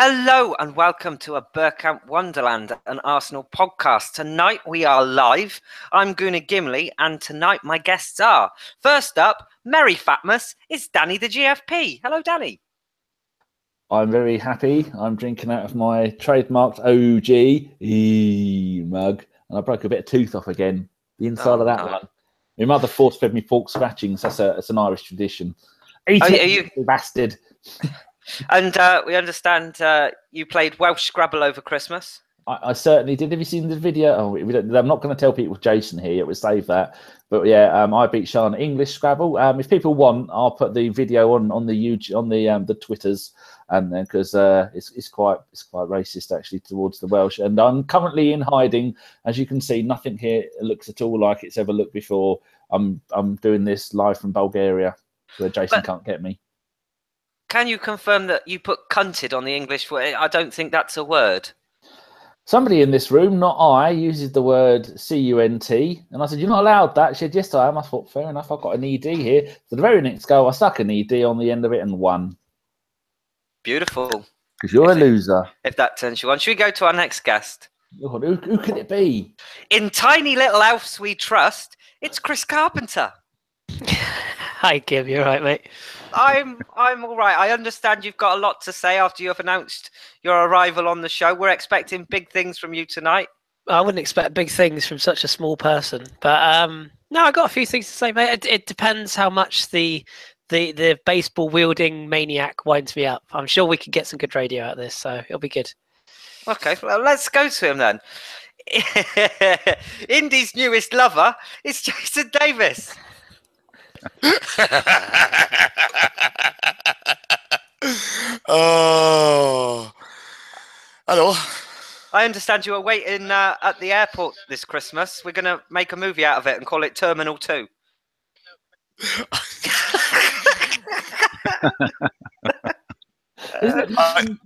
Hello and welcome to a Bergkamp Wonderland, an Arsenal podcast. Tonight we are live. I'm Gunnar Gimley, and tonight my guests are, first up, Merry Fatmas, it's Danny the GFP. Hello, Danny. I'm very happy. I'm drinking out of my trademarked OG mug, and I broke a bit of tooth off again. The inside of that one. My mother force-fed me pork scratchings. That's an Irish tradition. Eat it, you bastard. And we understand you played Welsh Scrabble over Christmas. I certainly did. Have you seen the video? Oh, I'm not going to tell people Jason here. We'll save that. But yeah, I beat Sean English Scrabble. If people want, I'll put the video on the YouTube, on the Twitters, and then because it's quite racist actually towards the Welsh. And I'm currently in hiding, as you can see. Nothing here looks at all like it's ever looked before. I'm doing this live from Bulgaria, where Jason can't get me. Can you confirm that you put cunted on the English word? I don't think that's a word. Somebody in this room, not I, uses the word C-U-N-T. And I said, you're not allowed that. She said, yes, I am. I thought, fair enough, I've got an ED here. So the very next goal, I stuck an ED on the end of it and won. Beautiful. Because you're a loser. If that turns you on. Should we go to our next guest? Who could it be? In tiny little elves we trust, it's Chris Carpenter. Hi, Kim. You're right, mate. I'm all right. I understand you've got a lot to say after you have announced your arrival on the show. We're expecting big things from you tonight. I wouldn't expect big things from such a small person, but no, I got a few things to say, mate. It depends how much the baseball wielding maniac winds me up. I'm sure we can get some good radio out of this, so it'll be good. Okay, well, let's go to him then. Indy's newest lover is Jason Davis. Oh, hello. I understand you are waiting at the airport this Christmas. We're going to make a movie out of it and call it Terminal 2. Isn't it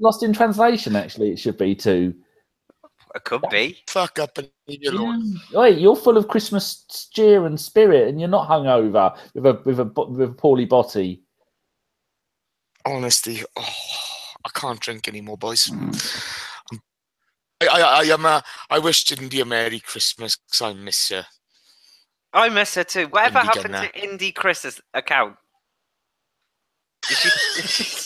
lost in translation, actually? It should be 2. It could be. Fuck up and leave you alone. Wait, you're full of Christmas cheer and spirit, and you're not hungover with a poorly body. Honestly, I can't drink anymore, boys. I wish Indy a Merry Christmas because I miss her. I miss her too. Whatever happened to Indy Chris's account?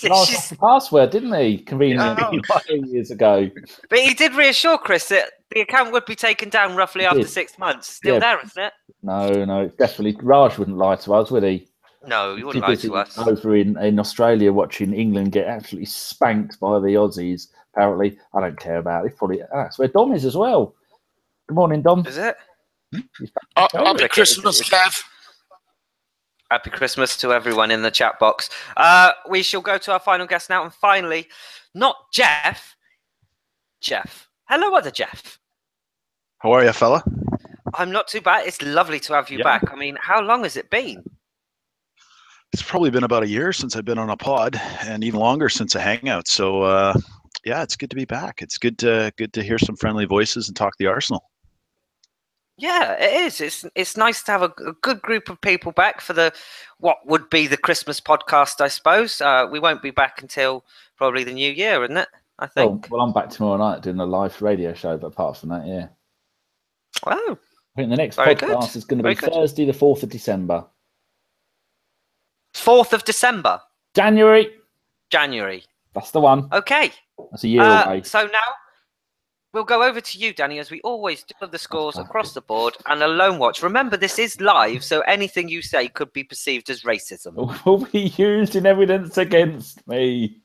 Lost the password, didn't he? Conveniently, years ago. But he did reassure Chris that the account would be taken down roughly after 6 months. Still there, isn't it? No, definitely. Raj wouldn't lie to us, would he? No, he wouldn't lie to us. Over in Australia, watching England get absolutely spanked by the Aussies. Apparently, I don't care about it. Probably that's where Dom is as well. Good morning, Dom. Is it? Happy Christmas, Kev. Happy Christmas to everyone in the chat box. We shall go to our final guest now. And finally, not Jeff. Jeff. Hello, other Jeff. How are you, fella? I'm not too bad. It's lovely to have you back. I mean, how long has it been? It's probably been about a year since I've been on a pod, and even longer since a hangout. So, yeah, it's good to be back. It's good to hear some friendly voices and talk the Arsenal. Yeah, it is. It's nice to have a good group of people back for what would be the Christmas podcast, I suppose. We won't be back until probably the new year, isn't it? I think. Well, I'm back tomorrow night doing a live radio show, but apart from that, yeah. Oh. I think the next podcast is going to be Thursday, the 4th of December. 4th of December? January. That's the one. Okay. That's a year away. So now we'll go over to you, Danny, as we always do the scores across the board and a lone watch. Remember, this is live, so anything you say could be perceived as racism. Will be used in evidence against me.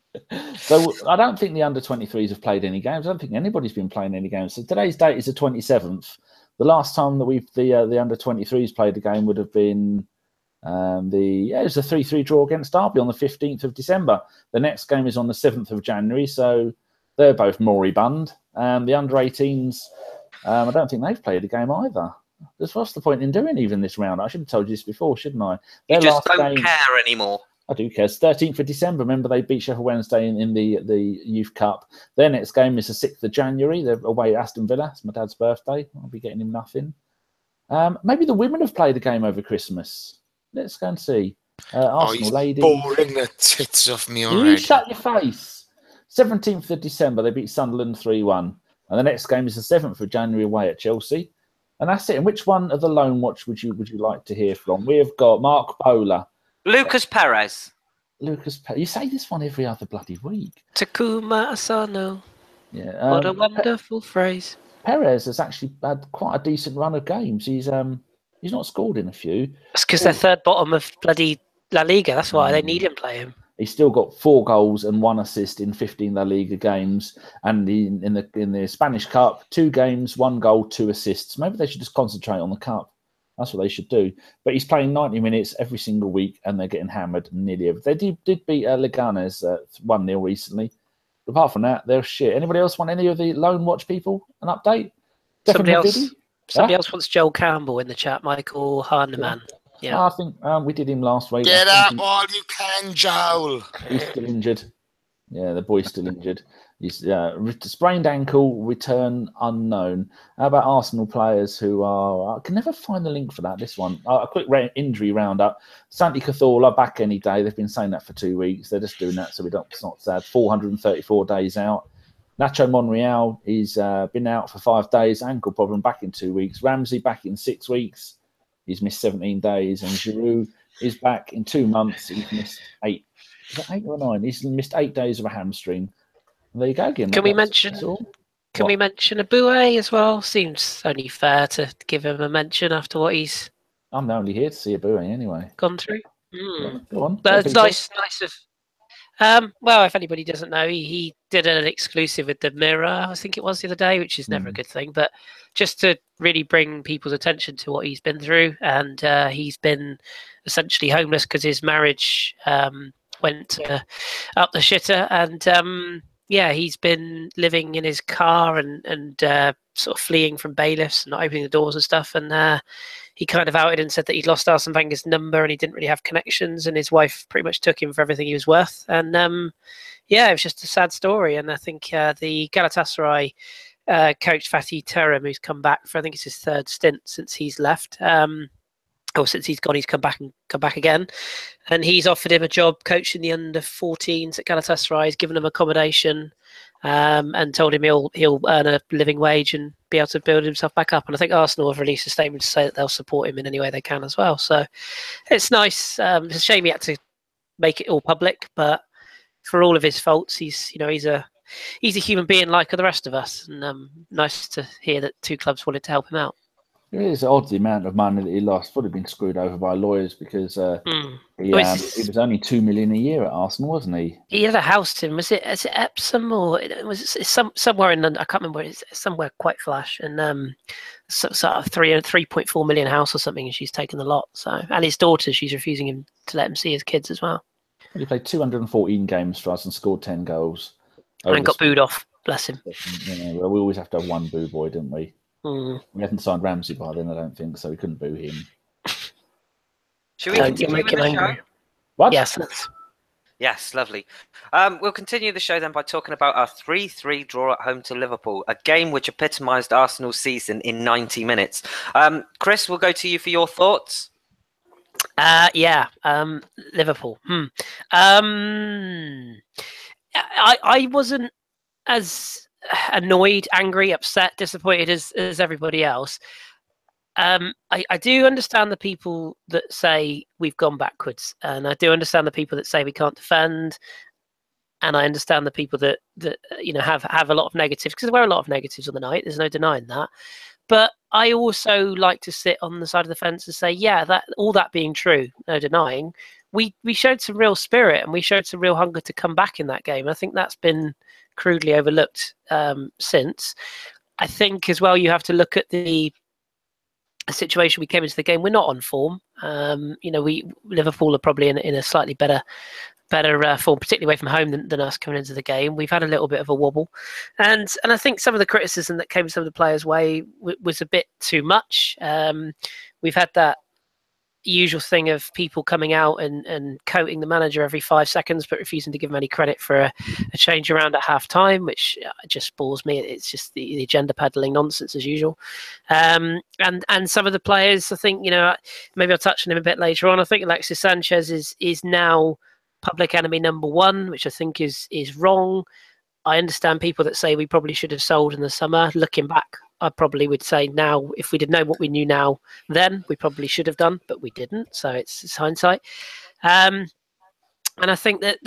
So I don't think the under-23s have played any games. I don't think anybody's been playing any games. So today's date is the 27th. The last time that the under-23s played a game would have been it was a 3-3 draw against Derby on the 15th of December. The next game is on the 7th of January, so they're both moribund. The under-18s, I don't think they've played a game either. What's the point in doing even this round? I should have told you this before, shouldn't I? You just don't care anymore. I do care. It's 13th of December. Remember, they beat Sheffield Wednesday in the Youth Cup. Their next game is the 6th of January. They're away at Aston Villa. It's my dad's birthday. I'll be getting him nothing. Maybe the women have played a game over Christmas. Let's go and see. Arsenal ladies. Boring the tits off me already. You shut your face. 17th of December, they beat Sunderland 3-1. And the next game is the 7th of January away at Chelsea. And that's it. And which one of the Loan Watch would you like to hear from? We've got Mark Bowler. Lucas Perez. You say this one every other bloody week. Takuma Asano. Yeah. What a wonderful phrase. Perez has actually had quite a decent run of games. He's not scored in a few. That's because they're third bottom of bloody La Liga. That's why they need him playing. He's still got 4 goals and 1 assist in 15 La Liga games, and in the Spanish Cup, 2 games, 1 goal, 2 assists. Maybe they should just concentrate on the cup. That's what they should do. But he's playing 90 minutes every single week, and they're getting hammered nearly every. They did beat Leganes 1-0 recently. Apart from that, they're shit. Anybody else want any of the Loan Watch people an update? Somebody else wants Joel Campbell in the chat. Michael Harneman. Yeah, I think we did him last week. Get up all you can, Joel. He's still injured. Yeah, the boy's still injured. He's sprained ankle, return unknown. How about Arsenal players who are... I can never find the link for that, this one. A quick injury roundup. Santi Cazorla back any day. They've been saying that for 2 weeks. They're just doing that so it's not sad. 434 days out. Nacho Monreal, he's been out for 5 days. Ankle problem, back in 2 weeks. Ramsey back in 6 weeks. He's missed 17 days. And Giroud is back in 2 months. He's missed 8. Is that 8 or 9? He's missed 8 days of a hamstring. There you go again. Can we mention Abue as well? Seems only fair to give him a mention after what he's... I'm only here to see Abue anyway. Gone through. Yeah, go on. But it's nice of... well, if anybody doesn't know, he did an exclusive with the Mirror, I think it was the other day, which is never a good thing. But just to really bring people's attention to what he's been through. And he's been essentially homeless because his marriage went up the shitter. And... he's been living in his car and sort of fleeing from bailiffs and not opening the doors and stuff. And he kind of outed and said that he'd lost Arsene Wenger's number and he didn't really have connections. And his wife pretty much took him for everything he was worth. And it was just a sad story. And I think the Galatasaray coach Fatih Terim, who's come back for, I think it's his 3rd stint since he's left. Since he's gone, he's come back again, and he's offered him a job coaching the under-14s at Galatasaray. He's given him accommodation, and told him he'll earn a living wage and be able to build himself back up. And I think Arsenal have released a statement to say that they'll support him in any way they can as well. So it's nice. It's a shame he had to make it all public, but for all of his faults, he's a human being like the rest of us, and nice to hear that 2 clubs wanted to help him out. It is odd the amount of money that he lost. Would have been screwed over by lawyers because he was only $2 million a year at Arsenal, wasn't he? He had a house in, is it Epsom or was it somewhere in London? I can't remember. It's somewhere quite flash, and sort of 3.4 million house or something, and she's taken the lot. So, and his daughter, she's refusing him to let him see his kids as well. He played 214 games for us and scored 10 goals. And got booed off. Bless him. Well, we always have to have one boo boy, didn't we? We hadn't signed Ramsey by then, I don't think, so we couldn't boo him. Should we continue with the show? What? Yes. Yes, lovely. We'll continue the show then by talking about our 3-3 draw at home to Liverpool, a game which epitomised Arsenal's season in 90 minutes. Chris, we'll go to you for your thoughts. Liverpool. I wasn't as annoyed, angry, upset, disappointed as everybody else. I do understand the people that say we've gone backwards, and I do understand the people that say we can't defend, and I understand the people that have a lot of negatives, because there were a lot of negatives on the night. There's no denying that. But I also like to sit on the side of the fence and say, that all that being true, no denying, we showed some real spirit and we showed some real hunger to come back in that game. I think that's been crudely overlooked since. I think as well you have to look at the situation we came into the game. We're not on form. Liverpool are probably in a slightly better form, particularly away from home than us coming into the game. We've had a little bit of a wobble, and I think some of the criticism that came some of the players' way was a bit too much. We've had that usual thing of people coming out and quoting the manager every 5 seconds, but refusing to give him any credit for a change around at half time, which just bores me. It's just the agenda peddling nonsense as usual. And some of the players, I think, maybe I'll touch on him a bit later on. I think Alexis Sanchez is now public enemy number 1, which I think is wrong. I understand people that say we probably should have sold in the summer. Looking back, I probably would say now, if we'd have known what we knew now, then we probably should have done, but we didn't. So it's hindsight. And I think that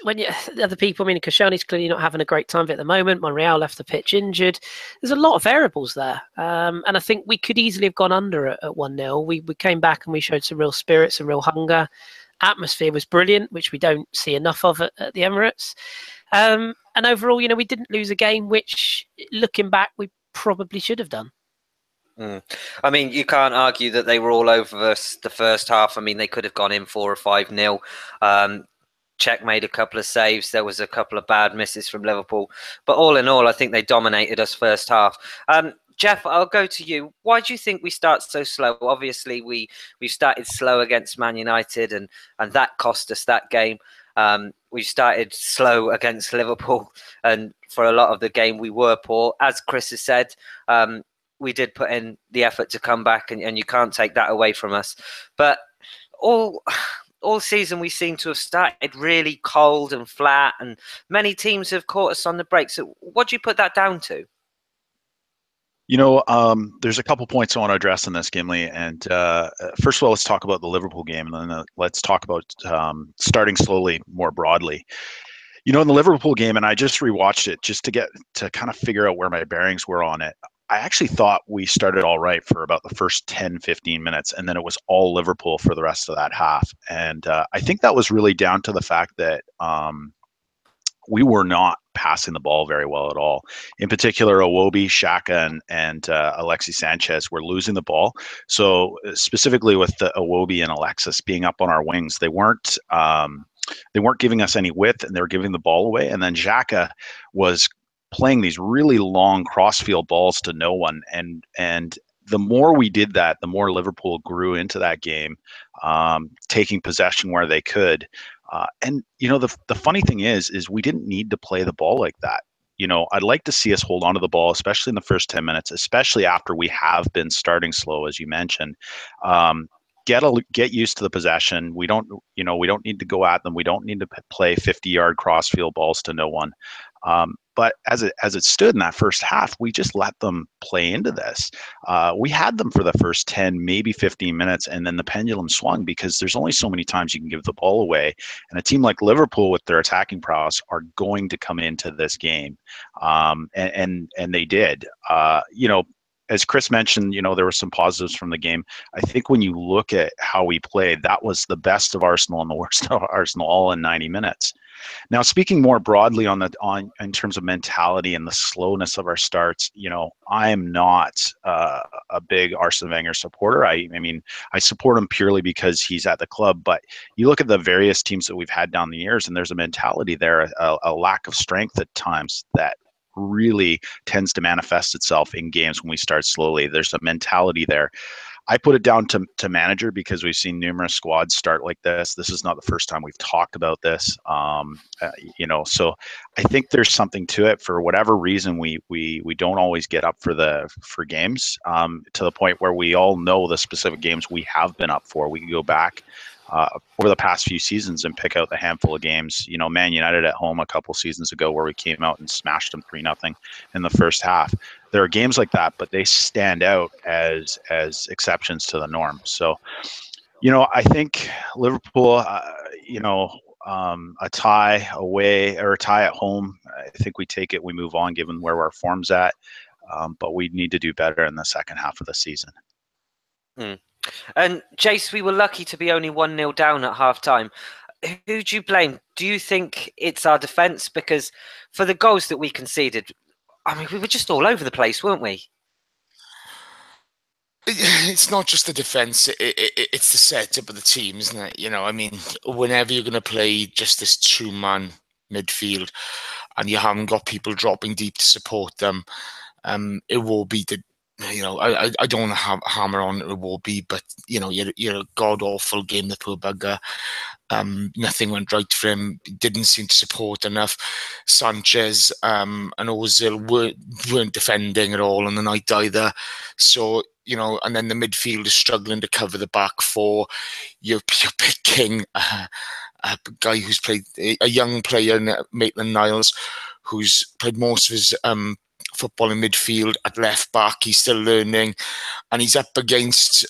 when the other people, I mean, Koscielny's clearly not having a great time of it at the moment. Monreal left the pitch injured. There's a lot of variables there. And I think we could easily have gone under at 1-0. We came back and we showed some real spirit, some real hunger. Atmosphere was brilliant, which we don't see enough of at the Emirates. And overall, we didn't lose a game, which, looking back, we probably should have done. I mean, you can't argue that they were all over us the first half. I mean, they could have gone in 4 or 5-0. Czech made a couple of saves. There was a couple of bad misses from Liverpool. But all in all, I think they dominated us first half. Jeff, I'll go to you. Why do you think we start so slow? Obviously, we started slow against Man United, and that cost us that game. We started slow against Liverpool, and for a lot of the game, we were poor. As Chris has said, we did put in the effort to come back, and you can't take that away from us. But all season we seem to have started really cold and flat, and many teams have caught us on the break. So what do you put that down to? There's a couple points I want to address in this, Gimli. And first of all, let's talk about the Liverpool game, and then let's talk about starting slowly more broadly. In the Liverpool game, and I just rewatched it just to kind of figure out where my bearings were on it. I actually thought we started all right for about the first 10, 15 minutes, and then it was all Liverpool for the rest of that half. And I think that was really down to the fact that we were not passing the ball very well at all. In particular, Iwobi, Xhaka, and Alexis Sanchez were losing the ball. So specifically with the Iwobi and Alexis being up on our wings, they weren't giving us any width, and they were giving the ball away. And then Xhaka was playing these really long crossfield balls to no one, and the more we did that, the more Liverpool grew into that game, taking possession where they could. And the funny thing is we didn't need to play the ball like that. I'd like to see us hold on to the ball, especially in the first 10 minutes, especially after we have been starting slow, as you mentioned. Get used to the possession. We don't need to go at them. We don't need to play 50-yard crossfield balls to no one. But as it stood in that first half, we just let them play into this. We had them for the first 10, maybe 15 minutes, and then the pendulum swung because there's only so many times you can give the ball away. And a team like Liverpool with their attacking prowess are going to come into this game. And they did. As Chris mentioned, there were some positives from the game. I think when you look at how we played, that was the best of Arsenal and the worst of Arsenal all in 90 minutes. Now, speaking more broadly in terms of mentality and the slowness of our starts, I am not a big Arsene Wenger supporter. I mean, I support him purely because he's at the club. But you look at the various teams that we've had down the years, and there's a mentality there, a lack of strength at times that really tends to manifest itself in games when we start slowly. There's a mentality there. I put it down to manager because we've seen numerous squads start like this. This is not the first time we've talked about this. So I think there's something to it. For whatever reason, we don't always get up for games to the point where we all know the specific games we have been up for. We can go back over the past few seasons and pick out the handful of games. Man United at home a couple seasons ago where we came out and smashed them 3-0 in the first half. There are games like that, but they stand out as exceptions to the norm. So, I think Liverpool, a tie away or a tie at home, I think we take it, we move on given where our form's at. But we need to do better in the second half of the season. And Jace, we were lucky to be only 1-0 down at half time. Who do you blame? Do you think it's our defence? Because for the goals that we conceded, I mean, we were just all over the place, weren't we? It's not just the defence, it's the setup of the team, isn't it? I mean, whenever you're going to play just this two-man midfield and you haven't got people dropping deep to support them, it will be I don't want to hammer on it will be, but you're a god-awful game, the poor bugger. Nothing went right for him. He didn't seem to support enough. Sanchez and Ozil weren't defending at all on the night either. So, and then the midfield is struggling to cover the back four. You're picking a guy who's played, a young player, Maitland-Niles, who's played most of his football in midfield at left back. He's still learning, and he's up against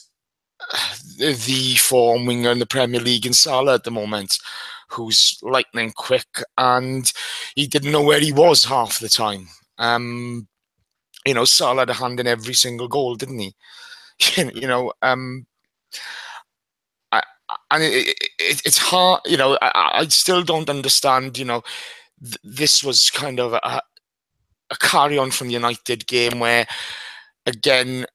the form winger in the Premier League in Salah at the moment, who's lightning quick, and he didn't know where he was half the time. Salah had a hand in every single goal, didn't he? It's hard. I still don't understand. This was kind of a carry on from the United game where, again,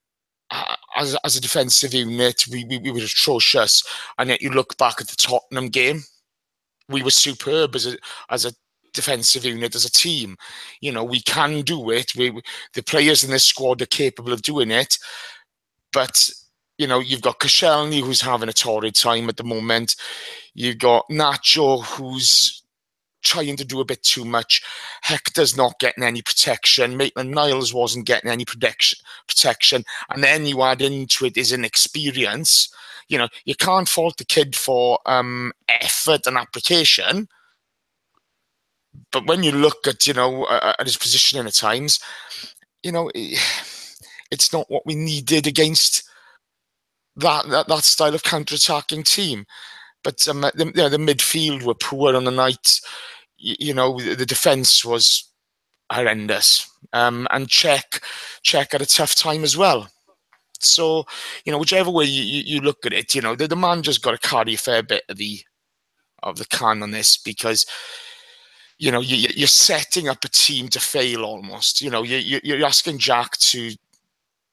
as a defensive unit, we were atrocious, and yet you look back at the Tottenham game, we were superb as a defensive unit, as a team. We can do it. The players in this squad are capable of doing it, but you've got Koscielny, who's having a torrid time at the moment. You've got Nacho, who's trying to do a bit too much. Hector's not getting any protection. Maitland-Niles wasn't getting any protection. And then you add into it his inexperience. You can't fault the kid for effort and application. But when you look at, at his positioning at times, it's not what we needed against that style of counter-attacking team. But the midfield were poor on the night. The defence was horrendous. And Czech had a tough time as well. So, whichever way you look at it, the man just got to carry a fair bit of the can on this, because you're setting up a team to fail almost. You're asking Jack to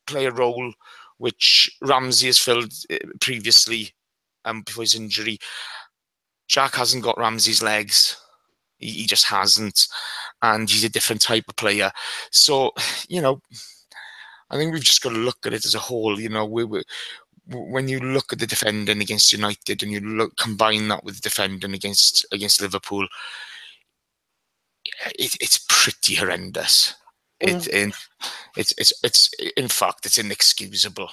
play a role which Ramsey has filled previously before his injury. Jack hasn't got Ramsey's legs. He just hasn't. And he's a different type of player. So, I think we've just got to look at it as a whole. When you look at the defending against United and you combine that with defending against Liverpool, it's pretty horrendous. It's in fact, it's inexcusable.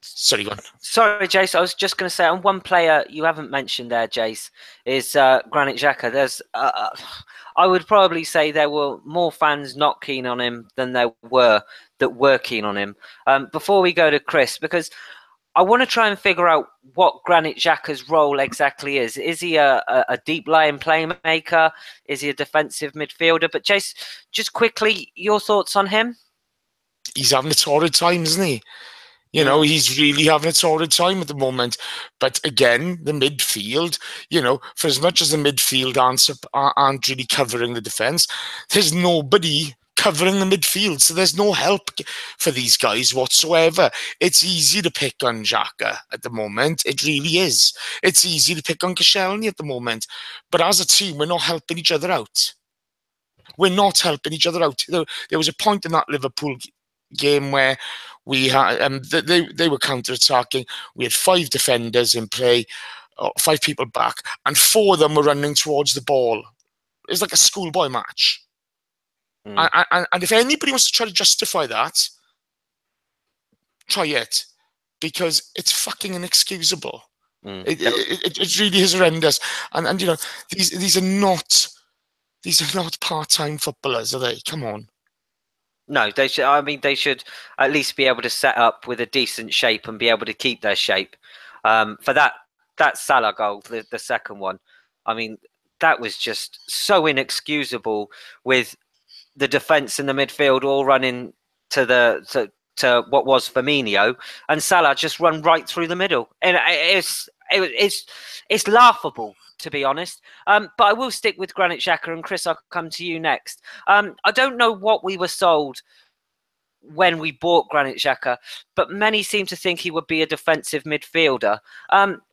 Sorry, go on. Sorry, Jace. I was just going to say, on one player you haven't mentioned there, Jace, is Granit Xhaka. There's, I would probably say there were more fans not keen on him than there were that were keen on him. Before we go to Chris, because I want to try and figure out what Granit Xhaka's role exactly is. Is he a deep-lying playmaker? Is he a defensive midfielder? But Jace, just quickly, your thoughts on him? He's having a torrid time, isn't he? He's really having a torrid time at the moment. But again, the midfield, for as much as the midfield aren't really covering the defence, there's nobody covering the midfield. So there's no help for these guys whatsoever. It's easy to pick on Xhaka at the moment. It really is. It's easy to pick on Koscielny at the moment. But as a team, we're not helping each other out. We're not helping each other out. There was a point in that Liverpool game where we had they were counter-attacking. We had 5 defenders in play, 5 people back, and 4 of them were running towards the ball. It was like a schoolboy match. And if anybody wants to try to justify that, try it, because it's fucking inexcusable. It really is horrendous. And these are not part-time footballers, are they? Come on. No, they should. I mean, they should at least be able to set up with a decent shape and be able to keep their shape. For that Salah goal, the second one, I mean, that was just so inexcusable, with the defence and the midfield all running to what was Firmino, and Salah just run right through the middle, and it's laughable, to be honest. But I will stick with Granit Xhaka, and Chris, I'll come to you next. I don't know what we were sold when we bought Granit Xhaka, but many seem to think he would be a defensive midfielder.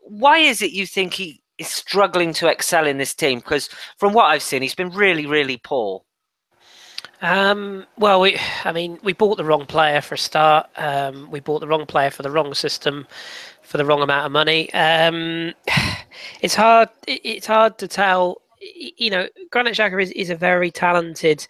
Why is it you think he is struggling to excel in this team? Because from what I've seen, he's been really, really poor. Well, we bought the wrong player for a start. We bought the wrong player for the wrong system, for the wrong amount of money. It's hard to tell. Granit Xhaka is a very talented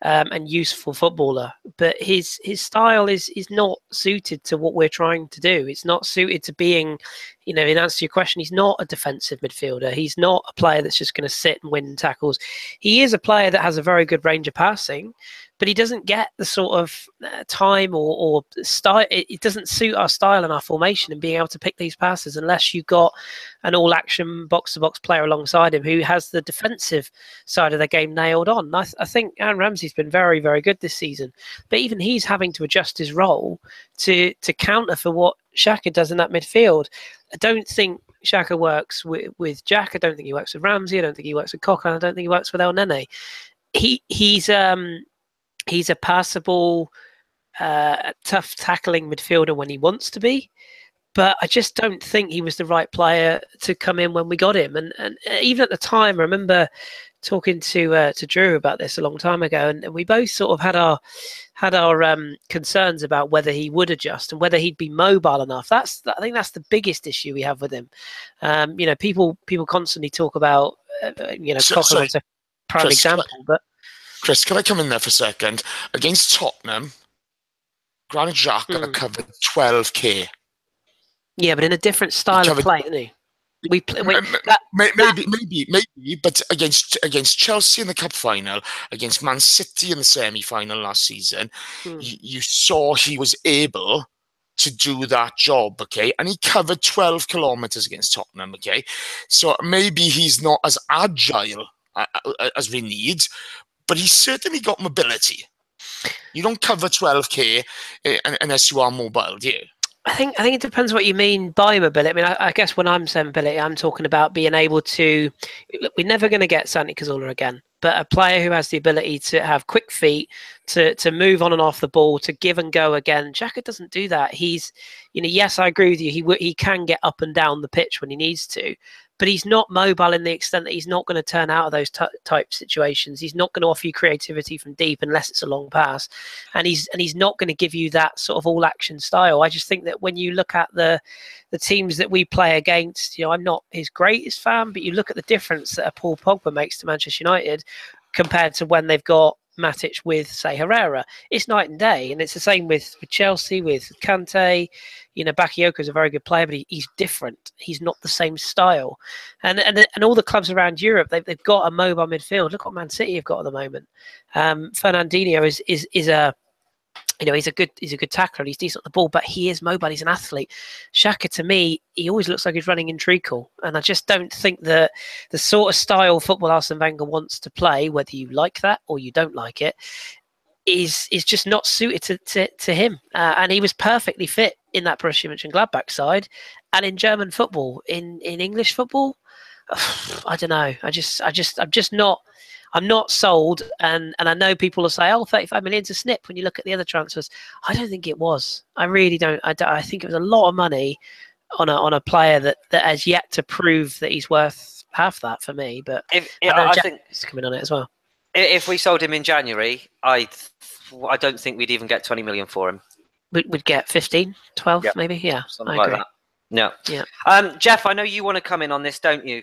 and useful footballer, but his style is not suited to what we're trying to do. It's not suited to being, in answer to your question, he's not a defensive midfielder. He's not a player that's just going to sit and win tackles. He is a player that has a very good range of passing, but he doesn't get the sort of time or style. It doesn't suit our style and our formation and being able to pick these passes unless you've got an all-action box-to-box player alongside him who has the defensive side of the game nailed on. I think Aaron Ramsey's been very, very good this season, but even he's having to adjust his role to counter for what Xhaka does in that midfield. I don't think Xhaka works with Jack. I don't think he works with Ramsey. I don't think he works with Coquelin. I don't think he works with El Nene. He's a passable, tough tackling midfielder when he wants to be, but I just don't think he was the right player to come in when we got him. And even at the time, I remember talking to Drew about this a long time ago, and we both sort of had our concerns about whether he would adjust and whether he'd be mobile enough. I think that's the biggest issue we have with him. People constantly talk about Coquelin's a prime example, but. Chris, can I come in there for a second? Against Tottenham, Granit Xhaka covered 12k. Yeah, but in a different style of play, isn't he? Maybe, but against Chelsea in the cup final, against Man City in the semi-final last season, you saw he was able to do that job, okay? And he covered 12 kilometers against Tottenham, okay? So maybe he's not as agile as we need, but he's certainly got mobility. You don't cover 12k unless you are mobile, do you? I think it depends what you mean by mobility. I mean, I guess when I'm saying mobility, I'm talking about being able to. Look, we're never going to get Santi Cazorla again, but a player who has the ability to have quick feet, to move on and off the ball, to give and go again. Xhaka doesn't do that. He's, yes, I agree with you. He can get up and down the pitch when he needs to, but he's not mobile in the extent that he's not going to turn out of those type situations. He's not going to offer you creativity from deep unless it's a long pass, and he's not going to give you that sort of all-action style. I just think that when you look at the teams that we play against, I'm not his greatest fan, but you look at the difference that a Paul Pogba makes to Manchester United compared to when they've got Matic with, say, Herrera. It's night and day, and it's the same with Chelsea, with Kante. Bakayoko is a very good player, but he's different. He's not the same style. And all the clubs around Europe, they've got a mobile midfield. Look what Man City have got at the moment. Fernandinho is a he's a good tackler. He's decent on the ball, but he is mobile. He's an athlete. Xhaka, to me, he always looks like he's running in treacle, and I just don't think that the sort of style football Arsene Wenger wants to play, whether you like that or you don't like it, is just not suited to him. And he was perfectly fit in that Borussia Mönchengladbach side, and in German football, in English football, I don't know. I'm not sold, and I know people will say, 35 million's a snip when you look at the other transfers. I don't think it was. I really don't. I think it was a lot of money on a player that has yet to prove that he's worth half that for me. But I think he's coming on it as well. If we sold him in January, I don't think we'd even get 20 million for him. We'd get 15, 12 maybe. Yeah, something like that. No. Yeah. Jeff, I know you want to come in on this, don't you?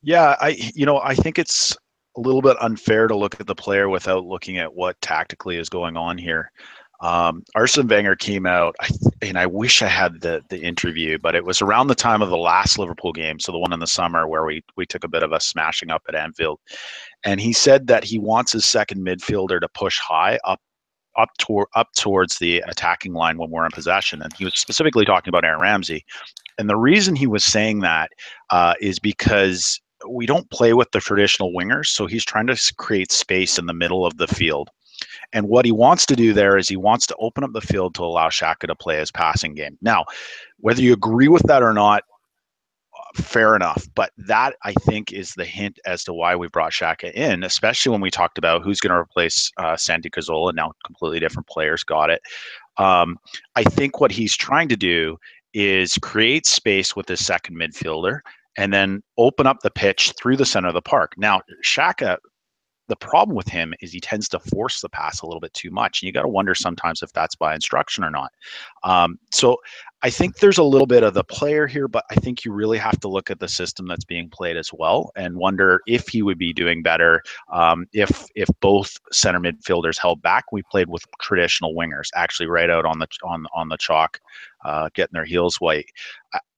Yeah, I think it's a little bit unfair to look at the player without looking at what tactically is going on here. Arsene Wenger came out, and I wish I had the interview, but it was around the time of the last Liverpool game, so the one in the summer where we took a bit of a smashing up at Anfield, and he said that he wants his second midfielder to push high up towards the attacking line when we're in possession, and he was specifically talking about Aaron Ramsey. And the reason he was saying that is because we don't play with the traditional wingers, so he's trying to create space in the middle of the field. And what he wants to do there is he wants to open up the field to allow Xhaka to play his passing game. Now, whether you agree with that or not, fair enough. But that, I think, is the hint as to why we brought Xhaka in, especially when we talked about who's going to replace Santi Cazorla. Now, completely different players got it. I think what he's trying to do is create space with his second midfielder and then open up the pitch through the center of the park. Now, Xhaka, the problem with him is he tends to force the pass a little bit too much, and you got to wonder sometimes if that's by instruction or not. So I think there's a little bit of the player here, but I think you really have to look at the system that's being played as well and wonder if he would be doing better if both center midfielders held back. We played with traditional wingers, actually right out on the chalk, getting their heels white.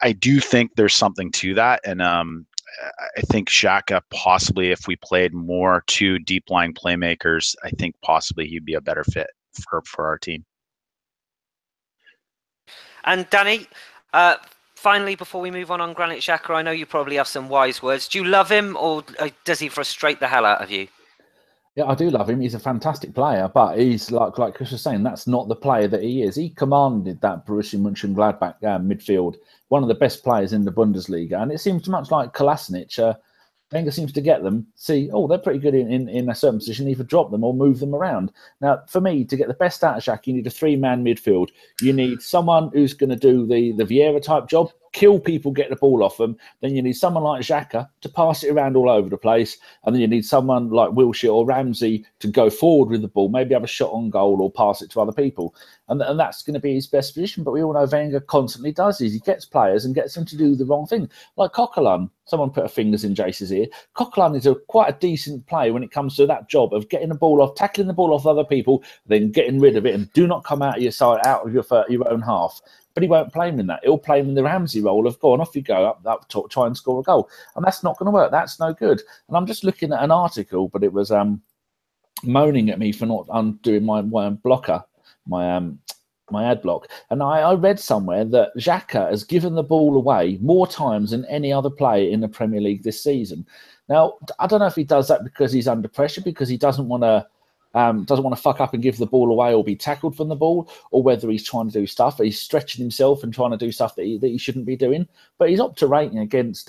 I do think there's something to that, and I think Xhaka possibly, if we played more two deep line playmakers, I think possibly he'd be a better fit for our team. And Danny, finally, before we move on Granit Xhaka, I know you probably have some wise words. Do you love him, or does he frustrate the hell out of you? Yeah, I do love him. He's a fantastic player, but he's like Chris was saying, that's not the player that he is. He commanded that Borussia Mönchengladbach midfield, one of the best players in the Bundesliga, and it seems much like Kolasinac. Wenger seems to get them, see, oh, they're pretty good in a certain position, either drop them or move them around. Now, for me, to get the best out of Xhaka, you need a three-man midfield. You need someone who's going to do the Vieira-type job, kill people, get the ball off them. Then you need someone like Xhaka to pass it around all over the place. And then you need someone like Wilshere or Ramsey to go forward with the ball, maybe have a shot on goal or pass it to other people. And that's going to be his best position. But we all know Wenger constantly does this. He gets players and gets them to do the wrong thing. Like Coquelin, someone put her fingers in Jace's ear. Coquelin is quite a decent player when it comes to that job of getting the ball off, tackling the ball off other people, then getting rid of it, and do not come out of your side, out of your own half. But he won't play him in that. He'll play him in the Ramsey role of, go on, off you go, up top, try and score a goal. And that's not going to work. That's no good. And I'm just looking at an article, but it was moaning at me for not undoing my blocker, my ad block. And I read somewhere that Xhaka has given the ball away more times than any other player in the Premier League this season. Now, I don't know if he does that because he's under pressure, because he doesn't want to fuck up and give the ball away or be tackled from the ball, or whether he's trying to do stuff. He's stretching himself and trying to do stuff that he shouldn't be doing. But his Opta rating against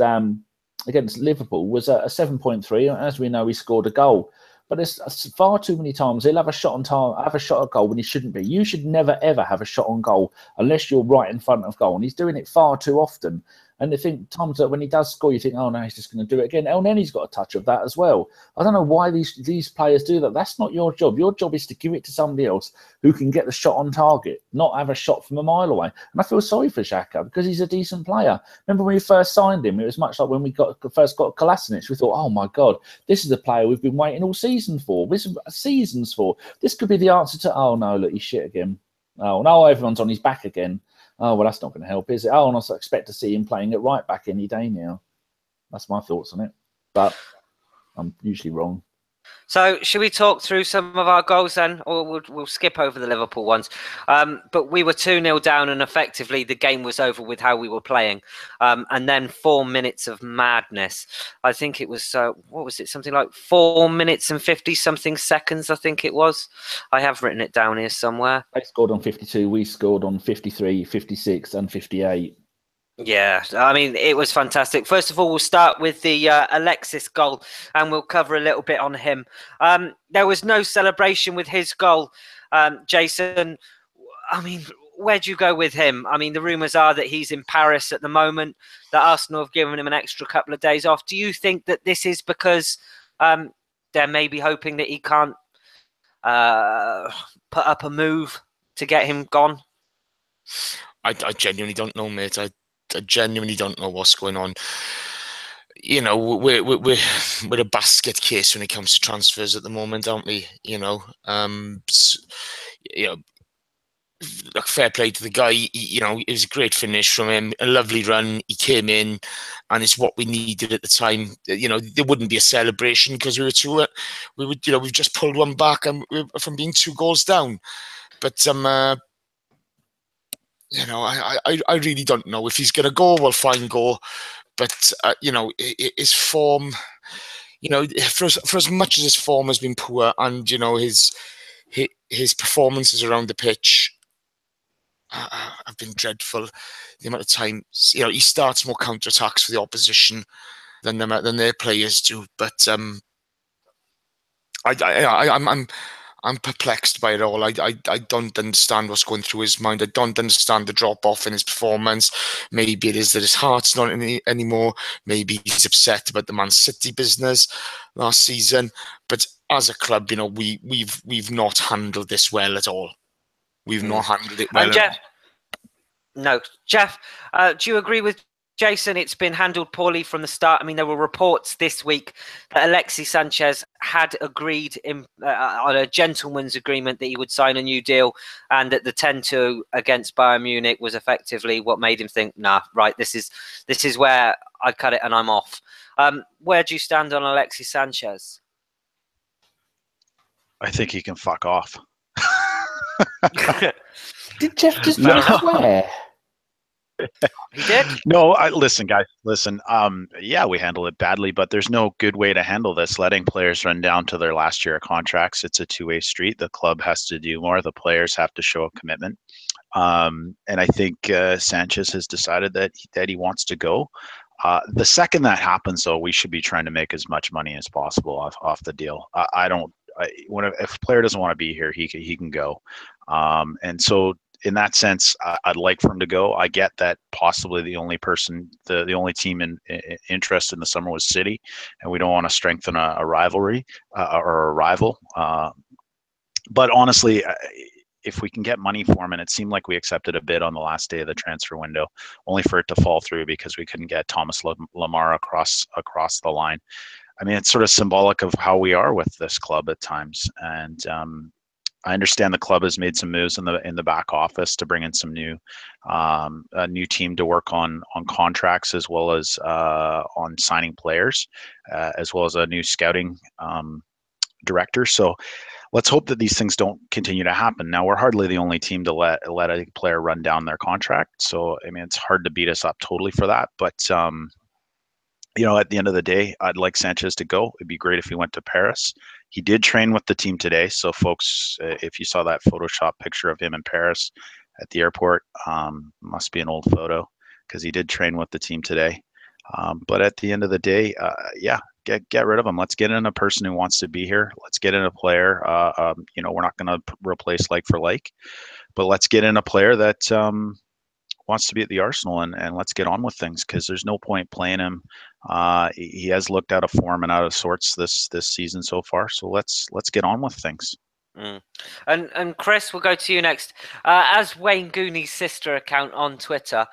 Liverpool was a 7.3. As we know, he scored a goal. But it's far too many times he'll have a shot on target, have a shot at goal when he shouldn't be. You should never, ever have a shot on goal unless you're right in front of goal. And he's doing it far too often. And I think times that when he does score, you think, oh, no, he's just going to do it again. El Nenny's got a touch of that as well. I don't know why these players do that. That's not your job. Your job is to give it to somebody else who can get the shot on target, not have a shot from a mile away. And I feel sorry for Xhaka because he's a decent player. Remember when we first signed him, it was much like when we first got Kolasinac. We thought, oh, my God, this is a player we've been waiting all season for. This could be the answer to, oh, no, look, he's shit again. Oh, no, everyone's on his back again. Oh, well, that's not going to help, is it? Oh, and I expect to see him playing at right back any day now. That's my thoughts on it. But I'm usually wrong. So should we talk through some of our goals then, or we'll skip over the Liverpool ones? But we were 2-0 down, and effectively the game was over with how we were playing. And then 4 minutes of madness. I think it was, what was it? Something like 4 minutes and 50-something seconds, I think it was. I have written it down here somewhere. They scored on 52. We scored on 53, 56 and 58. Yeah, I mean, it was fantastic. First of all, we'll start with the Alexis goal, and we'll cover a little bit on him. There was no celebration with his goal. Jason, I mean, where'd you go with him? I mean, the rumours are that he's in Paris at the moment, that Arsenal have given him an extra couple of days off. Do you think that this is because they're maybe hoping that he can't put up a move to get him gone? I genuinely don't know, mate. I genuinely don't know what's going on. You know, we're a basket case when it comes to transfers at the moment, aren't we? You know, like, fair play to the guy. It was a great finish from him, a lovely run. He came in, and it's what we needed at the time. You know, there wouldn't be a celebration because we've just pulled one back and from being 2 goals down. But I really don't know. If he's going to go, well, fine, go. But, his form, for as much as his form has been poor and, his performances around the pitch have been dreadful. The amount of time, he starts more counter-attacks for the opposition than their players do. But I'm perplexed by it all. I don't understand what's going through his mind. I don't understand the drop-off in his performance. Maybe it is that his heart's not in it anymore. Maybe he's upset about the Man City business last season. But as a club, we've not handled this well at all. We've not handled it well. And Jeff, no, Jeff, do you agree with Jason? It's been handled poorly from the start. I mean, there were reports this week that Alexis Sanchez had agreed on a gentleman's agreement that he would sign a new deal, and that the 10-2 against Bayern Munich was effectively what made him think, nah, right, this is where I cut it and I'm off. Where do you stand on Alexis Sanchez? I think he can fuck off. Did Jeff just swear? He did? No, listen, guys. Listen. Yeah, we handle it badly, but there's no good way to handle this. Letting players run down to their last year of contracts. It's a two-way street. The club has to do more. The players have to show a commitment. And I think Sanchez has decided that he wants to go. The second that happens, though, we should be trying to make as much money as possible off the deal. If a player doesn't want to be here, he can go. And so, in that sense, I'd like for him to go. I get that possibly the only team interested in the summer was City, and we don't want to strengthen a rivalry or a rival. But honestly, if we can get money for him, and it seemed like we accepted a bid on the last day of the transfer window, only for it to fall through because we couldn't get Thomas Lemar across the line. I mean, it's sort of symbolic of how we are with this club at times. And I understand the club has made some moves in the back office to bring in some a new team to work on contracts, as well as on signing players, as well as a new scouting director. So let's hope that these things don't continue to happen. Now, we're hardly the only team to let a player run down their contract. So, I mean, it's hard to beat us up totally for that. But, at the end of the day, I'd like Sanchez to go. It'd be great if he went to Paris. He did train with the team today. So, folks, if you saw that Photoshop picture of him in Paris at the airport, must be an old photo, because he did train with the team today. But at the end of the day, get rid of him. Let's get in a person who wants to be here. Let's get in a player. We're not going to replace like for like, but let's get in a player that wants to be at the Arsenal, and let's get on with things, because there's no point playing him. He has looked out of form and out of sorts this season so far. So let's get on with things. And Chris, we'll go to you next. As Wayne Gooney's sister account on Twitter,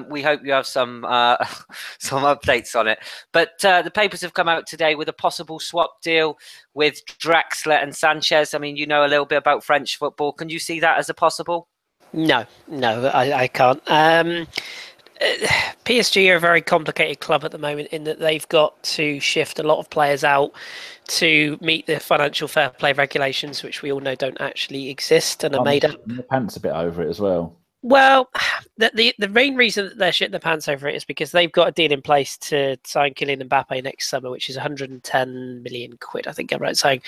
we hope you have some updates on it. But the papers have come out today with a possible swap deal with Draxler and Sanchez. I mean, you know a little bit about French football. Can you see that as a possible? No, I can't. PSG are a very complicated club at the moment, in that they've got to shift a lot of players out to meet the financial fair play regulations, which we all know don't actually exist and are made up. The pants a bit over it as well. Well, the main reason that they're shitting the pants over it is because they've got a deal in place to sign Kylian Mbappe next summer, which is 110 million quid, I think I'm right saying.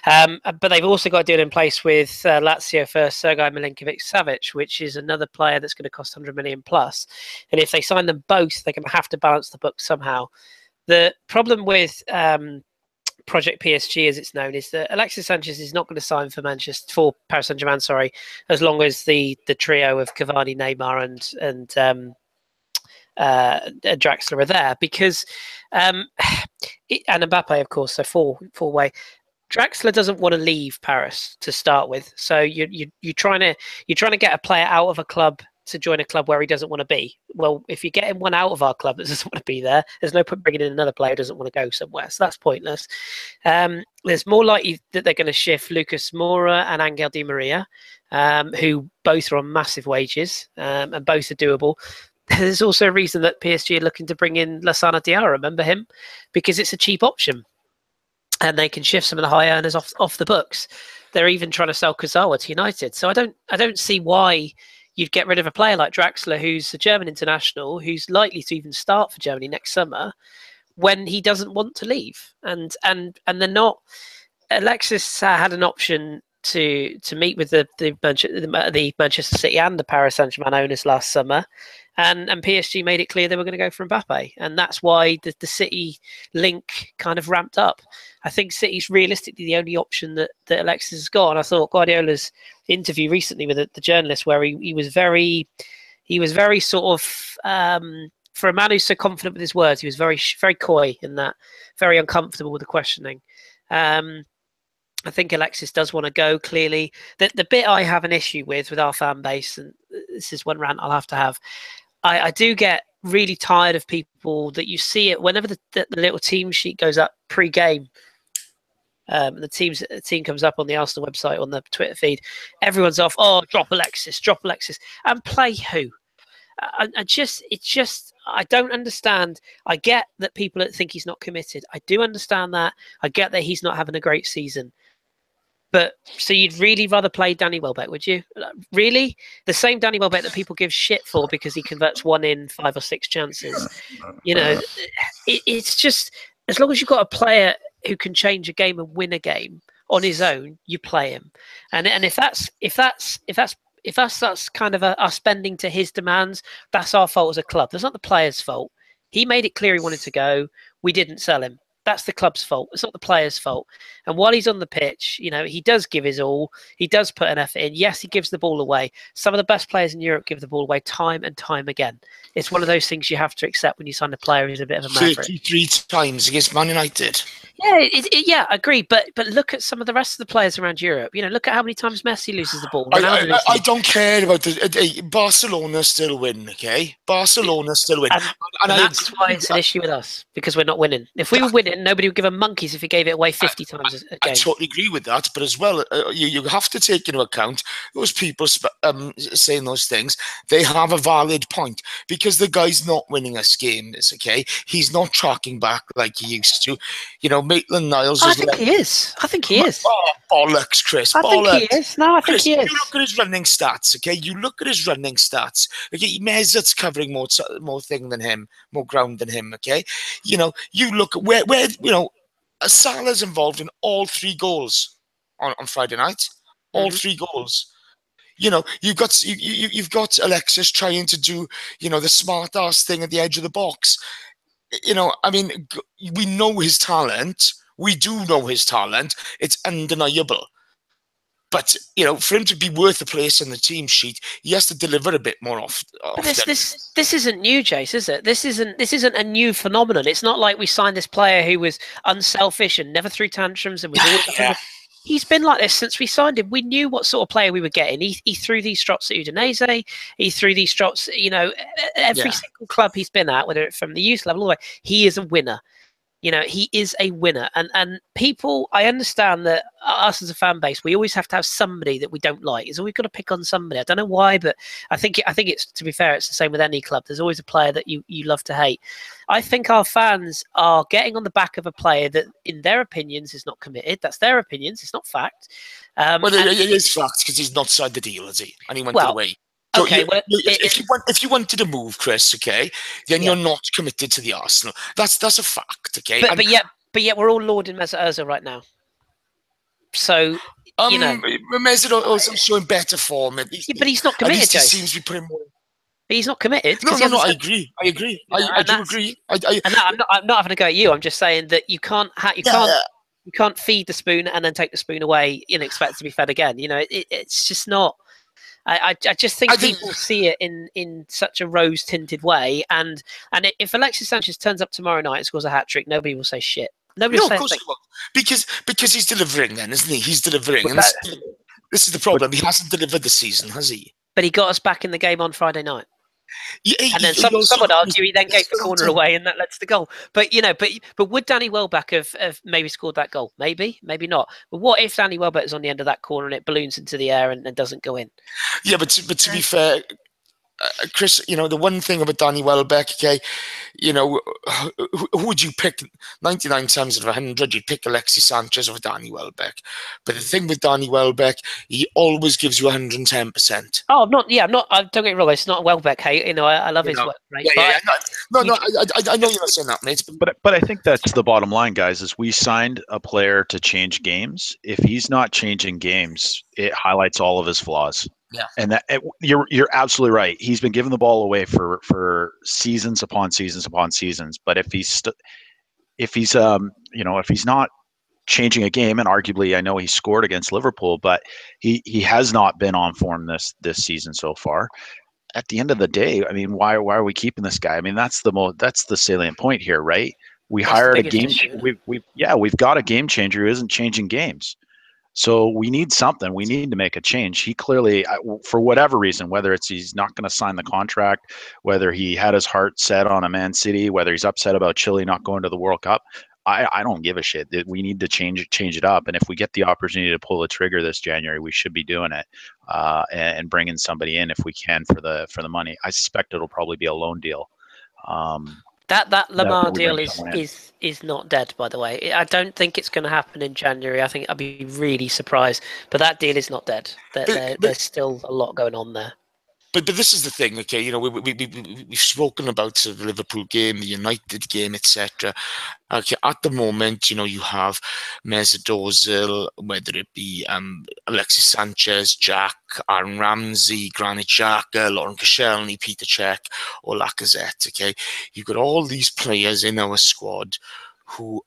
But they've also got a deal in place with Lazio for Sergei Milinkovic-Savic, which is another player that's going to cost 100 million plus. And if they sign them both, they're going to have to balance the book somehow. The problem with Project PSG, as it's known, is that Alexis Sanchez is not going to sign for Paris Saint-Germain, as long as the trio of Cavani, Neymar, and Draxler are there, because and Mbappe, of course, so four way. Draxler doesn't want to leave Paris to start with, so you're trying to get a player out of a club to join a club where he doesn't want to be. Well, if you're getting one out of our club that doesn't want to be there, there's no point bringing in another player who doesn't want to go somewhere. So that's pointless. There's more likely that they're going to shift Lucas Moura and Angel Di Maria, who both are on massive wages, and both are doable. There's also a reason that PSG are looking to bring in Lassana Diarra, remember him? Because it's a cheap option, and they can shift some of the high earners off the books. They're even trying to sell Kurzawa to United. So I don't see why you'd get rid of a player like Draxler, who's a German international, who's likely to even start for Germany next summer, when he doesn't want to leave. And they're not. Alexis had an option to meet with the Manchester City and the Paris Saint-Germain owners last summer, and PSG made it clear they were going to go for Mbappe, and that's why the City link kind of ramped up. I think City's realistically the only option that Alexis has got. And I thought Guardiola's interview recently with the journalist, where he was very sort of, for a man who's so confident with his words, he was very, very coy in that, very uncomfortable with the questioning. I think Alexis does want to go, clearly. The bit I have an issue with our fan base, and this is one rant I'll have to have, I do get really tired of people that you see it whenever the little team sheet goes up pre-game. The team comes up on the Arsenal website, on the Twitter feed. Everyone's off, oh, drop Alexis. And play who? I don't understand. I get that people think he's not committed. I do understand that. I get that he's not having a great season. But so you'd really rather play Danny Welbeck, would you? Really? The same Danny Welbeck that people give shit for because he converts 1 in 5 or 6 chances. You know, it's just, as long as you've got a player who can change a game and win a game on his own, you play him. And if that's kind of us bending to his demands, that's our fault as a club. That's not the player's fault. He made it clear he wanted to go. We didn't sell him. That's the club's fault. It's not the player's fault. And while he's on the pitch, you know, he does give his all. He does put an effort in. Yes, he gives the ball away. Some of the best players in Europe give the ball away time and time again. It's one of those things you have to accept when you sign a player who's a bit of a maverick. 33 times against Man United. Yeah, yeah, I agree. But look at some of the rest of the players around Europe. You know, look at how many times Messi loses the ball. I don't care about Barcelona still win, okay? Barcelona still win. And that's why it's an issue with us, because we're not winning. If we were winning, nobody would give a monkeys if he gave it away 50 times a game. I totally agree with that. But as well, you have to take into account those people saying those things. They have a valid point, because the guy's not winning us games, okay? He's not tracking back like he used to. You know, Maitland-Niles. I think he is. Oh, bollocks, Chris. I think he is. No, I think he is. You look at his running stats, okay? Okay, Mesut's covering more thing than him, more ground than him, okay? You know, you look at where you know, Salah's involved in all 3 goals on Friday night. All 3 goals. You know, you've got Alexis trying to do, you know, the smart ass thing at the edge of the box. You know, I mean, we know his talent. We do know his talent. It's undeniable. But, you know, for him to be worth a place on the team sheet, he has to deliver a bit more often. But this isn't new, Jace, is it? This isn't a new phenomenon. It's not like we signed this player who was unselfish and never threw tantrums and was always He's been like this since we signed him. We knew what sort of player we were getting. He threw these shots at Udinese. He threw these shots, you know, every single club he's been at, whether it's from the youth level all the way. He is a winner. You know, he is a winner. And people, I understand that us as a fan base, we always have to have somebody that we don't like. It's always got to pick on somebody. I don't know why, but I think it's, to be fair, it's the same with any club. There's always a player that you love to hate. I think our fans are getting on the back of a player that, in their opinions, is not committed. That's their opinions. It's not fact. Well, it is fact, because he's not signed the deal, has he? And he went away. So okay, if you wanted to move, Chris, okay, then you're not committed to the Arsenal. That's a fact, okay. But yet we're all lauding Mesut Ozil right now. So you know, Mesut Ozil showing better form. But he's not committed. At least he seems to be putting more. But he's not committed. No, I agree. I do agree. I'm not having a go at you. I'm just saying that you can't feed the spoon and then take the spoon away and expect it to be fed again. You know, it's just not. I just think people see it in such a rose-tinted way, and if Alexis Sanchez turns up tomorrow night and scores a hat-trick, nobody will say shit. Nobody will say, of course he won't, because he's delivering. Then, isn't he? He's delivering. And this is the problem. He hasn't delivered this season, has he? But he got us back in the game on Friday night. And then some would argue he then gave the corner away and that led to the goal. But you know, but would Danny Welbeck have maybe scored that goal? Maybe not. But what if Danny Welbeck is on the end of that corner and it balloons into the air and doesn't go in? Yeah, but to be fair, Chris, you know, the one thing about Danny Welbeck, okay, you know, who would you pick? 99 times out of 100, you'd pick Alexis Sanchez over Danny Welbeck. But the thing with Danny Welbeck, he always gives you 110%. Oh, I'm not. Don't get me wrong. It's not Welbeck hate. You know, I love his work. Right? No, I know you're not saying that, mate. But I think that's the bottom line, guys. Is we signed a player to change games. If he's not changing games, it highlights all of his flaws. Yeah, and you're absolutely right. He's been giving the ball away for seasons upon seasons upon seasons. But if he's not changing a game, and arguably I know he scored against Liverpool, but he has not been on form this season so far. At the end of the day, I mean, why are we keeping this guy? I mean, that's the salient point here, right? We hired a game. We've got a game changer who isn't changing games. So we need something. We need to make a change. He clearly, for whatever reason, whether it's he's not going to sign the contract, whether he had his heart set on a Man City, whether he's upset about Chile not going to the World Cup, I don't give a shit. We need to change it up. And if we get the opportunity to pull the trigger this January, we should be doing it and bringing somebody in if we can for the money. I suspect it'll probably be a loan deal. That Lamar deal is not dead, by the way. I don't think it's going to happen in January. I think I'd be really surprised. But that deal is not dead. There's still a lot going on there. But this is the thing, okay? You know, we've spoken about the Liverpool game, the United game, etc. Okay, at the moment, you know, you have Mesut Ozil, whether it be Alexis Sanchez, Jack, Aaron Ramsey, Granit Xhaka, Lauren Koscielny, Peter Cech, or Lacazette, okay? You've got all these players in our squad who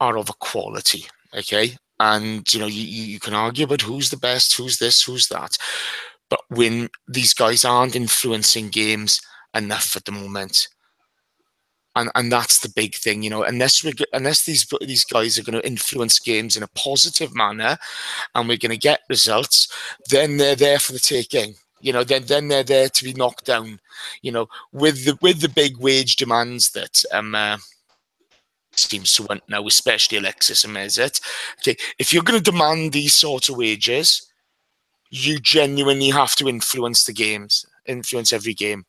are of a quality, okay? And, you know, you can argue about who's the best, who's this, who's that. But when these guys aren't influencing games enough at the moment, and that's the big thing, you know. Unless these guys are going to influence games in a positive manner, and we're going to get results, then they're there for the taking. You know, then they're there to be knocked down. You know, with the big wage demands that seems to want now, especially Alexis and Mesut. Okay, if you're going to demand these sort of wages, you genuinely have to influence the games, influence every game.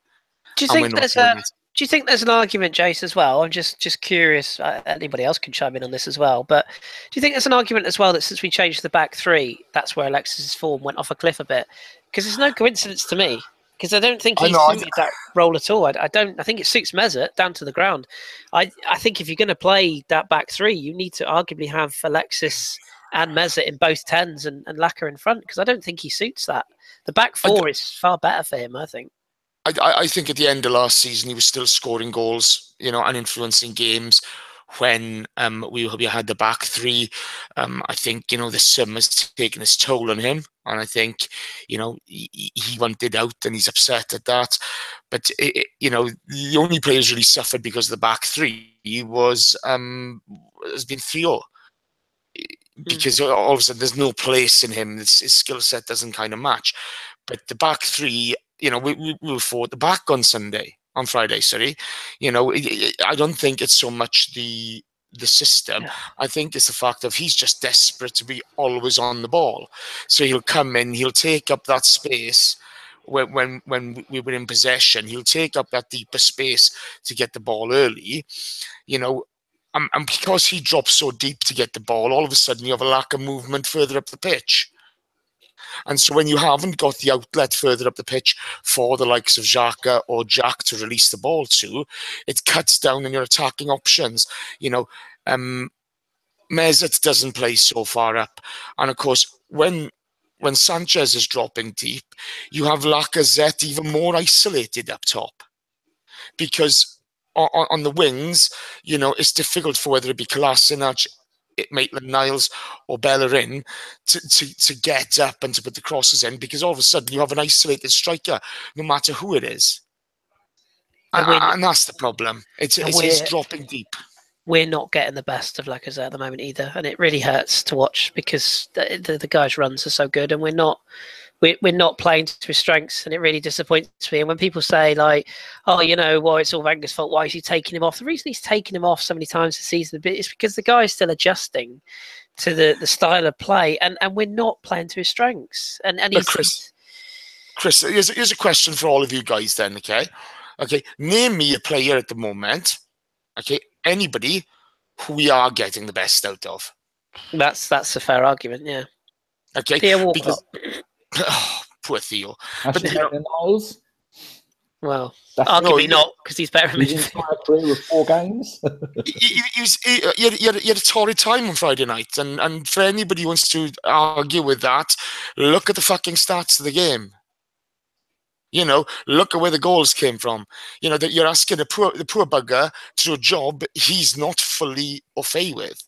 Do you think there's an argument, Jace, as well? I'm just curious. Anybody else can chime in on this as well. But do you think there's an argument as well that since we changed the back three, that's where Alexis's form went off a cliff a bit? Because it's no coincidence to me. Because I don't think he suited that role at all. I think it suits Mesut down to the ground. I think if you're going to play that back three, you need to arguably have Alexis and Mesut in both tens and Laka in front, because I don't think he suits that. The back four is far better for him, I think. I think at the end of last season, he was still scoring goals, you know, and influencing games when we had the back three. I think, you know, the summer's taken its toll on him. And I think, you know, he wanted out and he's upset at that. But, you know, the only player who's really suffered because of the back three has been Theo. Because all of a sudden there's no place in him. His skill set doesn't kind of match. But the back three, you know, we will forward the back on Friday, sorry. You know, I don't think it's so much the system. Yeah. I think it's the fact of he's just desperate to be always on the ball. So he'll come in, he'll take up that space when we were in possession. He'll take up that deeper space to get the ball early, you know. And because he drops so deep to get the ball, all of a sudden you have a lack of movement further up the pitch. And so when you haven't got the outlet further up the pitch for the likes of Xhaka or Jack to release the ball to, it cuts down on your attacking options. You know, Mesut doesn't play so far up. And of course, when Sanchez is dropping deep, you have Lacazette even more isolated up top. Because on the wings, you know, it's difficult for whether it be Kolasinac, Maitland-Niles or Bellerin to get up and to put the crosses in, because all of a sudden you have an isolated striker, no matter who it is. And that's the problem. It's dropping deep. We're not getting the best of Lacazette at the moment either, and it really hurts to watch because the guy's runs are so good, and we're not playing to his strengths, and it really disappoints me. And when people say, like, oh, you know, well, it's all Wenger's fault, why is he taking him off? The reason he's taking him off so many times this season is because the guy is still adjusting to the style of play, and we're not playing to his strengths. And Chris, here's a question for all of you guys then, okay? Okay, name me a player at the moment, okay, anybody who we are getting the best out of. That's a fair argument, yeah. Okay, Theo Walcott. Because... Oh, poor Theo. But, Niles? Well, arguably not, because he's better than me. His entire career with 4 games. He had a torrid time on Friday night, and for anybody who wants to argue with that, look at the fucking stats of the game. You know, look at where the goals came from. You know, that you're asking the poor bugger to do a job he's not fully au fait with.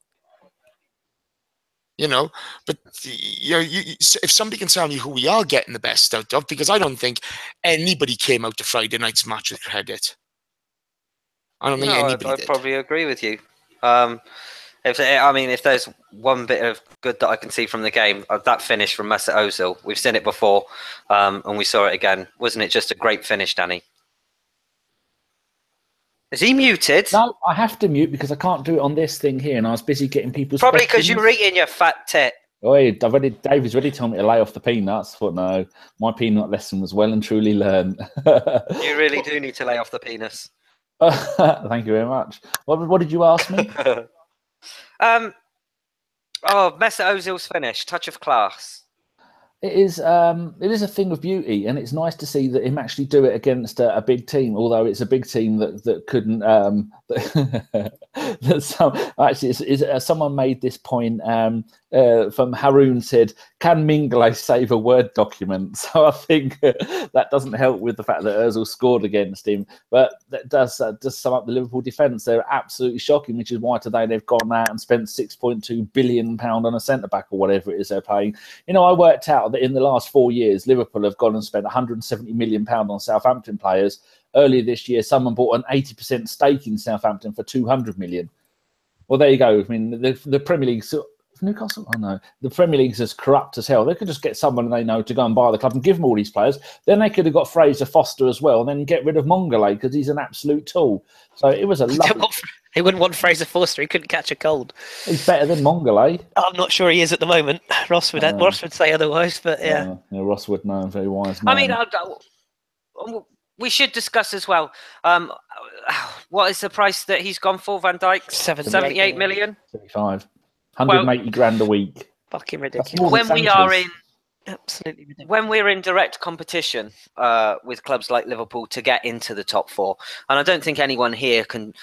You know, but you know, if somebody can tell me who we are getting the best out of, because I don't think anybody came out to Friday night's match with credit. I don't think anybody did. I'd probably agree with you. If there's one bit of good that I can see from the game, that finish from Mesut Ozil. We've seen it before, and we saw it again. Wasn't it just a great finish, Danny? Is he muted? No, I have to mute because I can't do it on this thing here, and I was busy getting people's Probably because questions. you're eating your fat tit. Oh, David's already told me to lay off the peanuts. I thought, no, my peanut lesson was well and truly learned. You really do need to lay off the penis. Thank you very much. What did you ask me? Mesut Ozil's finish, touch of class. It is a thing of beauty, and it's nice to see that him actually do it against a big team. Although it's a big team that couldn't. Someone made this point. From Haroon said, "Can Mingale save a Word document?" So I think that doesn't help with the fact that Ozil scored against him. But that does sum up the Liverpool defence. They're absolutely shocking, which is why today they've gone out and spent £6.2 billion on a centre back or whatever it is they're paying. You know, I worked out that in the last 4 years, Liverpool have gone and spent £170 million on Southampton players. Earlier this year, someone bought an 80% stake in Southampton for £200 million. Well, there you go. I mean, the Premier League. Newcastle? Oh no, the Premier League's as corrupt as hell. They could just get someone they know to go and buy the club and give them all these players. Then they could have got Fraser Foster as well, and then get rid of Mongole because he's an absolute tool. So it was a lovely. He wouldn't want Fraser Foster. He couldn't catch a cold. He's better than Mongole. I'm not sure he is at the moment. Ross would say otherwise, but yeah. Ross would know, very wise man. I mean, we should discuss as well. What is the price that he's gone for, Van Dijk? 78 million. 75. 180 grand a week. Fucking ridiculous. When we are in absolutely ridiculous. When we're in direct competition with clubs like Liverpool to get into the top four, and I don't think anyone here can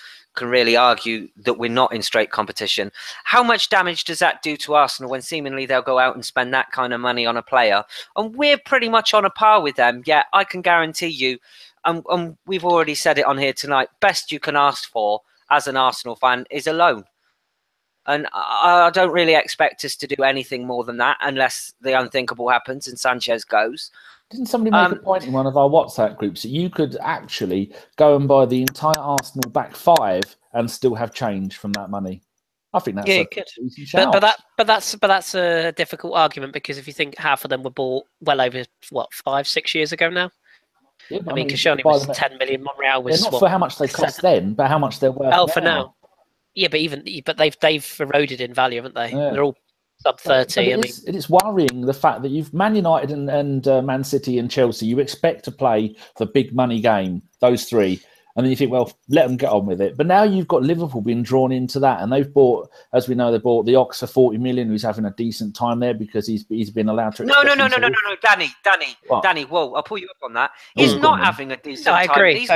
really argue that we're not in straight competition. How much damage does that do to Arsenal when seemingly they'll go out and spend that kind of money on a player? And we're pretty much on a par with them. Yeah, I can guarantee you, and we've already said it on here tonight, best you can ask for as an Arsenal fan is a loan. And I don't really expect us to do anything more than that unless the unthinkable happens and Sanchez goes. Didn't somebody make a point in one of our WhatsApp groups that you could actually go and buy the entire Arsenal back five and still have change from that money? I think that's easy shout. But that's a difficult argument because if you think half of them were bought well over 5-6 years ago now. Yeah, I mean, Koscielny was 10 million. Monreal was not for how much they cost then, but how much they're worth. Oh, for now. Yeah, but they've eroded in value, haven't they? Yeah. They're all sub 30. It is worrying the fact that you've Man United and Man City and Chelsea. You expect to play the big money game, those three, and then you think, well, let them get on with it. But now you've got Liverpool being drawn into that, and they've bought, as we know, they bought the Ox for 40 million, who's having a decent time there because he's been allowed to. No, Danny, whoa, I'll pull you up on that. He's not having a decent time. I agree.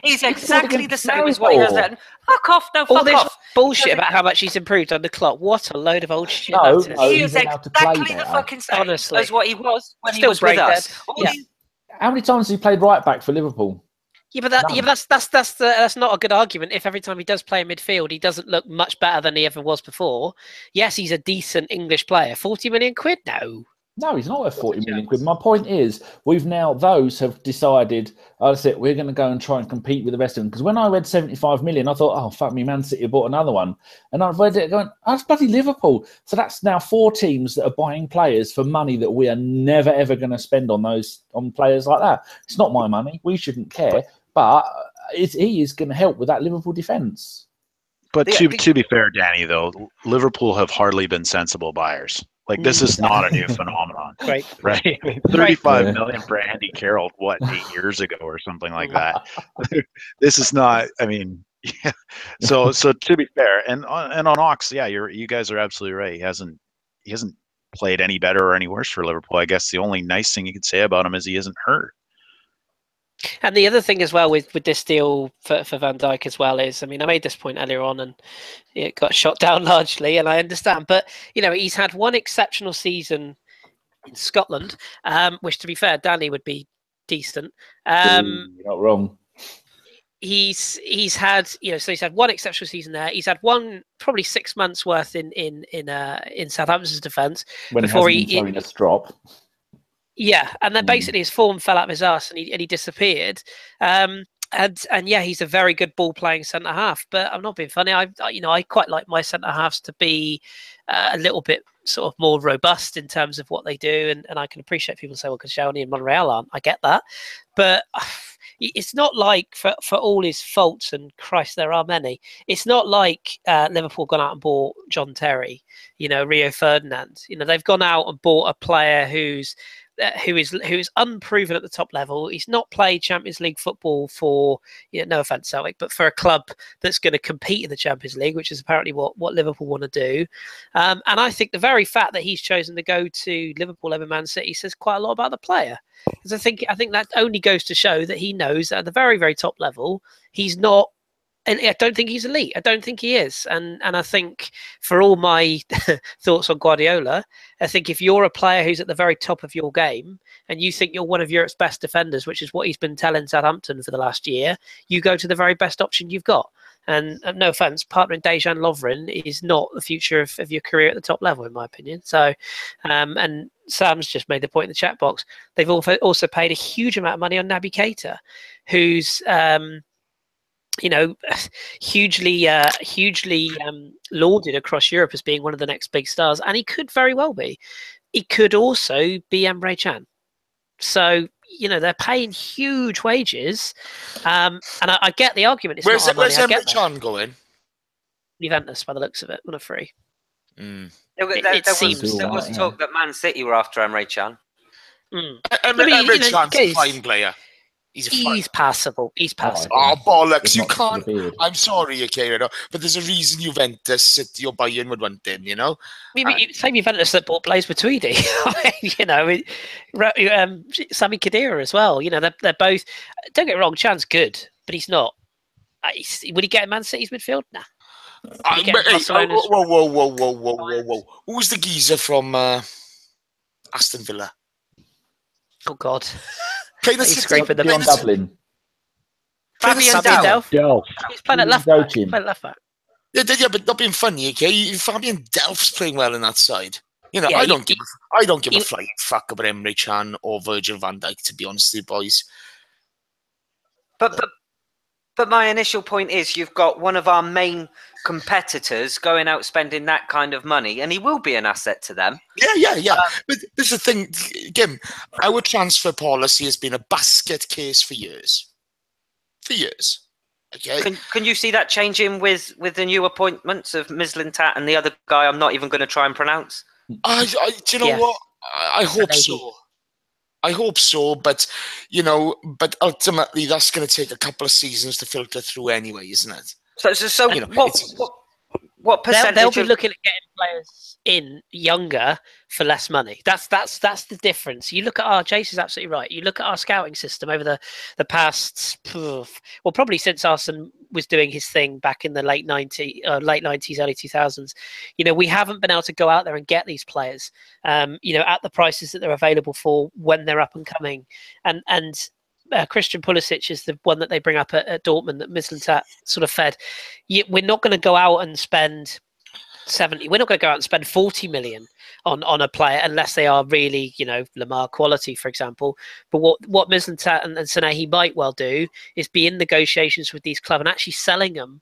He's exactly the same as what he has then. Fuck off, fuck off. Bullshit about how much he's improved under Klopp. What a load of old shit. He is exactly the fucking same as what he was when he was with us. How many times has he played right back for Liverpool? Yeah, but that's not a good argument. If every time he does play in midfield, he doesn't look much better than he ever was before. Yes, he's a decent English player. 40 million quid? No, he's not worth 40 million quid. My point is, those have decided, that's it, we're going to go and try and compete with the rest of them. Because when I read 75 million, I thought, oh, fuck me, Man City bought another one. And I've read it going, oh, that's bloody Liverpool. So that's now 4 teams that are buying players for money that we are never, ever going to spend on players like that. It's not my money. We shouldn't care. But he is going to help with that Liverpool defence. But to be fair, Danny, though, Liverpool have hardly been sensible buyers. Like, this is not a new phenomenon. Right? 35 million for Andy Carroll, 8 years ago or something like that. This is not, I mean, yeah. So to be fair, and on Ox, yeah, you guys are absolutely right. He hasn't played any better or any worse for Liverpool. I guess the only nice thing you could say about him is he isn't hurt. And the other thing as well with this deal for Van Dijk as well is, I mean, I made this point earlier on and it got shot down largely, and I understand. But, he's had one exceptional season in Scotland, which, to be fair, Danny would be decent. You're not wrong. He's had, so he's had one exceptional season there. He's had one probably 6 months worth in Southampton's defence before he throwing a strop. Yeah, and then basically his form fell out of his arse and he disappeared. And And yeah, he's a very good ball playing centre half. But I'm not being funny. I quite like my centre halves to be a little bit sort of more robust in terms of what they do. And I can appreciate people say, well, Koscielny and Monreal aren't. I get that, but it's not like for all his faults, and Christ, there are many. It's not like Liverpool gone out and bought John Terry, Rio Ferdinand. They've gone out and bought a player who is unproven at the top level. He's not played Champions League football for, no offense, Celtic, but for a club that's going to compete in the Champions League, which is apparently what Liverpool want to do. And I think the very fact that he's chosen to go to Liverpool over Man City says quite a lot about the player. Because I think that only goes to show that he knows that at the very, very top level, he's not. And I don't think he's elite. I don't think he is. And I think for all my thoughts on Guardiola, I think if you're a player who's at the very top of your game and you think you're one of Europe's best defenders, which is what he's been telling Southampton for the last year, you go to the very best option you've got. And no offense, partnering Dejan Lovren is not the future of your career at the top level, in my opinion. So, and Sam's just made the point in the chat box. They've also paid a huge amount of money on Naby Keita, who's hugely lauded across Europe as being one of the next big stars, and he could very well be. He could also be Emre Can. So they're paying huge wages, and I get the argument. Where's Emre Can going? Juventus, by the looks of it, on a free. There was talk that Man City were after Emre Can. Emre Can's a fine player. He's passable. He's passable. Oh, bollocks. You can't. I'm sorry, okay, but there's a reason Juventus, City or Bayern would want him, Same Juventus that bought Blaise Matuidi. Sami Khedira as well. They're both. Don't get me wrong, Chan's good, but he's not. Would he get in Man City's midfield? Nah. Whoa. Who's the geezer from Aston Villa? Oh, God. He's scraping the Dublin. Fabian Delph. He's playing at left back. Yeah, but not being funny, okay? Fabian Delph's playing well in that side. I don't give a flying fuck about Emre Can or Virgil van Dijk, to be honest with you, boys. But my initial point is you've got one of our main competitors going out spending that kind of money, and he will be an asset to them. Yeah. But this is the thing, Kim. Our transfer policy has been a basket case for years. Okay. Can you see that changing with the new appointments of Mislintat and the other guy I'm not even going to try and pronounce? Do you know what? I hope so. I hope so, but ultimately that's going to take a couple of seasons to filter through anyway, isn't it? So what percentage? They'll be looking at getting players in younger for less money. That's the difference. You look at Jason's absolutely right. You look at our scouting system over the past, probably since Arsene was doing his thing back in the late 90s, early 2000s. We haven't been able to go out there and get these players, at the prices that they're available for when they're up and coming. And Christian Pulisic is the one that they bring up at Dortmund that Mislintat sort of fed. We're not going to go out and spend 70. We're not going to go out and spend 40 million on a player unless they are really, Lamar quality, for example. But what Mislintat and Sanehi might well do is be in negotiations with these clubs and actually selling them.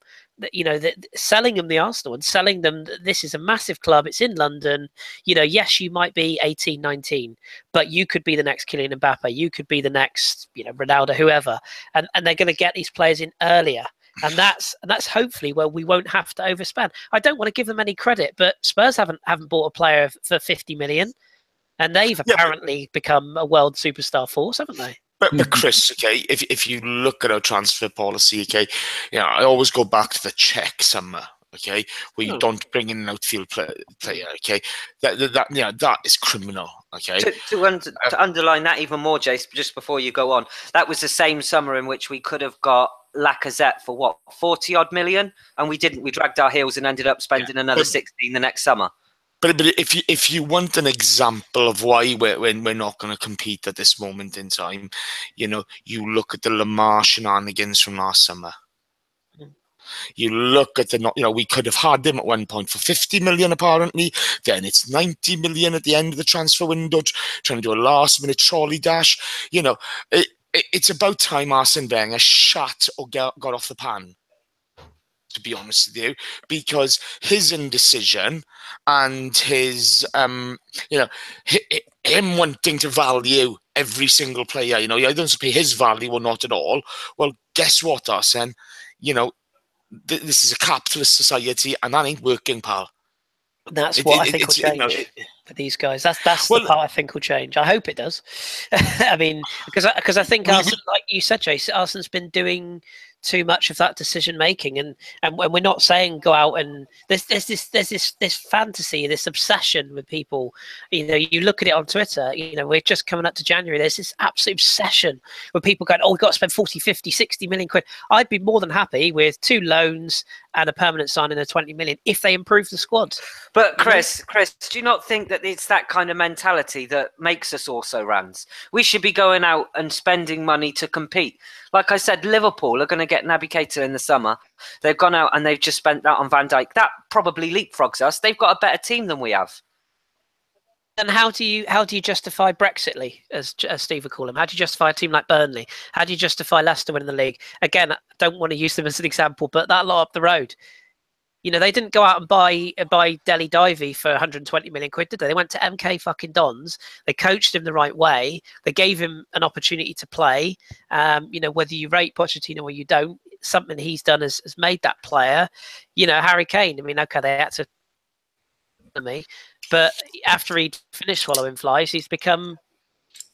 Selling them the Arsenal and selling them this is a massive club, it's in London, yes, you might be 18, 19, but you could be the next Kylian Mbappe, you could be the next Ronaldo, whoever, and they're going to get these players in earlier, and that's hopefully where we won't have to overspend. I don't want to give them any credit, but Spurs haven't bought a player for 50 million, and they've apparently become a world superstar force, haven't they? But Chris, okay, if you look at our transfer policy, okay, I always go back to the Czech summer, okay, where you don't bring in an outfield player, okay, that is criminal, okay. To underline that even more, Jace, just before you go on, that was the same summer in which we could have got Lacazette for 40 odd million, and we didn't. We dragged our heels and ended up spending another 16 the next summer. But if you want an example of why we're not going to compete at this moment in time, you look at the Lamar shenanigans from last summer. You look at we could have had him at one point for 50 million apparently. Then it's 90 million at the end of the transfer window, trying to do a last minute trolley dash. it's about time Arsene Wenger shut or got off the pan, to be honest with you, because his indecision and his, him wanting to value every single player, I don't pay his value or not at all. Well, guess what, Arsene? This is a capitalist society, and that ain't working, pal. That's what I think will change for these guys. That's the part I think will change. I hope it does. I mean, because I think Arsene, like you said, Jace, Arsene's been doing too much of that decision making, and we're not saying go out and there's this fantasy, this obsession with people. You look at it on Twitter. We're just coming up to January. There's this absolute obsession with people going, "Oh, we've got to spend 40, 50, 60 million quid." I'd be more than happy with 2 loans and a permanent signing of 20 million if they improve the squad. But Chris, do you not think that it's that kind of mentality that makes us also rans? We should be going out and spending money to compete. Like I said, Liverpool are going to get Naby Keita in the summer. They've gone out and they've just spent that on Van Dijk. That probably leapfrogs us. They've got a better team than we have. And how do you justify Brexitly, as Steve would call them? How do you justify a team like Burnley? How do you justify Leicester winning the league? Again, I don't want to use them as an example, but that lot up the road, they didn't go out and buy Dele Divey for 120 million quid, did they? They went to MK fucking Dons. They coached him the right way. They gave him an opportunity to play. Whether you rate Pochettino or you don't, something he's done has made that player. Harry Kane. I mean, okay, they had to me, but after he'd finished swallowing flies, he's become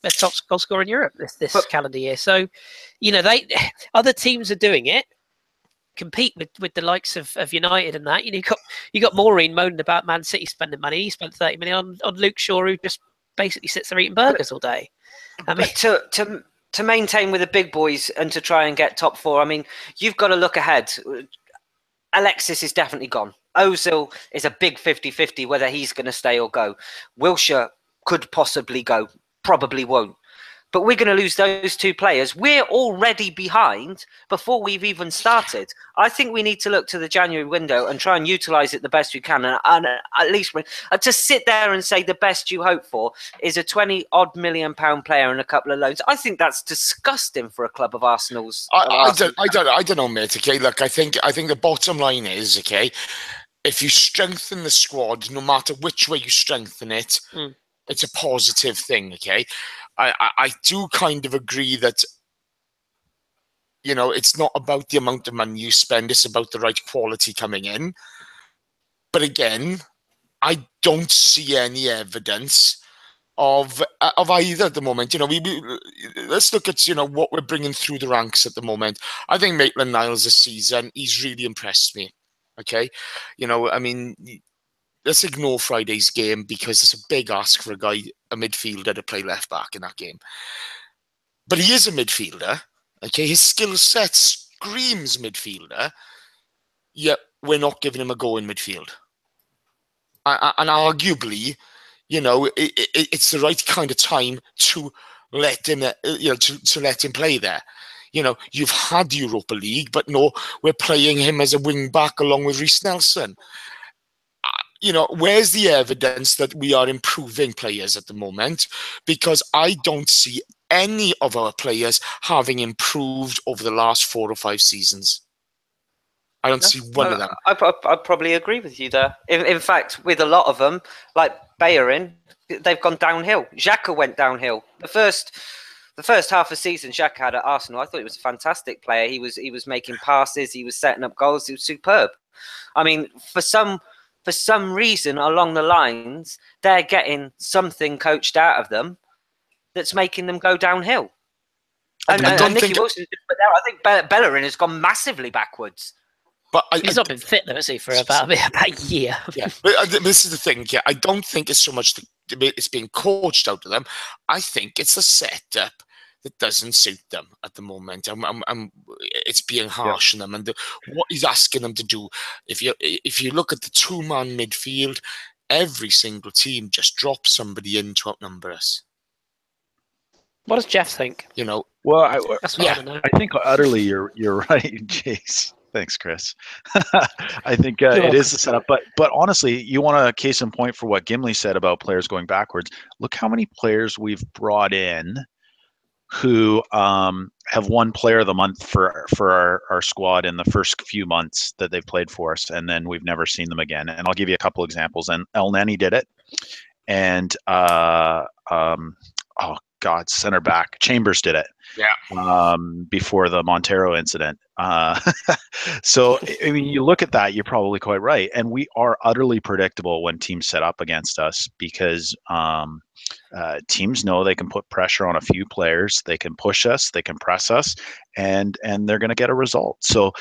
the top goal scorer in Europe this calendar year. So, other teams are doing it. Compete with the likes of United and that. You got Maureen moaning about Man City spending money. He spent 30 million on Luke Shaw, who just basically sits there eating burgers all day. I mean, to maintain with the big boys and to try and get top 4. I mean, you've got to look ahead. Alexis is definitely gone. Ozil is a big 50-50 whether he's going to stay or go. Wilshere could possibly go, probably won't. But we're going to lose those 2 players. We're already behind before we've even started. I think we need to look to the January window and try and utilise it the best we can. And at least to sit there and say the best you hope for is a 20-odd million pound player and a couple of loans. I think that's disgusting for a club of Arsenal's. I don't know, mate. Okay, look, I think the bottom line is, okay, if you strengthen the squad, no matter which way you strengthen it, it's a positive thing, okay? I do kind of agree that, it's not about the amount of money you spend, it's about the right quality coming in. But again, I don't see any evidence of either at the moment. Let's look at, what we're bringing through the ranks at the moment. I think Maitland-Niles this season, he's really impressed me, okay? I mean, let's ignore Friday's game because it's a big ask for a midfielder to play left back in that game. But he is a midfielder, okay? His skill set screams midfielder, yet we're not giving him a go in midfield. And arguably, it's the right kind of time to let him, to let him play there. You've had Europa League, but no, we're playing him as a wing back along with Reece Nelson. Where's the evidence that we are improving players at the moment? Because I don't see any of our players having improved over the last 4 or 5 seasons. I don't see one of them. I probably agree with you there. In fact, with a lot of them, like Bellerin, they've gone downhill. Xhaka went downhill. The first half of the season Xhaka had at Arsenal, I thought he was a fantastic player. He was making passes. He was setting up goals. He was superb. I mean, for some reason along the lines, they're getting something coached out of them that's making them go downhill. And Nicky Wilson, I think Bellerin has gone massively backwards. But he's not been fit though, has he, for about a year? Yeah, but this is the thing. Yeah, I don't think it's so much it's being coached out of them. I think it's a setup that doesn't suit them at the moment. It's being harsh on them, and what he's asking them to do. If you look at the 2-man midfield, every single team just drops somebody in to outnumber us. What does Jeff think? Well, I think utterly you're right, Jace. Thanks, Chris. I think it is a setup, but honestly, you want a case in point for what Gimli said about players going backwards. Look how many players we've brought in who have won Player of the Month for our squad in the first few months that they've played for us, and then we've never seen them again. And I'll give you a couple examples. And El Neni did it, and center back Chambers did it. Yeah. Before the Montero incident. So, I mean, you look at that, you're probably quite right. And we are utterly predictable when teams set up against us because teams know they can put pressure on a few players. They can push us, they can press us, and they're going to get a result. So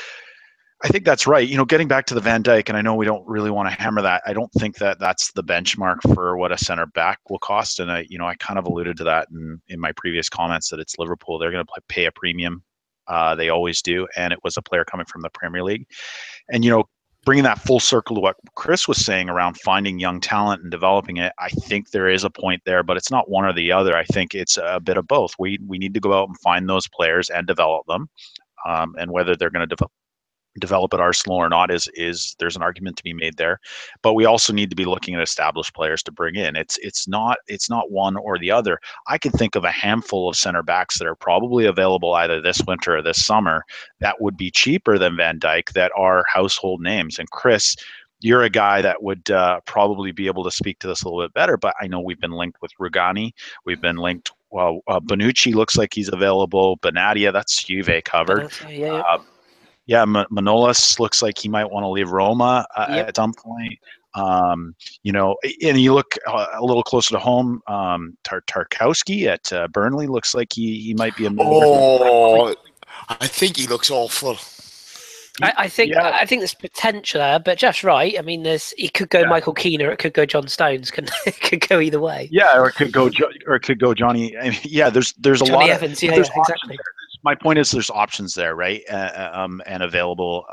I think that's right. Getting back to the Van Dijk, and I know we don't really want to hammer that. I don't think that that's the benchmark for what a center back will cost. And I kind of alluded to that in my previous comments that it's Liverpool. They're going to pay a premium. They always do. And it was a player coming from the Premier League. And, bringing that full circle to what Chris was saying around finding young talent and developing it, I think there is a point there, but it's not one or the other. I think it's a bit of both. We need to go out and find those players and develop them. And whether they're going to develop at Arsenal or not is there's an argument to be made there, but we also need to be looking at established players to bring in. It's not one or the other. I can think of a handful of center backs that are probably available either this winter or this summer that would be cheaper than Van Dijk that are household names. And Chris, you're a guy that would probably be able to speak to this a little bit better, but I know we've been linked with Rugani. We've been linked. Well, Bonucci looks like he's available. Benatia, that's Juve covered. Yeah, Manolas looks like he might want to leave Roma at some point. And you look a little closer to home, Tarkowski at Burnley looks like he might be a mover. Oh, I think he looks awful. I think there's potential there, but Jeff's right. I mean, it could go Michael Keane or it could go John Stones. It could go either way. Yeah, or it could go Johnny. I mean, yeah, there's a Johnny lot Evans, of exactly. My point is there's options there, right? And available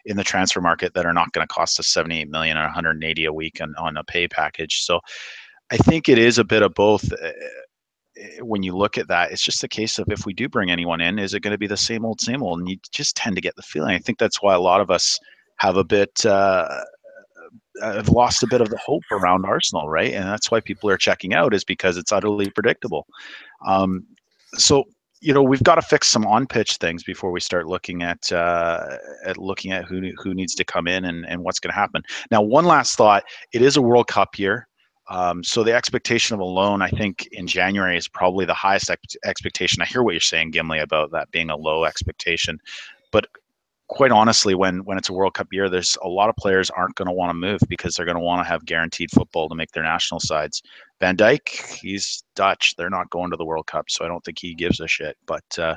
in the transfer market that are not going to cost us 78 million or 180 a week on a pay package. So I think it is a bit of both. When you look at that, it's just a case of if we do bring anyone in, is it going to be the same old? And you just tend to get the feeling. I think that's why a lot of us have a bit have lost a bit of the hope around Arsenal, right? And that's why people are checking out, is because it's utterly predictable. So we've got to fix some on-pitch things before we start looking at who needs to come in and what's going to happen. Now, one last thought: it is a World Cup year. So the expectation of a loan, I think, in January is probably the highest expectation. I hear what you're saying, Gimli, about that being a low expectation. But quite honestly, when it's a World Cup year, there's a lot of players aren't going to want to move because they're going to want to have guaranteed football to make their national sides. Van Dijk, he's Dutch. They're not going to the World Cup, so I don't think he gives a shit. But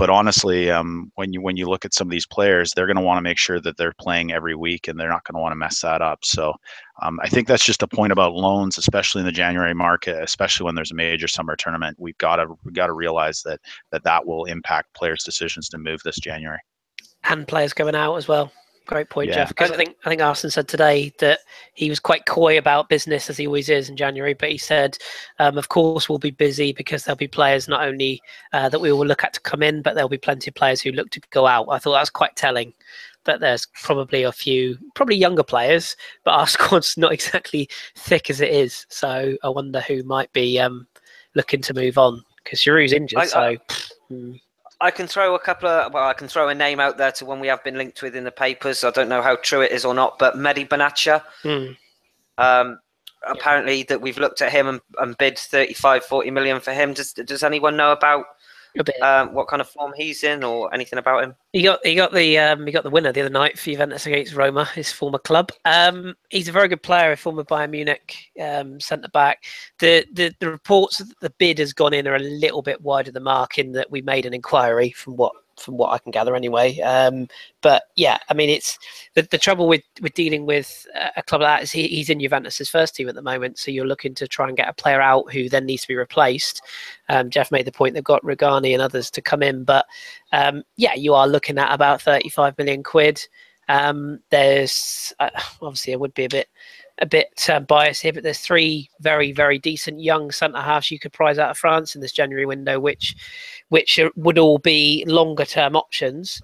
honestly, when you look at some of these players, they're going to want to make sure that they're playing every week, and they're not going to want to mess that up. So I think that's just a point about loans, especially in the January market, especially when there's a major summer tournament. We've got to realize that will impact players' decisions to move this January. And players going out as well. Great point, Jeff. Because I think Arsene said today that he was quite coy about business, as he always is in January. But he said, of course, we'll be busy because there'll be players not only that we will look at to come in, but there'll be plenty of players who look to go out. I thought that was quite telling. That there's probably a few, probably younger players, but our squad's not exactly thick as it is. So I wonder who might be looking to move on, because Giroud's injured. I can throw I can throw a name out there to one we have been linked with in the papers. I don't know how true it is or not, but Mehdi Benatia. Apparently that we've looked at him and bid 35-40 million for him. Does anyone know about what kind of form he's in or anything about him? He got the winner the other night for Juventus against Roma, his former club. He's a very good player, a former Bayern Munich centre back. The reports that the bid has gone in are a little bit wide of the mark, in that we made an inquiry from what I can gather anyway. But yeah, I mean, it's the trouble with dealing with a club like that is he's in Juventus's first team at the moment, so you're looking to try and get a player out who then needs to be replaced. Jeff made the point they've got Rugani and others to come in, but you are looking at about 35 million quid. There's obviously, I would be a bit biased here, but there's three very, very decent young centre halves you could prize out of France in this January window, which would all be longer term options.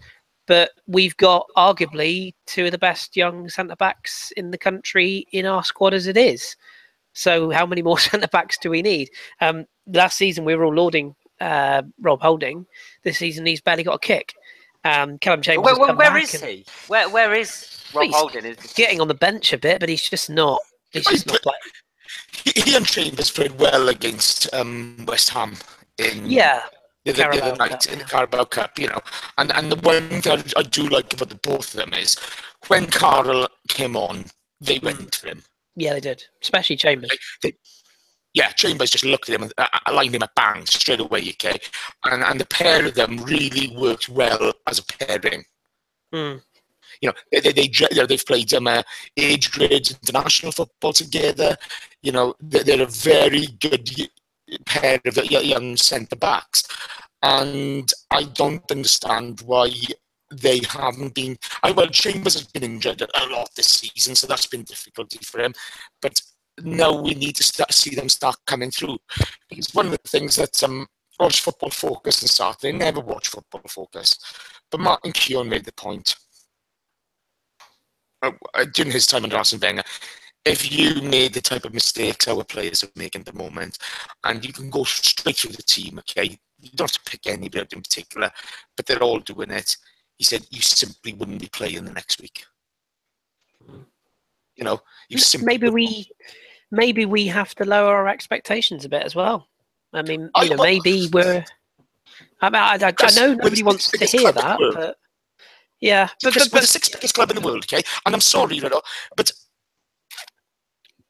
But we've got arguably two of the best young centre backs in the country in our squad as it is. So how many more centre backs do we need? Last season we were all lauding Rob Holding this season, he's barely got a kick. Callum Chambers. Where is he? Where is Rob Holding? He's getting on the bench a bit, but he's just not. He's just not playing. He and Chambers played well against West Ham in the other night in the Carabao Cup, you know. And the one thing I do like about the both of them is when Carl came on, they went for him. Yeah, they did, especially Chambers. Chambers just looked at him and aligned him at bang straight away, okay? And the pair of them really worked well as a pairing. Mm. You know, they've played age grade international football together. You know, they're a very good pair of young centre backs, and I don't understand why they haven't been. Well, Chambers has been injured a lot this season, so that's been difficulty for him. But now we need to see them start coming through. Because one of the things that watch Football Focus and start, they never watch Football Focus, but Martin Keown made the point. During his time under Arsene Wenger, if you made the type of mistakes our players are making at the moment, and you can go straight through the team, okay, you don't have to pick anybody in particular, but they're all doing it. He said you simply wouldn't be playing the next week. You know, you simply maybe we have to lower our expectations a bit as well. I mean, maybe we're. I know nobody wants to hear that, but. Yeah, but we're the sixth biggest club in the world, okay? And I'm sorry, you know, but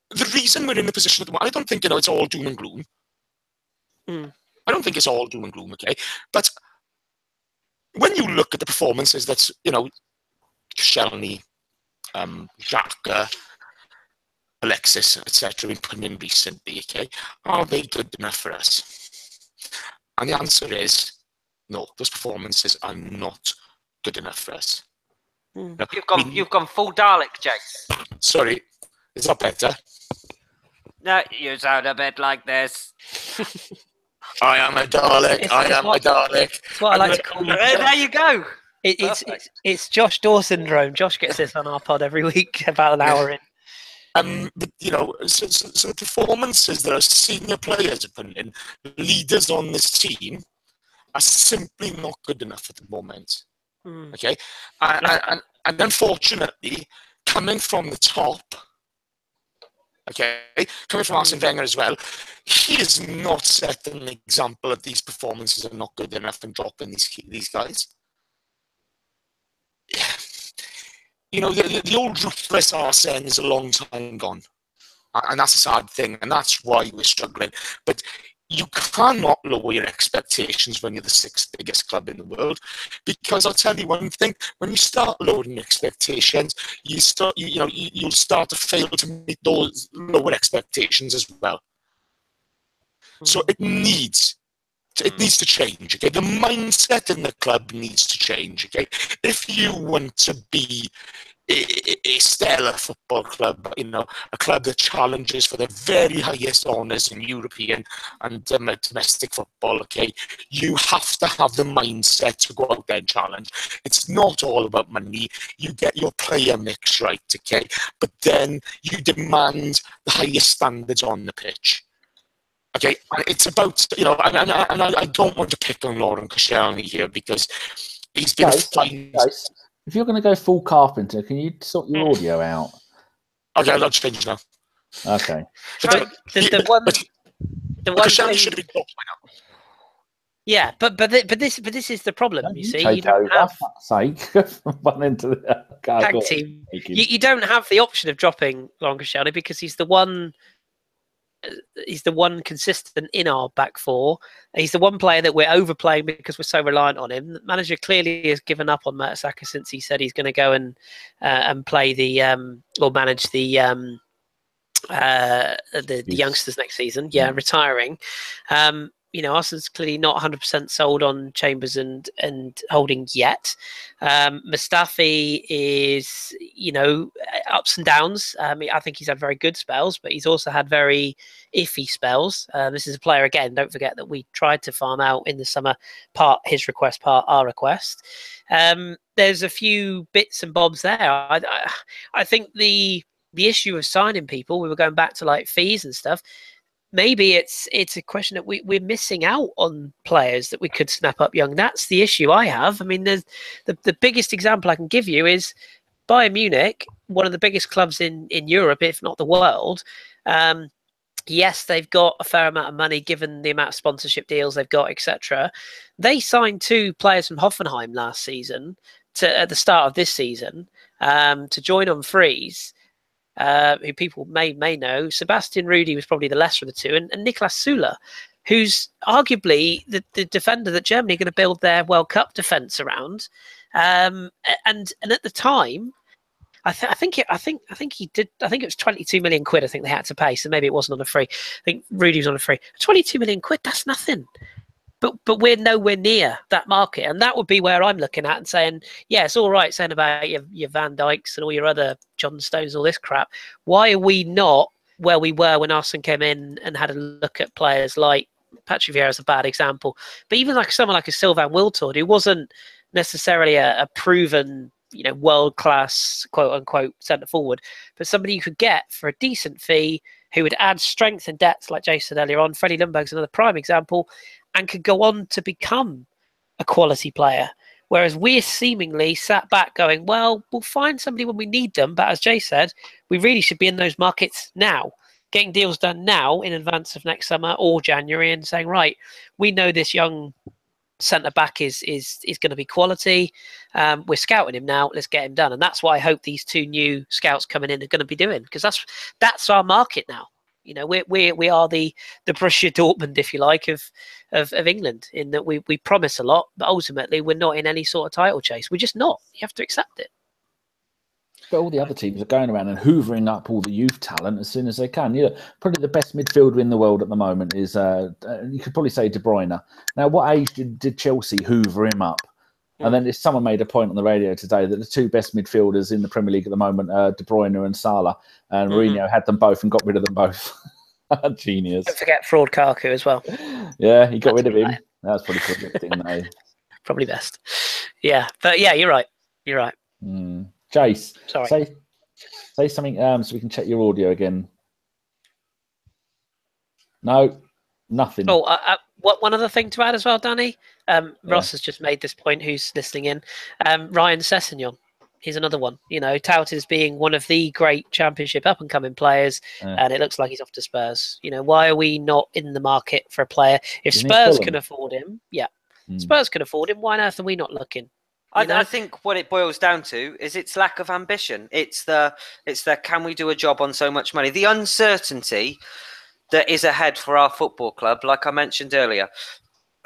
the reason we're in the position at the moment, I don't think, you know, it's all doom and gloom. I don't think it's all doom and gloom, okay? But when you look at the performances that, you know, Koscielny, Xhaka, Alexis, etc., been putting in recently, okay, are they good enough for us? And the answer is no, those performances are not good enough for us. No, you've gone full Dalek, Jace. Sorry, is that better? No, you sound a bit like this. I am a Dalek. I am a Dalek. That's what I like to call it. There you go. It's Josh Daw syndrome. Josh gets this on our pod every week, about an hour in. You know, so the performances that our senior players are putting in, leaders on this team, are simply not good enough at the moment. Okay, and unfortunately, coming from the top, okay, coming from Arsene Wenger as well, he is not setting an example of these performances are not good enough and dropping these guys. Yeah. You know, the old ruthless Arsene is a long time gone, and that's a sad thing, and that's why we're struggling. But you cannot lower your expectations when you're the sixth biggest club in the world, because I'll tell you one thing: when you start lowering expectations, you'll start to fail to meet those lower expectations as well. So it needs to change. Okay, the mindset in the club needs to change. Okay, if you want to be a stellar football club, you know, a club that challenges for the very highest honours in European and domestic football, okay, you have to have the mindset to go out there and challenge. It's not all about money. You get your player mix right, okay, but then you demand the highest standards on the pitch. Okay, and it's about, you know, and I don't want to pick on Laurent Koscielny here because he's been fine. If you're going to go full Carpenter, can you sort your audio out? Okay, I'll change now. Okay. The one Koscielny should have been dropped by now. Yeah, but this is the problem. You see, you don't have one into the tag team. You don't have the option of dropping Laurent Koscielny because he's the one. He's the one consistent in our back four. He's the one player that we're overplaying because we're so reliant on him. The manager clearly has given up on Mertesacker since he said he's going to go and play the or manage the youngsters next season. Yeah, retiring. You know, Arsenal's clearly not 100% sold on Chambers and Holding yet. Mustafi is, you know, ups and downs. I think he's had very good spells, but he's also had very iffy spells. This is a player, again, don't forget that we tried to farm out in the summer, part his request, part our request. There's a few bits and bobs there. I think the issue of signing people, we were going back to like fees and stuff. maybe it's a question that we're missing out on players that we could snap up young. That's the issue I have. I mean, there's the biggest example I can give you is Bayern Munich, one of the biggest clubs in Europe, if not the world. Yes, they've got a fair amount of money given the amount of sponsorship deals they've got, etc. They signed 2 players from Hoffenheim last season at the start of this season to join on frees. Who people may know. Sebastian Rudy was probably the lesser of the two, and Niklas Süle, who's arguably the defender that Germany are going to build their World Cup defence around. And at the time, I think it was 22 million quid. I think they had to pay, so maybe it wasn't on a free. I think Rudy was on a free. 22 million quid. That's nothing. But we're nowhere near that market, and that would be where I'm looking at and saying, yeah, it's all right saying about your Van Dijks and all your other John Stones, all this crap. Why are we not where we were when Arsene came in and had a look at players like Patrick Vieira is a bad example, but even like someone like a Sylvain Wiltord, who wasn't necessarily a proven, world class quote unquote centre forward, but somebody you could get for a decent fee who would add strength and depth, like Jay said earlier on. Freddie Ljungberg's another prime example, and could go on to become a quality player. Whereas we're seemingly sat back going, well, we'll find somebody when we need them. But as Jay said, we really should be in those markets now, getting deals done now in advance of next summer or January, and saying, right, we know this young centre-back is going to be quality. We're scouting him now. Let's get him done. And that's what I hope these 2 new scouts coming in are going to be doing, because that's our market now. We are the Borussia Dortmund, if you like, of England, in that we promise a lot, but ultimately we're not in any sort of title chase. We're just not. You have to accept it. But all the other teams are going around and hoovering up all the youth talent as soon as they can. Probably the best midfielder in the world at the moment is, you could probably say, De Bruyne. Now, what age did Chelsea hoover him up? And then someone made a point on the radio today that the 2 best midfielders in the Premier League at the moment are De Bruyne and Salah. And Mourinho had them both and got rid of them both. Genius. Don't forget Fraud Kaku as well. Yeah, he got rid of him. That's probably good thing, though. Probably best. Yeah, but yeah, you're right. You're right. Jace, sorry. Say something so we can check your audio again. No, nothing. Oh, one other thing to add as well, Danny. Ross has just made this point, who's listening in. Ryan Sessegnon, he's another one, touted as being one of the great Championship up-and-coming players, and it looks like he's off to Spurs. Why are we not in the market for a player? If Spurs can afford him, Spurs can afford him, why on earth are we not looking? I think what it boils down to is its lack of ambition. It's the can we do a job on so much money? The uncertainty that is ahead for our football club, like I mentioned earlier.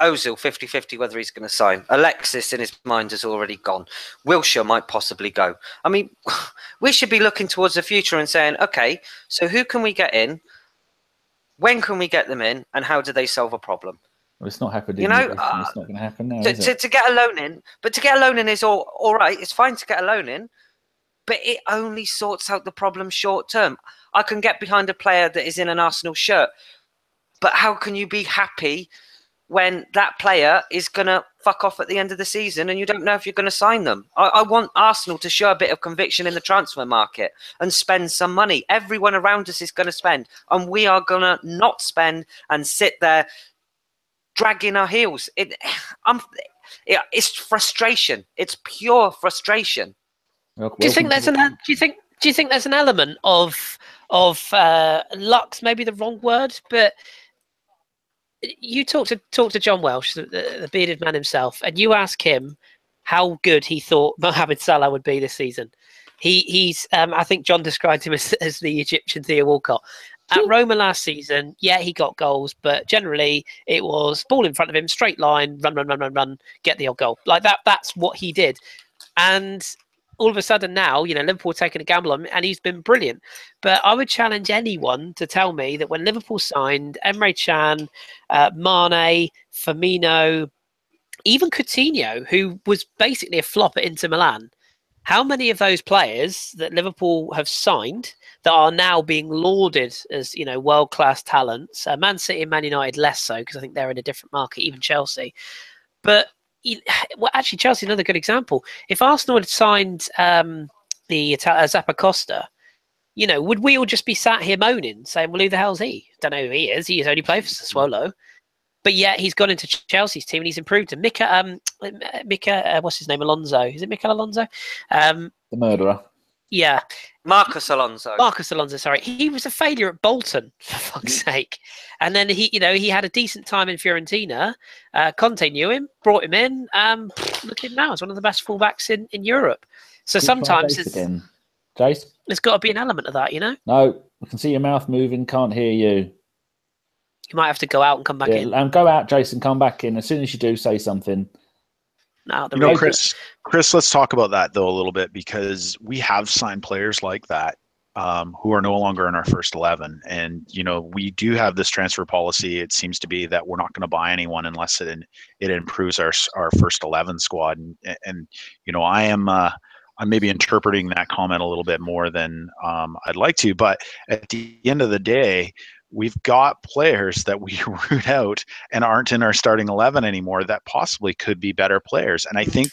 Ozil, 50-50 whether he's going to sign. Alexis, in his mind, has already gone. Wilshere might possibly go. I mean, we should be looking towards the future and saying, okay, so who can we get in? When can we get them in? And how do they solve a problem? Well, it's not happening. It's not going to happen now. To get a loan in, but to get a loan in is all right. It's fine to get a loan in, but it only sorts out the problem short term. I can get behind a player that is in an Arsenal shirt, but how can you be happy when that player is going to fuck off at the end of the season and you don't know if you're going to sign them? I want Arsenal to show a bit of conviction in the transfer market and spend some money. Everyone around us is going to spend, and we are going to not spend and sit there dragging our heels. It's frustration. It's pure frustration. Do you think there's an element of luck's maybe the wrong word, but you talk to John Welsh, the bearded man himself, and you ask him how good he thought Mohamed Salah would be this season. He's I think John described him as the Egyptian Theo Walcott. At Roma last season, he got goals, but generally it was ball in front of him, straight line, run, get the odd goal. Like that. That's what he did. And all of a sudden now, Liverpool taking a gamble on him, and he's been brilliant. But I would challenge anyone to tell me that when Liverpool signed Emre Can, Mane, Firmino, even Coutinho, who was basically a flop at Inter Milan, how many of those players that Liverpool have signed that are now being lauded as, world-class talents? Man City and Man United less so, because I think they're in a different market, even Chelsea. But actually, Chelsea is another good example. If Arsenal had signed Zappacosta, you know, would we all just be sat here moaning, saying, well, who the hell's he? Don't know who he is. He's only played for Sassuolo. But yet he's gone into Chelsea's team and he's improved. And Mika, what's his name? Alonso. Is it Mikel Alonso? The murderer. Yeah. Marcus Alonso. Sorry. He was a failure at Bolton, for fuck's sake. And then he had a decent time in Fiorentina. Conte knew him, brought him in. Look at him now. He's one of the best fullbacks in Europe. So sometimes Jace? There's got to be an element of that, you know? No, I can see your mouth moving, can't hear you. You might have to go out and come back in. And go out, Jason, come back in. As soon as you do, say something. No, Chris, let's talk about that, though, a little bit, because we have signed players like that who are no longer in our first 11. And, you know, we do have this transfer policy. It seems to be that we're not going to buy anyone unless it improves our first 11 squad. And you know, I'm maybe interpreting that comment a little bit more than I'd like to. But at the end of the day, we've got players that we root out and aren't in our starting 11 anymore that possibly could be better players. And I think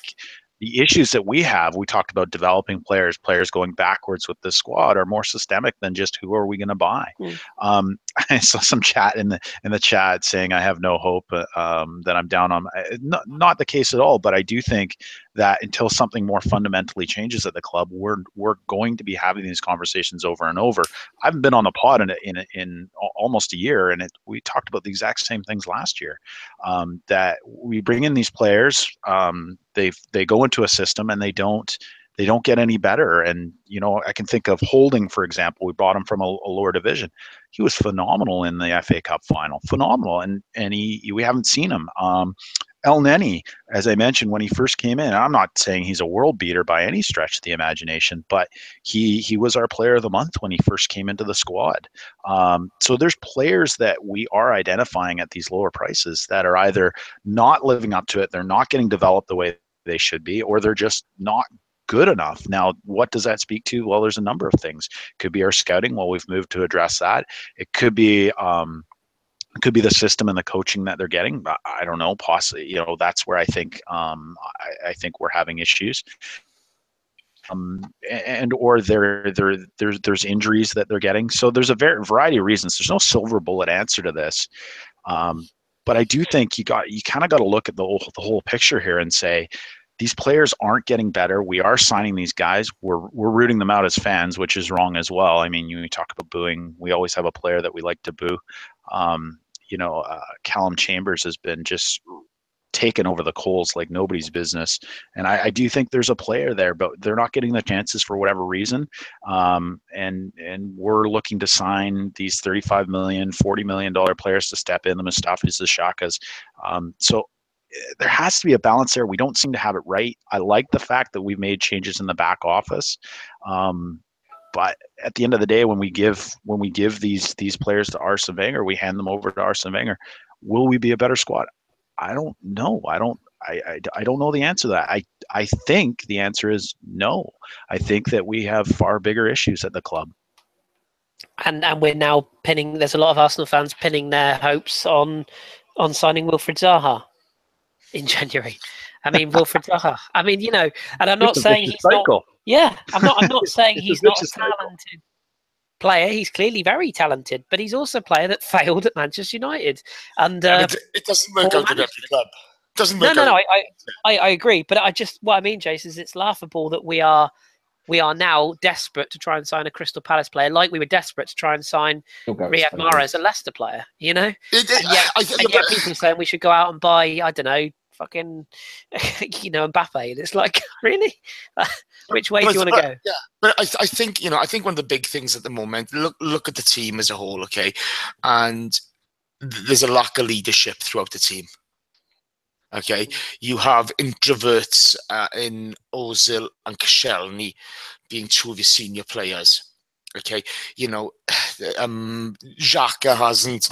the issues that we have, we talked about developing players going backwards with the squad, are more systemic than just who are we going to buy. I saw some chat in the chat saying I have no hope, that I'm down on. Not the case at all, but I do think that until something more fundamentally changes at the club, we're going to be having these conversations over and over. I haven't been on the pod in almost a year, and we talked about the exact same things last year. That we bring in these players, they go into a system and they don't get any better. And, you know, I can think of Holding, for example. We brought him from a lower division. He was phenomenal in the FA Cup final, phenomenal. And we haven't seen him. El Neni, as I mentioned, when he first came in, I'm not saying he's a world beater by any stretch of the imagination, but he was our player of the month when he first came into the squad. So there's players that we are identifying at these lower prices that are either not living up to it, they're not getting developed the way they should be, or they're just not good enough. Now, what does that speak to? Well, there's a number of things. It could be our scouting. Well, we've moved to address that. It could be the system and the coaching that they're getting. I don't know. Possibly, you know, that's where I think I think we're having issues. And or there's injuries that they're getting. So there's a variety of reasons. There's no silver bullet answer to this. But I do think you kind of got to look at the whole picture here and say, these players aren't getting better. We are signing these guys. We're rooting them out as fans, which is wrong as well. I mean, you talk about booing. We always have a player that we like to boo. Callum Chambers has been just taken over the coals like nobody's business. And I do think there's a player there, but they're not getting the chances for whatever reason. And we're looking to sign these $35 million, $40 million players to step in, the Mustafis, the Shakas. So there has to be a balance there. We don't seem to have it right. I like the fact that we've made changes in the back office. But at the end of the day, when we give these players to Arsene Wenger, we hand them over to Arsene Wenger, will we be a better squad? I don't know. I don't know the answer to that. I think the answer is no. I think that we have far bigger issues at the club. And we're now there's a lot of Arsenal fans pinning their hopes on signing Wilfried Zaha in January. I mean, Wilfried Zaha. I mean, you know, and I'm not saying he's not. Yeah, I'm not saying he's not a talented player. He's clearly very talented, but he's also a player that failed at Manchester United. And it doesn't work out at every club. Doesn't work out. No. I agree, but what I mean, Jason, is it's laughable that we are now desperate to try and sign a Crystal Palace player, like we were desperate to try and sign Riyad Mahrez, a Leicester player. You know, and yet people are saying we should go out and buy, I don't know, fucking, Mbappe. And it's like, really? Which way do you want to go? Yeah, but I think one of the big things at the moment, look at the team as a whole, okay, and there's a lack of leadership throughout the team. Okay, you have introverts in Ozil and Koscielny being two of your senior players. Okay, Xhaka hasn't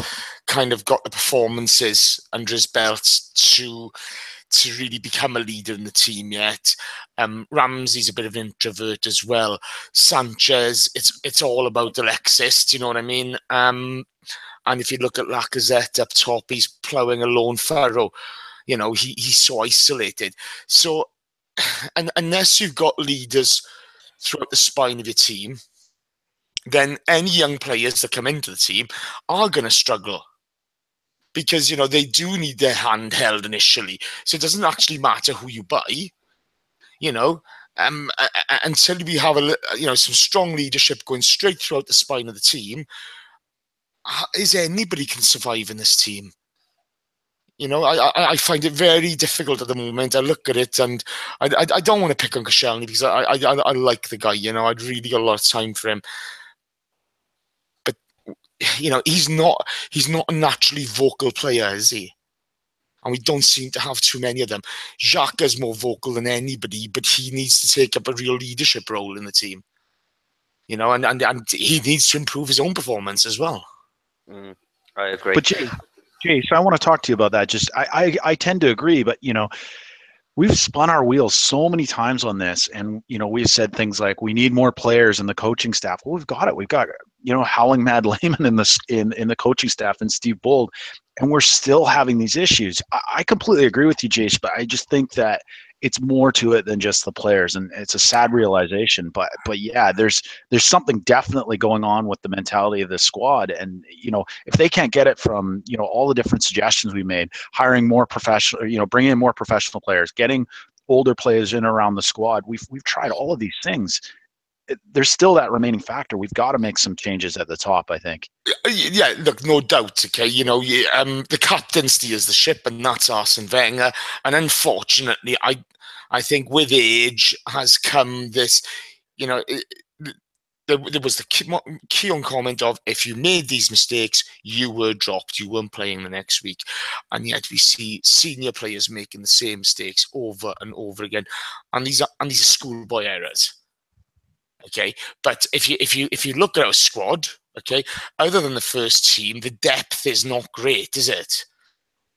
kind of got the performances under his belt to really become a leader in the team yet. Ramsey's a bit of an introvert as well. Sanchez, it's all about Alexis. Do you know what I mean? And if you look at Lacazette up top, he's ploughing a lone furrow. You know, he's so isolated. So, and unless you've got leaders throughout the spine of your team, then any young players that come into the team are going to struggle. Because, you know, they do need their hand held initially. So it doesn't actually matter who you buy, you know, until we have some strong leadership going straight throughout the spine of the team. Is anybody can survive in this team? You know, I find it very difficult at the moment. I look at it and I don't want to pick on Koscielny because I like the guy, you know, I'd really got a lot of time for him. But, you know, he's not a naturally vocal player, is he? And we don't seem to have too many of them. Xhaka's more vocal than anybody, but he needs to take up a real leadership role in the team. You know, and he needs to improve his own performance as well. I agree. But Jay, so I want to talk to you about that. Just I tend to agree, but you know, we've spun our wheels so many times on this, and you know, we've said things like we need more players in the coaching staff. Well, we've got it. We've got, you know, howling mad Lehman in the coaching staff and Steve Bold, and we're still having these issues. I completely agree with you, Jace, but I just think that it's more to it than just the players, and it's a sad realization. But yeah, there's something definitely going on with the mentality of the squad, and you know, if they can't get it from, you know, all the different suggestions we made, hiring more professional, you know, bringing in more professional players, getting older players in around the squad, we've tried all of these things. There's still that remaining factor. We've got to make some changes at the top, I think. Yeah, look, no doubt. Okay, you know, the captain steers the ship, and that's Arsene Wenger. And unfortunately, I think with age has come this, you know, there was the key on comment of, if you made these mistakes, you were dropped, you weren't playing the next week. And yet we see senior players making the same mistakes over and over again, and these are schoolboy errors. Okay, but if you look at our squad, okay, other than the first team, the depth is not great, is it?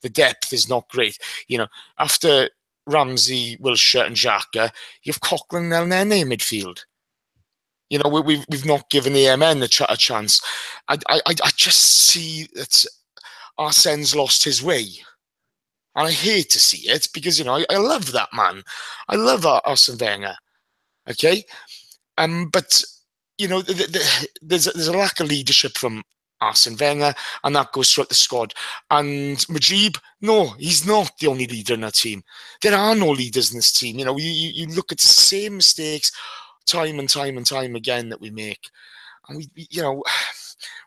The depth is not great. You know, after Ramsey, Wilshere, and Xhaka, you have Coughlin and El Nene in midfield. You know, we've not given AMN a chance. I just see that Arsene's lost his way, and I hate to see it because, you know, I love that man. I love Arsene Wenger. Okay. But, you know, there's a lack of leadership from Arsene Wenger, and that goes throughout the squad. And Mujib, no, he's not the only leader in that team. There are no leaders in this team. You know, you look at the same mistakes time and time and time again that we make. And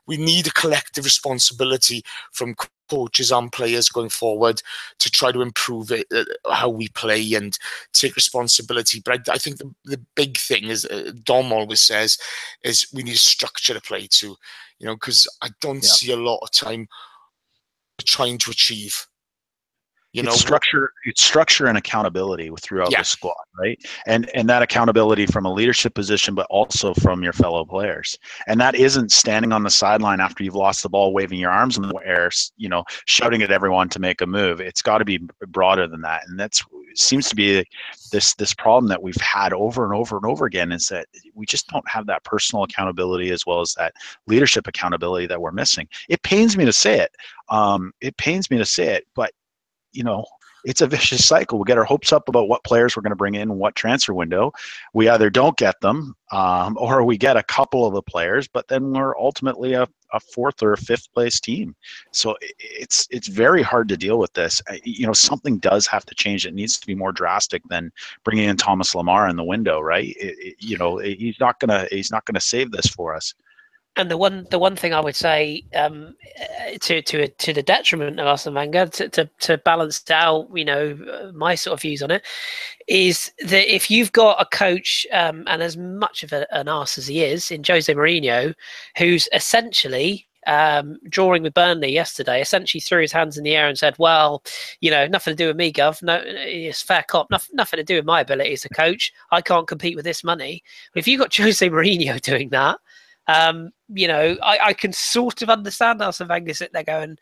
we need a collective responsibility from coaches and players going forward to try to improve it, how we play, and take responsibility. But I think the big thing is, Dom always says, is we need a structure to play to, you know, because I don't see a lot of time trying to achieve. You know, it's structure and accountability throughout the squad, right? And that accountability from a leadership position, but also from your fellow players. And that isn't standing on the sideline after you've lost the ball, waving your arms in the air, you know, shouting at everyone to make a move. It's got to be broader than that. And that seems to be this problem that we've had over and over and over again, is that we just don't have that personal accountability as well as that leadership accountability that we're missing. It pains me to say it. But you know, it's a vicious cycle. We get our hopes up about what players we're going to bring in, what transfer window. We either don't get them, or we get a couple of the players, but then we're ultimately a fourth or a fifth place team. So it's very hard to deal with this. You know, something does have to change. It needs to be more drastic than bringing in Thomas Lemar in the window, right? You know, he's not gonna save this for us. And the one thing I would say, to the detriment of Arsene Wenger, to balance out, you know, my sort of views on it, is that if you've got a coach, and as much of an arse as he is, in Jose Mourinho, who's essentially drawing with Burnley yesterday, essentially threw his hands in the air and said, well, you know, nothing to do with me, Gov. No, it's fair cop. Nothing to do with my ability as a coach. I can't compete with this money. But if you've got Jose Mourinho doing that, you know, I can sort of understand Arsene Wenger sitting there going,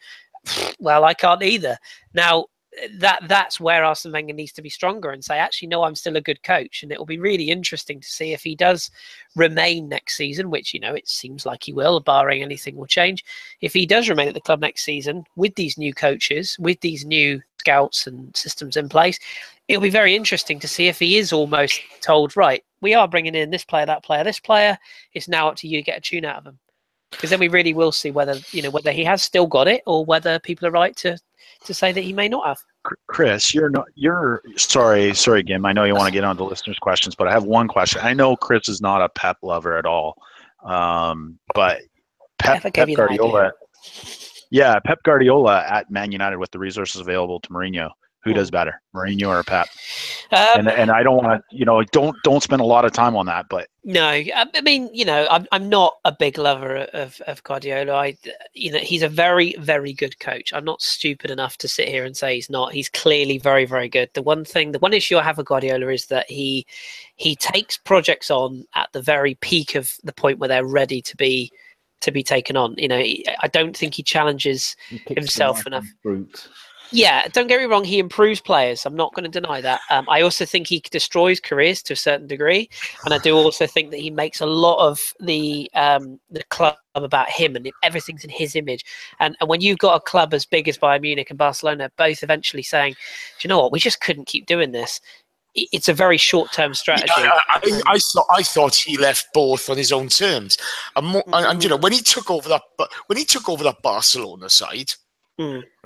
well, I can't either. Now, that's where Arsene Wenger needs to be stronger and say, actually, no, I'm still a good coach. And it will be really interesting to see if he does remain next season, which, you know, it seems like he will, barring anything will change. If he does remain at the club next season with these new coaches, with these new scouts and systems in place, it'll be very interesting to see if he is almost told, right, we are bringing in this player, that player, this player. It's now up to you to get a tune out of him, because then we really will see whether he has still got it, or whether people are right to say that he may not have. Chris, you're sorry, Gim. I know you want to get on the listeners' questions, but I have one question. I know Chris is not a Pep lover at all, but Pep Guardiola, Pep Guardiola at Man United with the resources available to Mourinho. Who does better, Mourinho or Pep? And I don't want to, don't spend a lot of time on that. But no, I mean, I'm not a big lover of Guardiola. He's a very, very good coach. I'm not stupid enough to sit here and say he's not. He's clearly very, very good. The one issue I have with Guardiola is that he takes projects on at the very peak of the point where they're ready to be taken on. I don't think he challenges himself enough. Yeah, don't get me wrong. He improves players. I'm not going to deny that. I also think he destroys careers to a certain degree, and I do also think that he makes a lot of the club about him, and everything's in his image. And when you've got a club as big as Bayern Munich and Barcelona both eventually saying, "Do you know what? We just couldn't keep doing this." It's a very short-term strategy. Yeah, I thought he left both on his own terms, and when he took over that Barcelona side.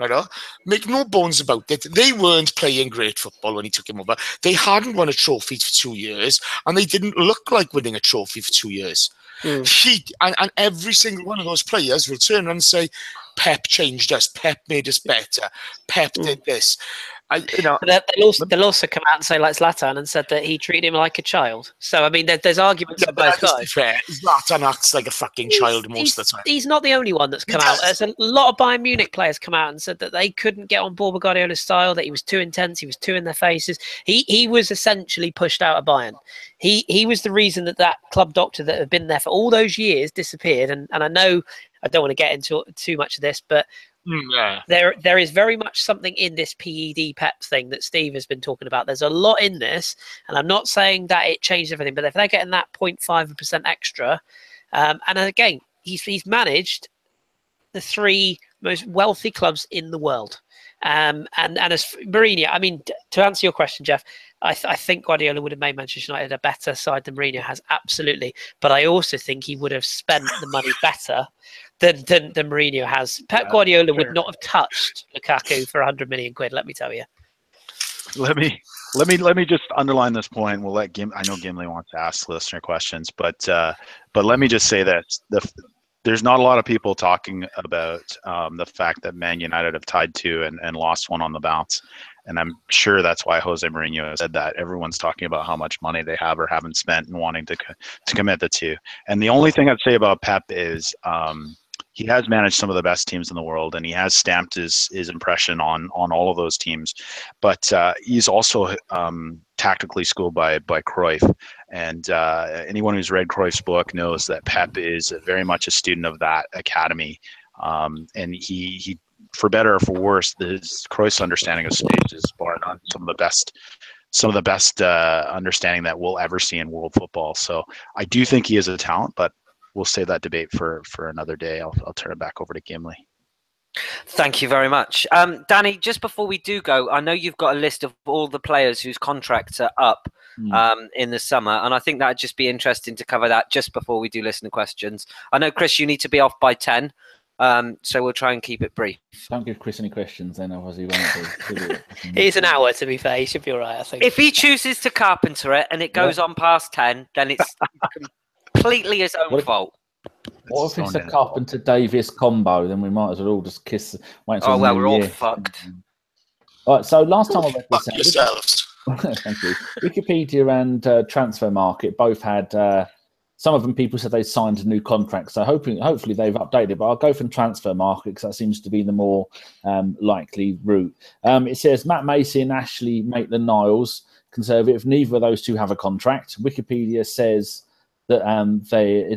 Right, make no bones about it. They weren't playing great football when he took him over. They hadn't won a trophy for 2 years, and they didn't look like winning a trophy for 2 years. And every single one of those players will turn around and say, "Pep changed us. Pep made us better. Pep did this." They'll also come out and say, like Zlatan, and said that he treated him like a child. So I mean, there's arguments on both sides. Fair. Zlatan acts like a fucking child most of the time. He's not the only one that's come out. There's a lot of Bayern Munich players come out and said that they couldn't get on board with Guardiola's style, that he was too intense, he was too in their faces. He was essentially pushed out of Bayern. He was the reason that club doctor that had been there for all those years disappeared. And I know I don't want to get into too much of this, but there is very much something in this PED Pep thing that Steve has been talking about. There's a lot in this, and I'm not saying that it changed everything, but if they're getting that 0.5% extra, and again, he's managed the 3 most wealthy clubs in the world. And as Mourinho, I mean, to answer your question, Jeff, I think Guardiola would have made Manchester United a better side than Mourinho has, absolutely. But I also think he would have spent the money better than Mourinho has. Pep Guardiola would not have touched Lukaku for 100 million quid. Let me tell you. Let me just underline this point. We'll let I know Gimli wants to ask listener questions, but let me just say that there's not a lot of people talking about the fact that Man United have tied 2 and lost 1 on the bounce. And I'm sure that's why Jose Mourinho said that. Everyone's talking about how much money they have or haven't spent and wanting to commit the 2. And the only thing I'd say about Pep is he has managed some of the best teams in the world, and he has stamped his impression on all of those teams. But he's also tactically schooled by Cruyff. And anyone who's read Cruyff's book knows that Pep is very much a student of that academy. And he, for better or for worse, Cruyff's understanding of space is bar none some of the best understanding that we'll ever see in world football. So I do think he is a talent, but we'll save that debate for another day. I'll turn it back over to Gimli. Thank you very much. Danny, just before we do go, I know you've got a list of all the players whose contracts are up in the summer, and I think that would just be interesting to cover that just before we do listener questions. I know, Chris, you need to be off by 10, so we'll try and keep it brief. Don't give Chris any questions then, otherwise he won't be. It is an hour, to be fair. He should be all right, I think. If he chooses to carpenter it and it goes on past 10, then it's completely his own fault. What if it's a Carpenter Davis combo? Then we might as well all just kiss. Wait until we're all fucked. All right. So last time I read this, fuck yourselves. Thank you. Wikipedia and Transfer Market both had some of them. People said they signed a new contract, so hopefully they've updated. But I'll go from Transfer Market because that seems to be the more likely route. It says Matt Macy and Ashley Maitland-Niles, Conservative. Neither of those two have a contract. Wikipedia says that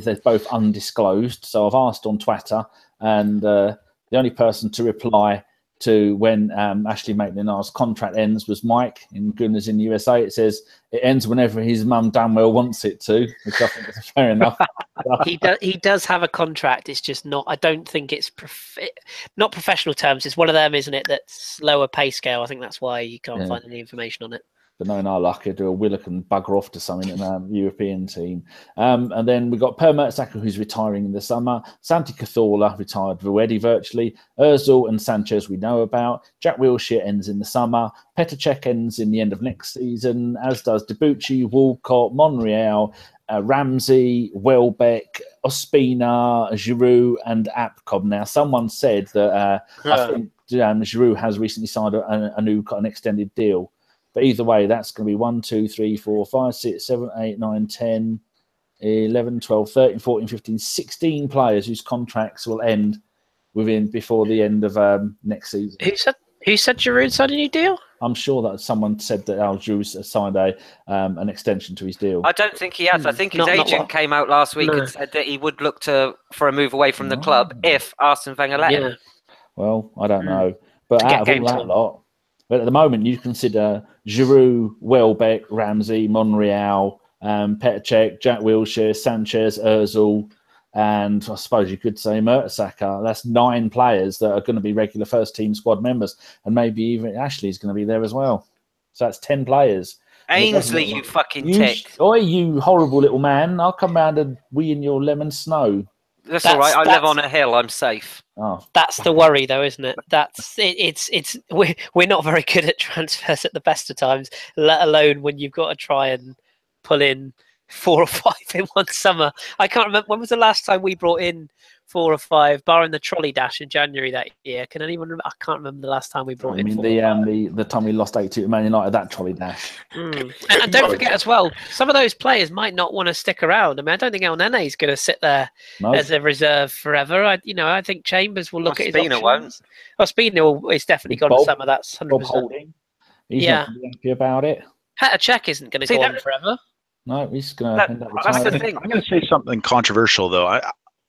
they're both undisclosed. So I've asked on Twitter, and the only person to reply to when Ashley Maitland-Niles' contract ends was Mike in Goodness in USA. It says it ends whenever his mum damn well wants it to, which I think is fair enough. He does have a contract. It's just not. I don't think it's not professional terms. It's one of them, isn't it? That's lower pay scale. I think that's why you can't find any information on it. But knowing our luck, he'll do a Willock and bugger off to something in a European team. And then we've got Per Mertesacker, who's retiring in the summer. Santi Cazorla retired already virtually. Ozil and Sanchez we know about. Jack Wilshere ends in the summer. Petr Cech ends in the end of next season, as does Debuchy, Walcott, Monreal, Ramsey, Welbeck, Ospina, Giroud, and Apcob. Now, someone said that I think Giroud has recently signed an extended deal. But either way, that's going to be 1, 2, 3, 4, 5, 6, 7, 8, 9, 10, 11, 12, 13, 14, 15, 16 players whose contracts will end before the end of next season. Who said Giroud signed a new deal? I'm sure that someone said that Giroud signed an extension to his deal. I don't think he has. I think his agent came out last week and said that he would look for a move away from the club if Arsene Wenger let him. Well, I don't know. But out of all that lot, but at the moment, you consider Giroud, Welbeck, Ramsey, Monreal, Petr Cech, Jack Wilshere, Sanchez, Ozil, and I suppose you could say Mertesacker. That's 9 players that are going to be regular first-team squad members, and maybe even Ashley's going to be there as well. So that's 10 players. Ainsley, you fucking tick. Oi, you horrible little man. I'll come round and wee in your lemon snow. That's all right. I live on a hill. I'm safe. Oh. That's the worry, though, isn't it? It's we're not very good at transfers at the best of times, let alone when you've got to try and pull in 4 or 5 in one summer. I can't remember when was the last time we brought in 4 or 5, barring the trolley dash in January that year. Can anyone remember? I can't remember the last time we brought in. The time we lost 8-2 to Man United, that trolley dash. And don't forget as well, some of those players might not want to stick around. I mean, I don't think El Nene is going to sit there as a reserve forever. I think Chambers will look at his options. Won't. Spina is definitely gone to summer. That's 100%. Bob Holding. He's not going to be happy about it. Petr Cech isn't going to go on forever. No, he's going to end up That's retiring. the thing. I'm going to say something controversial, though.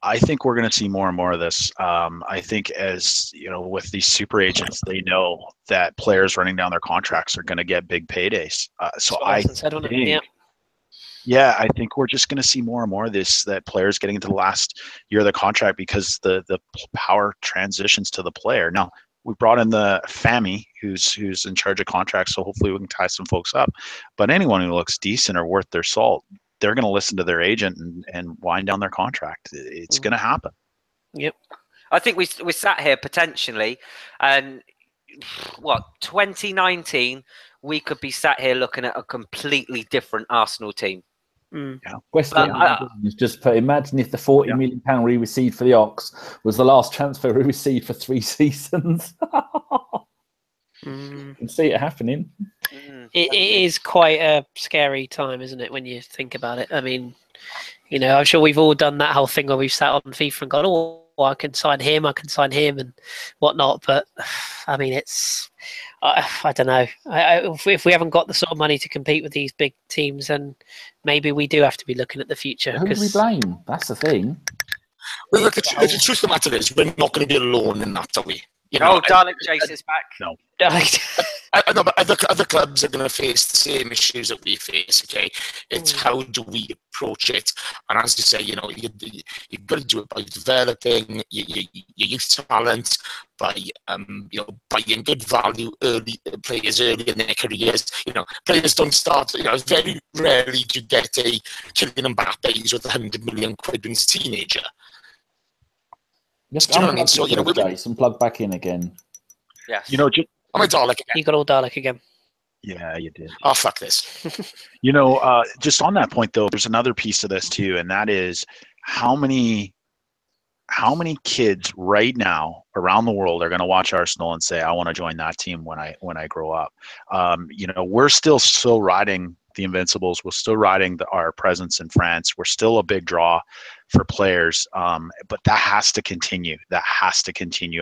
I think we're going to see more and more of this. I think as with these super agents, they know that players running down their contracts are going to get big paydays. I think we're just going to see more and more of this, that players getting into the last year of the contract because the power transitions to the player. Now, we brought in the FAMI, who's in charge of contracts, so hopefully we can tie some folks up. But anyone who looks decent or worth their salt, they're going to listen to their agent and wind down their contract. It's going to happen. Yep. I think we sat here potentially, and 2019, we could be sat here looking at a completely different Arsenal team. Yeah. West Ham just put. Imagine if the £40 million we received for the Ox was the last transfer we received for 3 seasons. You can see it happening. It is quite a scary time, isn't it, when you think about it? I mean, I'm sure we've all done that whole thing where we've sat on FIFA and gone, oh, I can sign him, and whatnot. But I mean, it's I don't know. If we haven't got the sort of money to compete with these big teams, then maybe we do have to be looking at the future. Who do we blame? That's the thing. Well, look, the truth of the matter is, we're not going to be alone in that, are we? Dalek Chase is back. No. No, but other clubs are going to face the same issues that we face. Okay, it's how do we approach it? And as you say, you've got to do it by developing your youth talent, by buying good value players early in their careers. Players don't start. Very rarely do you get a Kylian Mbappe who's worth 100 million quid when he's a teenager. Just and plug back in again. Yes. I'm a Dalek again. You got all Dalek again. Yeah, you did. Oh, fuck this. Just on that point, though, there's another piece to this, too, and that is how many kids right now around the world are going to watch Arsenal and say, I want to join that team when I grow up. We're still so riding the Invincibles. We're still riding our presence in France. We're still a big draw for players, but that has to continue.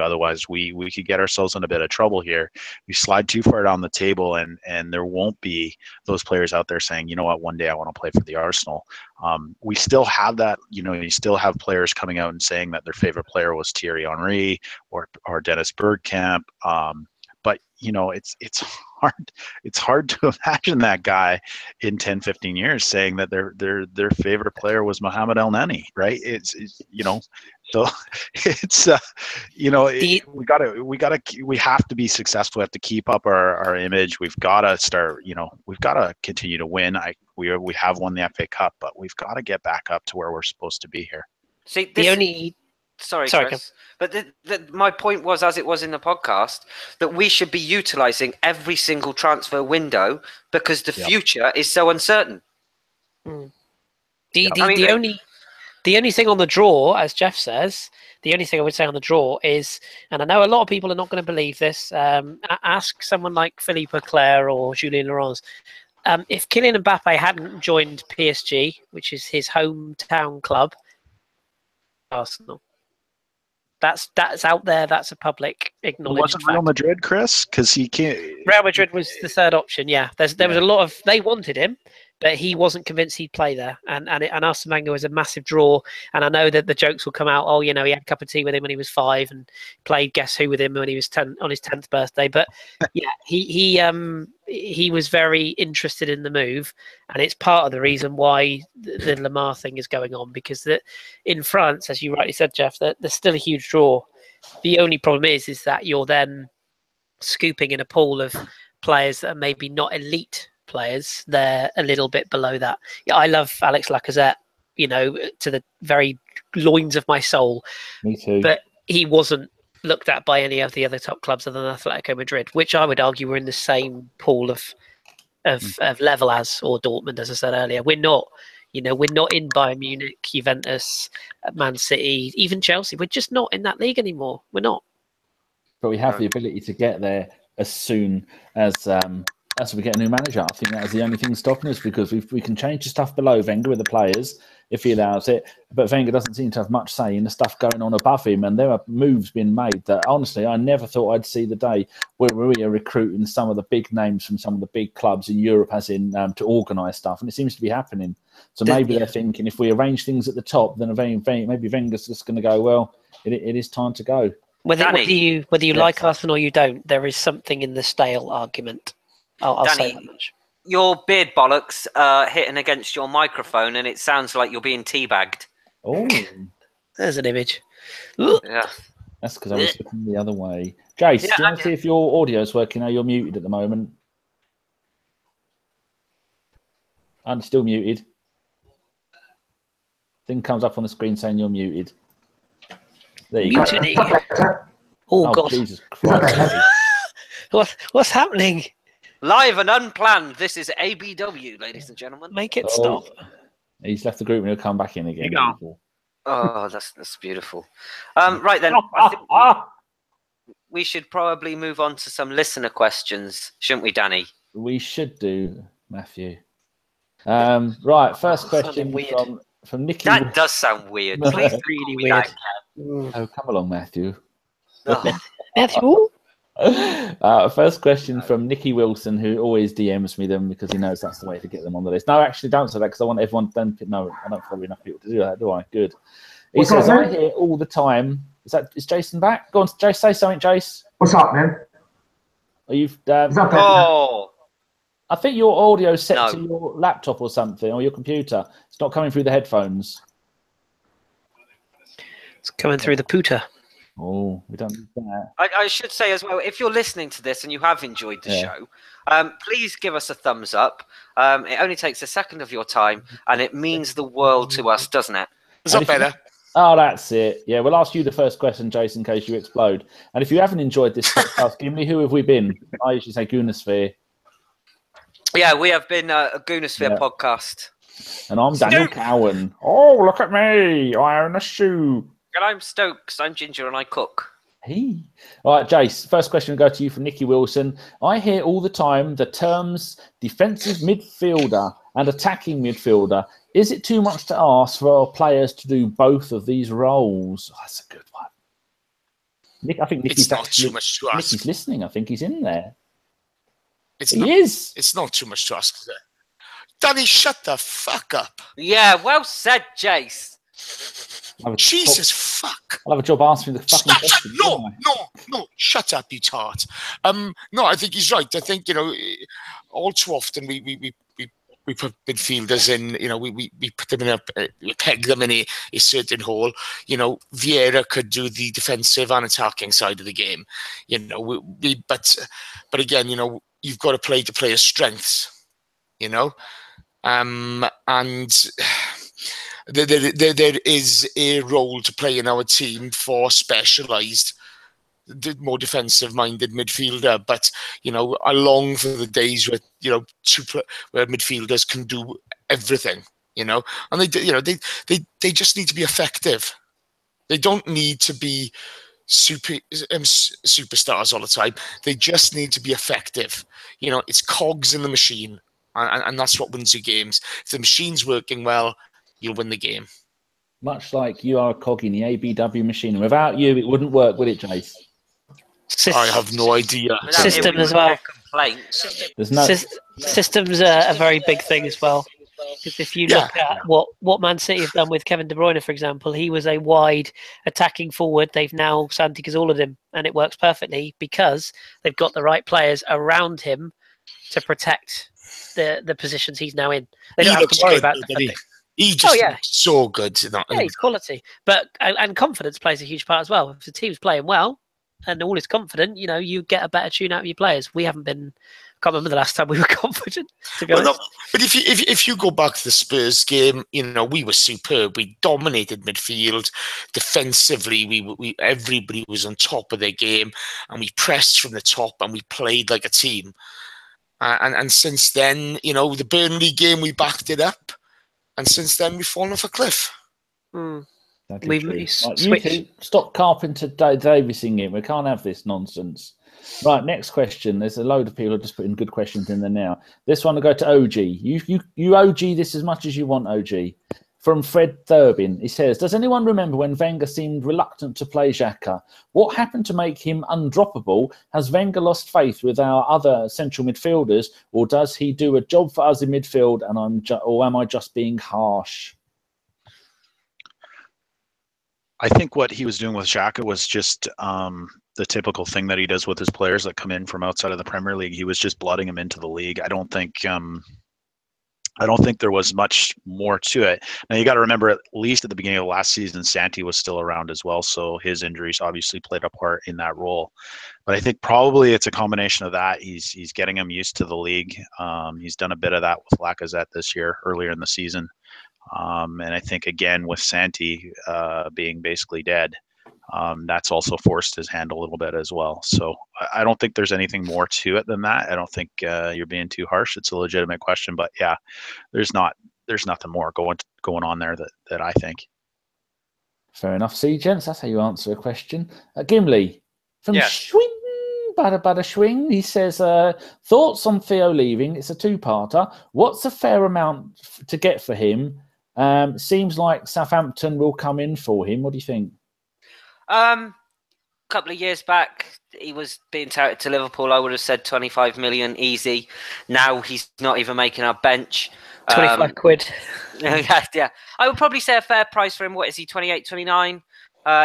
Otherwise, we could get ourselves in a bit of trouble here. We slide too far down the table, and there won't be those players out there saying, you know what, one day I want to play for the Arsenal. We still have that. You still have players coming out and saying that their favorite player was Thierry Henry or Dennis Bergkamp. But it's hard. It's hard to imagine that guy in 10, 15 years saying that their favorite player was Mohamed El Neni, right? It's So it's we have to be successful. We have to keep up our image. We've got to start. We've got to continue to win. We have won the FA Cup, but we've got to get back up to where we're supposed to be here. See, Sorry, Sorry, Chris. But my point was, as it was in the podcast, that we should be utilising every single transfer window because the future is so uncertain. The only thing on the draw, as Jeff says, the only thing I would say on the draw is, and I know a lot of people are not going to believe this, ask someone like Philippe Auclair or Julien Laurens. If Kylian Mbappe hadn't joined PSG, which is his hometown club, Arsenal. That's out there. That's a public acknowledged Wasn't Real Madrid, Chris? Because he can't. Real Madrid was the third option. Yeah, there was a lot of. They wanted him, but he wasn't convinced he'd play there. And Arsene Wenger was a massive draw. And I know that the jokes will come out. Oh, he had a cup of tea with him when he was 5 and played Guess Who with him when he was 10 on his 10th birthday. But yeah, he was very interested in the move, and it's part of the reason why the Lamar thing is going on, because in France, as you rightly said, Jeff, there's still a huge draw. The only problem is that you're then scooping in a pool of players that are maybe not elite players. They're a little bit below that. Yeah, I love Alex Lacazette, to the very loins of my soul. Me too. But he wasn't looked at by any of the other top clubs other than Atletico Madrid, which I would argue were in the same pool of level as, or Dortmund, as I said earlier. We're not, we're not in Bayern Munich, Juventus, Man City, even Chelsea. We're just not in that league anymore. We're not. But we have the ability to get there as soon as we get a new manager. I think that's the only thing stopping us, because we can change the stuff below Wenger with the players if he allows it. But Wenger doesn't seem to have much say in the stuff going on above him. And there are moves being made that, honestly, I never thought I'd see the day where we are recruiting some of the big names from some of the big clubs in Europe, as in to organise stuff. And it seems to be happening. So maybe they're thinking, if we arrange things at the top, then maybe Wenger's just going to go, well, it is time to go. Whether you like Arsenal or you don't, there is something in the stale argument. I'll say that much. Your beard bollocks hitting against your microphone, and it sounds like you're being teabagged. Oh, there's an image. Yeah, that's because I was looking the other way. Jace, do you want to see if your audio's working? Now you're muted at the moment. I'm still muted. Thing comes up on the screen saying you're muted. There you go. Oh God! Jesus Christ! What's happening? Live and unplanned. This is ABW, ladies and gentlemen. Make it stop. He's left the group and he'll come back in again. Oh, that's beautiful. Right then, I think we should probably move on to some listener questions, shouldn't we, Danny? We should do, Matthew. Right, first question from Nikki. That does sound weird. Please, really weird. Oh, come along, Matthew. Oh. Matthew? First question from Nicky Wilson, who always DMs me them because he knows that's the way to get them on the list. No, actually, don't say that, because I want everyone. No, I don't follow enough people to do that, do I? Good. He says, I hear all the time. Is Jason back? Go on, Jace. Say something, Jace. What's up, man? Are you? Oh. I think your audio set to your laptop or something, or your computer. It's not coming through the headphones. It's coming through the pooter. Oh, we don't need that. I should say as well, if you're listening to this and you have enjoyed the show, please give us a thumbs up. It only takes a second of your time, and it means the world to us, doesn't it? Is that better? Oh, that's it. Yeah, we'll ask you the first question, Jason, in case you explode. And if you haven't enjoyed this podcast, give me who have we been? I usually say Goonosphere. Yeah, we have been a Goonosphere podcast. And I'm Daniel Cowan. Oh, look at me. I own a shoe. And I'm Stokes. I'm Ginger and I cook. Hey. All right, Jace, first question will go to you from Nicky Wilson. I hear all the time the terms defensive midfielder and attacking midfielder. Is it too much to ask for our players to do both of these roles? Oh, that's a good one. Nick, I think Nicky's not too much to ask. Nicky's listening. I think he's in there. He is. It's not too much to ask. Danny, shut the fuck up. Yeah, well said, Jace. Jesus fuck! I'll have a job answering the fucking question. No! Shut up, you tart. No, I think he's right. I think all too often we we put midfielders in, you know, we put them in we peg them in a certain hole. You know, Vieira could do the defensive and attacking side of the game. You know, but again, you know, you've got to play to players' strengths. You know, and there is a role to play in our team for specialised, more defensive-minded midfielder. But you know, I long for the days where, you know, where midfielders can do everything. You know, and they just need to be effective. They don't need to be superstars all the time. They just need to be effective. You know, it's cogs in the machine, and that's what wins you games. If the machine's working well, you'll win the game. Much like you are a cog in the ABW machine. And without you, it wouldn't work, would it, Jace? I have no idea. System as well. Systems are a very big thing as well. Because if you look at what Man City have done with Kevin De Bruyne, for example, he was a wide attacking forward. They've now Santi Cazorla'd him, and it works perfectly because they've got the right players around him to protect the positions he's now in. They don't have to worry about defending. He just looks so good. Yeah, he's quality. But and confidence plays a huge part as well. If the team's playing well and all is confident, you know, you get a better tune out of your players. We haven't been. I can't remember the last time we were confident, to be honest. No, but if you go back to the Spurs game, you know, we were superb. We dominated midfield. Defensively, we everybody was on top of their game, and we pressed from the top, and we played like a team. And since then, you know, the Burnley game, we backed it up. And since then, we've fallen off a cliff. We've switched. Stop Carpenter Davis singing. We can't have this nonsense. Right, next question. There's a load of people who are just putting good questions in there now. This one will go to OG. You OG this as much as you want, OG. From Fred Thurbin, he says, does anyone remember when Wenger seemed reluctant to play Xhaka? What happened to make him undroppable? Has Wenger lost faith with our other central midfielders, or does he do a job for us in midfield, and or am I just being harsh? I think what he was doing with Xhaka was just the typical thing that he does with his players that come in from outside of the Premier League. He was just blooding them into the league. I don't think there was much more to it. Now, you got to remember, at least at the beginning of last season, Santi was still around as well, so his injuries obviously played a part in that role. But I think probably it's a combination of that. He's getting him used to the league. He's done a bit of that with Lacazette this year, earlier in the season. And I think, again, with Santi being basically dead, that's also forced his hand a little bit as well. So I don't think there's anything more to it than that. I don't think you're being too harsh. It's a legitimate question, but yeah, there's nothing more going on there that I think. Fair enough. See, gents, that's how you answer a question. Gimli from Schwing, Bada Schwing. He says, thoughts on Theo leaving? It's a two-parter. What's a fair amount to get for him? Seems like Southampton will come in for him. What do you think? A couple of years back, he was being touted to Liverpool. I would have said 25 million easy. Now he's not even making our bench. 25 quid. Yeah. I would probably say a fair price for him. What is he, 28, 29?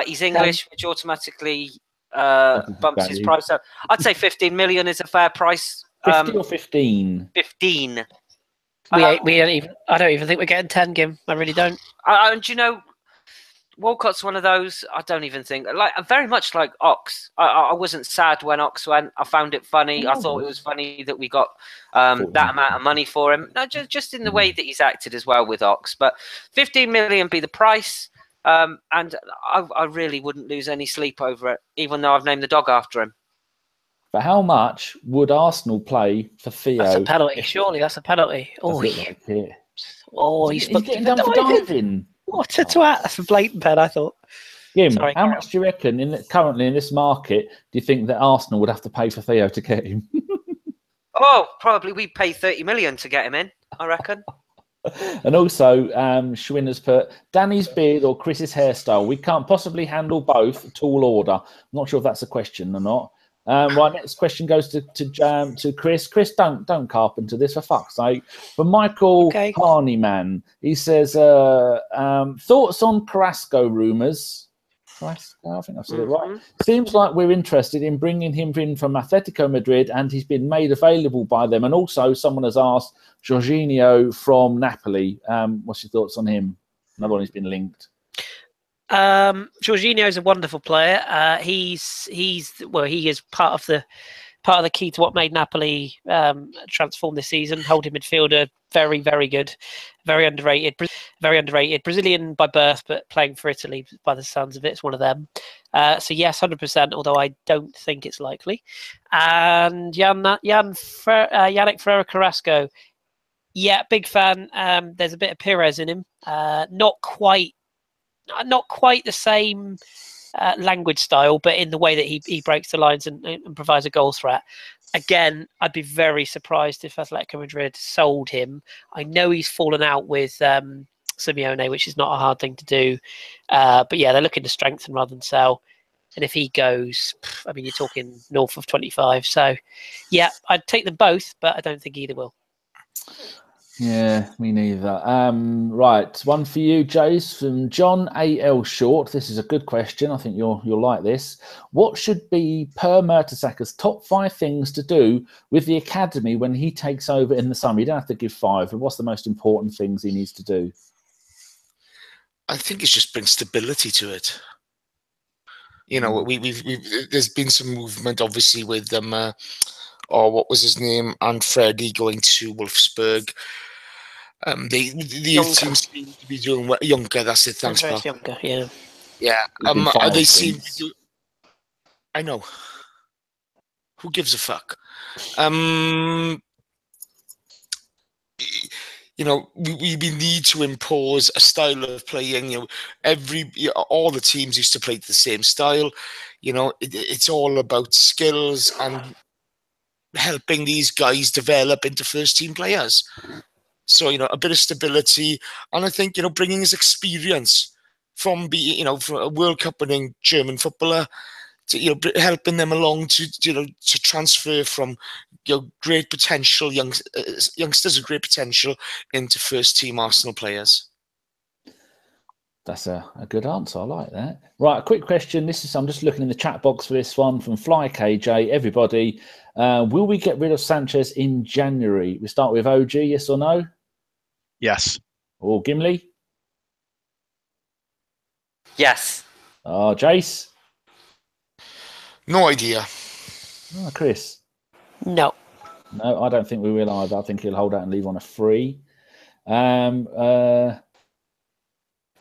He's English, which automatically bumps his price up. I'd say 15 million is a fair price. 50 or 15? 15. I don't even think we're getting 10, Gim. I really don't. And you know, Walcott's one of those. I don't even think very much like Ox. I wasn't sad when Ox went. I found it funny. I thought it was funny that we got that amount of money for him. No, just in the way that he's acted as well with Ox. But 15 million be the price, and I really wouldn't lose any sleep over it, even though I've named the dog after him. For how much would Arsenal play for Theo? That's a penalty. Surely that's a penalty. He's getting done for diving. What a twat. That's a blatant pen, I thought. Jim, how much do you reckon currently in this market do you think that Arsenal would have to pay for Theo to get him? Probably we'd pay 30 million to get him in, I reckon. And also, Schwinn has put Danny's beard or Chris's hairstyle. We can't possibly handle both. Tall order. I'm not sure if that's a question or not. Right, next question goes to Chris. Chris, don't carpenter this, for fuck's sake. For Michael Harneyman, he says, thoughts on Carrasco rumours? Carrasco, I think I've said it right. Seems like we're interested in bringing him in from Atletico Madrid, and he's been made available by them. And also, someone has asked Jorginho from Napoli. What's your thoughts on him? Another one who's been linked. Jorginho is a wonderful player. He is part of the key to what made Napoli transform this season. Holding midfielder, very, very good, very underrated. Brazilian by birth, but playing for Italy by the sounds of it. It's one of them. So yes, 100%. Although I don't think it's likely. And Yannick Ferreira Carrasco, yeah, big fan. There's a bit of Pires in him. Not quite the same language style, but in the way that he breaks the lines and provides a goal threat. Again, I'd be very surprised if Atletico Madrid sold him. I know he's fallen out with Simeone, which is not a hard thing to do. But yeah, they're looking to strengthen rather than sell. And if he goes, I mean, you're talking north of 25. So yeah, I'd take them both, but I don't think either will. Yeah, me neither. Right, one for you, Jace, from John A.L. Short. This is a good question. I think you'll like this. What should be Per Mertesacker's top 5 things to do with the academy when he takes over in the summer? You don't have to give 5, but what's the most important things he needs to do? I think it's just bring stability to it. You know, there's been some movement, obviously, with them. What was his name? And Freddie going to Wolfsburg. The teams seem to be doing well. Juncker, that's it. Thanks, pal. Juncker, yeah. Yeah. They seem to do. I know. Who gives a fuck? You know, we need to impose a style of playing. You know, all the teams used to play the same style. You know, it's all about skills and helping these guys develop into first-team players. So, you know, a bit of stability, and I think, you know, bringing his experience from being, you know, from a World Cup winning German footballer to, you know, helping them along to, you know, to transfer from, you know, great potential youngsters with great potential into first-team Arsenal players. That's a good answer. I like that. Right, a quick question. I'm just looking in the chat box for this one from Fly KJ. Everybody, will we get rid of Sanchez in January? We start with OG, yes or no? Yes. Or Gimli? Yes. Jace? No idea. Chris? No. No, I don't think we will either. I think he'll hold out and leave on a free.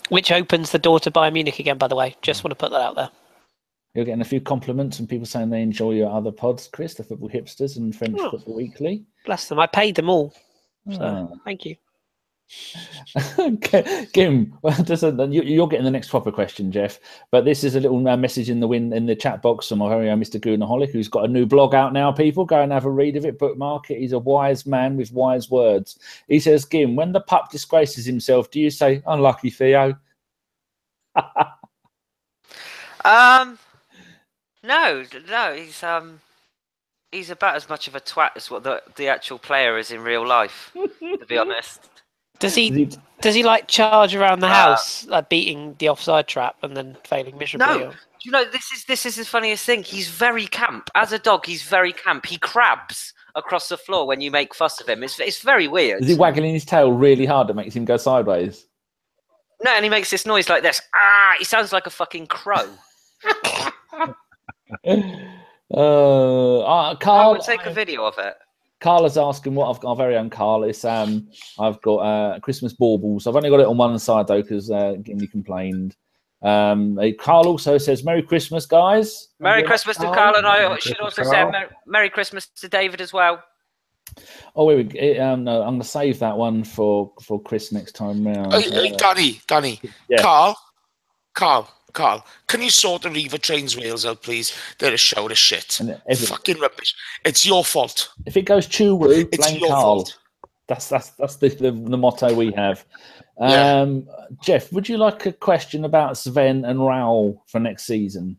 Which opens the door to Bayern Munich again, by the way. Just want to put that out there. You're getting a few compliments and people saying they enjoy your other pods, Chris, the Football Hipsters and French Football Weekly. Bless them. I paid them all. So thank you. Kim, you're getting the next proper question, Jeff. But this is a little message in the chat box from our very own Mr. Goonaholic, who's got a new blog out now. People go and have a read of it, bookmark it. He's a wise man with wise words. He says, Kim, when the pup disgraces himself, do you say, unlucky Theo? No. He's about as much of a twat as what the actual player is in real life, to be honest. Does he like charge around the house, like beating the offside trap and then failing miserably? No, you know, this is the funniest thing. He's very camp. As a dog, he's very camp. He crabs across the floor when you make fuss of him. It's very weird. Is he waggling his tail really hard that makes him go sideways? No, and he makes this noise like this. Ah, he sounds like a fucking crow. Carl, I would take a video of it. Carl is asking what our very own Carl is. I've got Christmas baubles. I've only got it on one side though because you complained. Carl also says Merry Christmas, guys. Merry Christmas to Carl, and I should also say Merry Christmas to David as well. Oh wait, no, I'm going to save that one for Chris next time round. Danny, yeah. Carl, can you sort the Riva Trains Wales out, please? They're a shower of shit. Fucking rubbish. It's your fault. If it goes Chew-woo, blame Carl. Fault. That's the motto we have. Jeff, would you like a question about Sven and Raul for next season?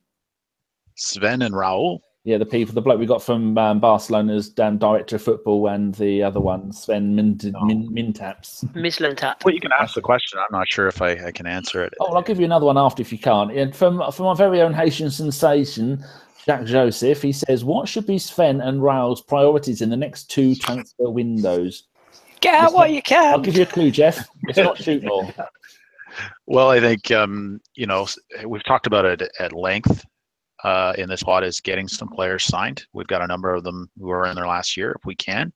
Sven and Raul? Yeah, the bloke we got from Barcelona's director of football, and the other one, Sven Mintaps. Mislintat. Well, you can ask the question. I'm not sure if I can answer it. Oh, well, I'll give you another one after if you can't. And from our very own Haitian sensation, Jacques Joseph, he says, what should be Sven and Raul's priorities in the next 2 transfer windows? Get out while you can. I'll give you a clue, Jeff. It's not shoot more. Well, I think we've talked about it at length in this pod, is getting some players signed. We've got a number of them who are in their last year, if we can.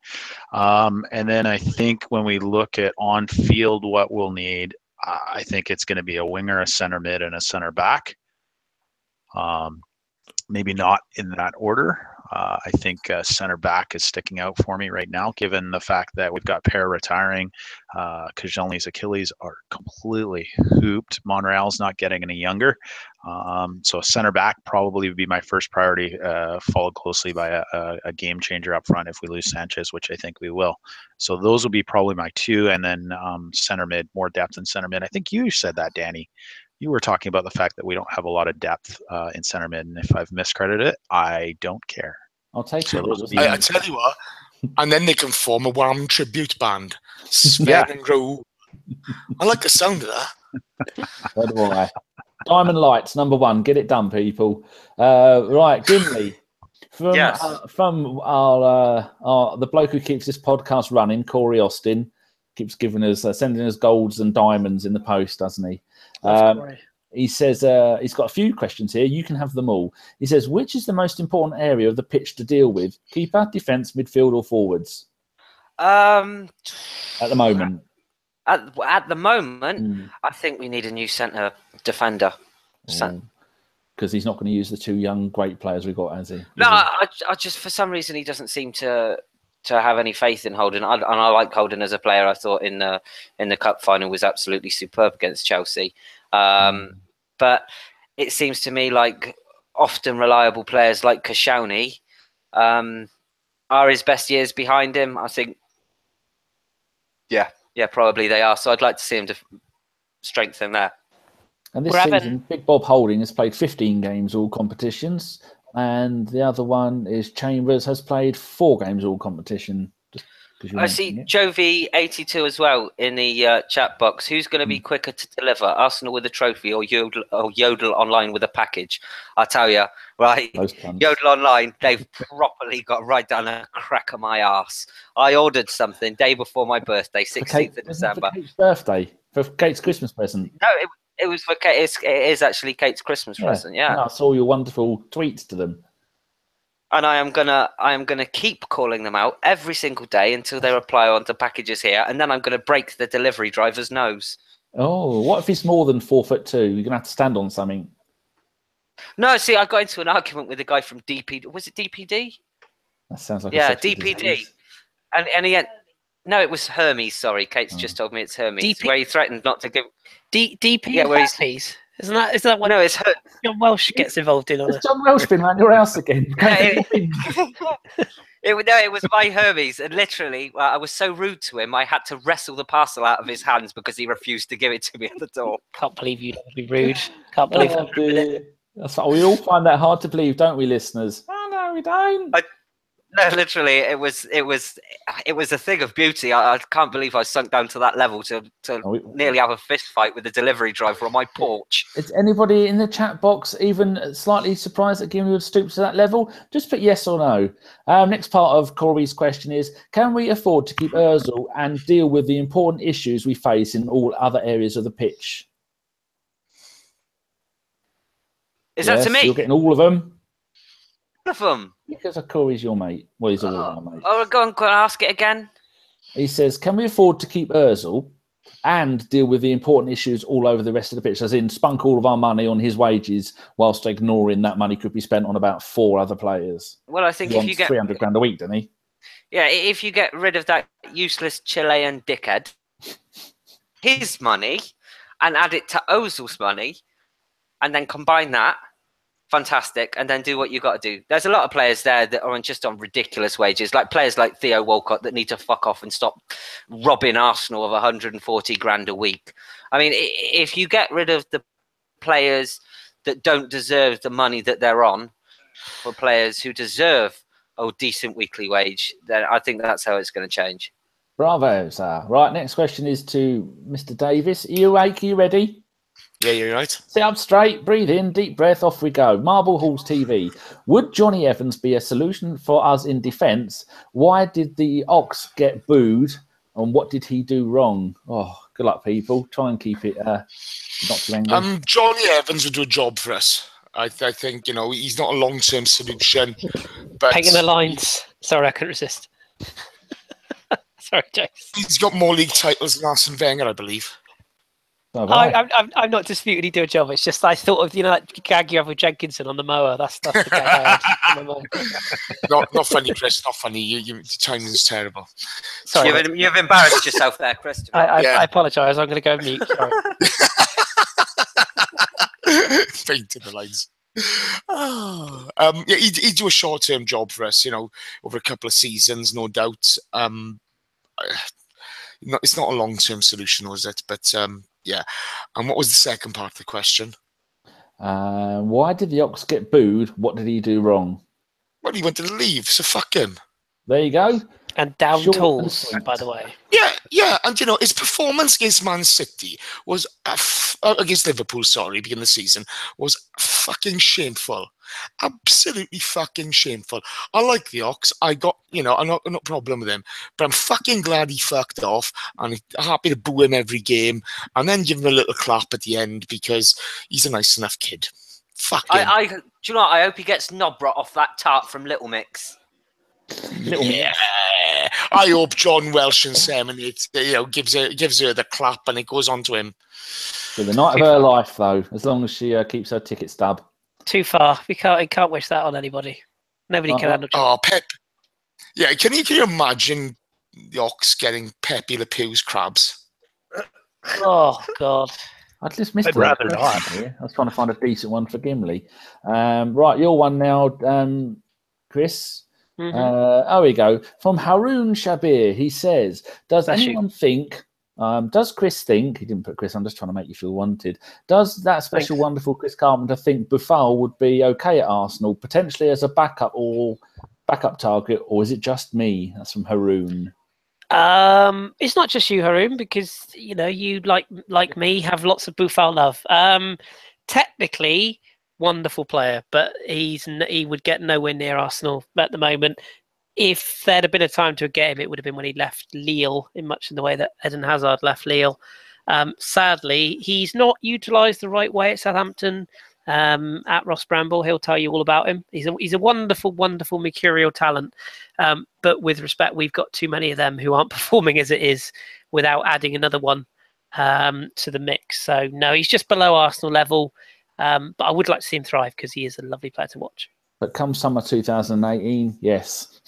And then I think when we look at on field what we'll need, I think it's going to be a winger, a center mid, and a center back. Maybe not in that order. I think center back is sticking out for me right now, given the fact that we've got Paire retiring. Koscielny's Achilles are completely hooped. Monreal's not getting any younger. So center back probably would be my first priority, followed closely by a game changer up front if we lose Sanchez, which I think we will. So those will be probably my 2. And then center mid, more depth in center mid. I think you said that, Danny. You were talking about the fact that we don't have a lot of depth in center mid, and if I've miscredited it, I don't care. I'll take it. I tell you what, and then they can form a Wham tribute band. Sven and Raul. I like the sound of that. So do I. Diamond Lights, number 1. Get it done, people. Right, Gimli. From our the bloke who keeps this podcast running, Corey Austin, keeps giving us sending us golds and diamonds in the post, doesn't he? He says he's got a few questions here. You can have them all. He says, which is the most important area of the pitch to deal with? Keeper, defence, midfield, or forwards? At the moment. At the moment, I think we need a new centre defender. Because he's not going to use the 2 young great players we've got, has he? No, I just, for some reason, he doesn't seem to have any faith in Holden. And I like Holden as a player. I thought in the cup final was absolutely superb against Chelsea. But it seems to me like often reliable players like Koscielny are his best years behind him. I think, yeah, probably they are. So I'd like to see him to strengthen there. And this season, Big Bob Holding has played 15 games, all competitions. And the other one is Chambers has played 4 games, all competition. I see Jovi82 as well in the chat box. Who's going to be quicker to deliver, Arsenal with a trophy or Yodel Online with a package? I tell you, right, Yodel Online, they've properly got right down a crack of my arse. I ordered something day before my birthday, 16th of December. For Kate's birthday, for Kate's Christmas present. No, it was for Kate. It is actually Kate's Christmas present. Yeah, I saw your wonderful tweets to them. And I am gonna keep calling them out every single day until they reply onto packages here, and then I'm gonna break the delivery driver's nose. Oh, what if it's more than 4'2"? You're gonna have to stand on something. No, see, I got into an argument with a guy from DPD. Was it DPD? That sounds like DPD. And he had, no, it was Hermes. Sorry, Kate's just told me it's Hermes. Where he threatened not to give DP. Yeah, where he's. Isn't that what? No, it's John Welsh gets involved in on it. John Welsh been around your house again? It was my Hermes, and literally, I was so rude to him, I had to wrestle the parcel out of his hands because he refused to give it to me at the door. Can't believe you'd be rude. Can't believe That's what we all find that hard to believe, don't we, listeners? Oh no, we don't. No, literally, it was a thing of beauty. I can't believe I sunk down to that level to nearly have a fist fight with the delivery driver on my porch. Is anybody in the chat box even slightly surprised that Gimli would stoop to that level? Just put yes or no. Next part of Corey's question is, can we afford to keep Ozil and deal with the important issues we face in all other areas of the pitch? Is that to me? You're getting all of them. All of them. Because Corey's your mate. Well, he's all our mate. Oh, go on, ask it again. He says, can we afford to keep Ozil and deal with the important issues all over the rest of the pitch? As in, spunk all of our money on his wages whilst ignoring that money could be spent on about 4 other players. Well, I think he if you get £300 a week, doesn't he? Yeah, if you get rid of that useless Chilean dickhead, his money, and add it to Ozil's money, and then combine that, fantastic, and then do what you got to do. There's a lot of players there that are just on ridiculous wages, like players like Theo Walcott that need to fuck off and stop robbing Arsenal of 140 grand a week. I mean, if you get rid of the players that don't deserve the money that they're on, for players who deserve a decent weekly wage, then I think that's how it's going to change. Bravo, sir. Right, next question is to Mr. Davis. Are you awake? Are you ready? Yeah, you're right. Sit up straight, breathe in, deep breath, off we go. Marble Halls TV. Would Johnny Evans be a solution for us in defence? Why did the Ox get booed? And what did he do wrong? Oh, good luck, people. Try and keep it not too angry. Johnny Evans would do a job for us. I think, he's not a long-term solution. But Hanging the lines. Sorry, I couldn't resist. Sorry, James. He's got more league titles than Arsene Wenger, I believe. I'm not disputing he do a job. It's just I thought of that gag you have with Jenkinson on the mower. That's the gag I had in my mind. Not funny, Chris. Not funny. Your timing is terrible. Sorry, you've embarrassed yourself there, Chris. I apologise. I'm going to go mute. Sorry. Fainted the lines. He'd do a short-term job for us, over a couple of seasons, no doubt. It's not a long-term solution, was it? But yeah. And what was the second part of the question? Why did the Ox get booed? What did he do wrong? Well, he went to leave, so fuck him. There you go. And down tools, by the way. Yeah, and his performance against Man City was against Liverpool, beginning of the season, was fucking shameful. Absolutely fucking shameful. I like the Ox. I'm not a problem with him, but I'm fucking glad he fucked off, and I'm happy to boo him every game, and then give him a little clap at the end because he's a nice enough kid. Fuck him. Do you know what? I hope he gets Nobbrot off that tart from Little Mix. Yeah, I hope John Welsh inseminates, gives her the clap and it goes on to him. For the night of her life, though, as long as she keeps her ticket stub. Too far. You can't wish that on anybody. Nobody can handle. Oh, Pep. Yeah, can you imagine the Ox getting Pepe Le Pew's crabs? Oh God. I just missed I'd rather not. I was trying to find a decent one for Gimli. Right, your one now, Chris. Mm-hmm. Here we go. From Haroon Shabir, he says, does anyone think, does Chris think, he didn't put Chris, I'm just trying to make you feel wanted, does that special, wonderful Chris Carpenter think Buffal would be okay at Arsenal, potentially as a backup target, or is it just me? That's from Haroon. It's not just you, Haroon, because, you like me have lots of Buffal love. Technically, wonderful player, but he would get nowhere near Arsenal at the moment. If there'd have been a time to get him, it would have been when he left Lille, in much in the way that Eden Hazard left Lille. Sadly, he's not utilised the right way at Southampton. At Ross Bramble, he'll tell you all about him. He's a wonderful, wonderful mercurial talent. But with respect, we've got too many of them who aren't performing as it is without adding another one to the mix. So no, he's just below Arsenal level. But I would like to see him thrive because he is a lovely player to watch. But come summer 2018, yes.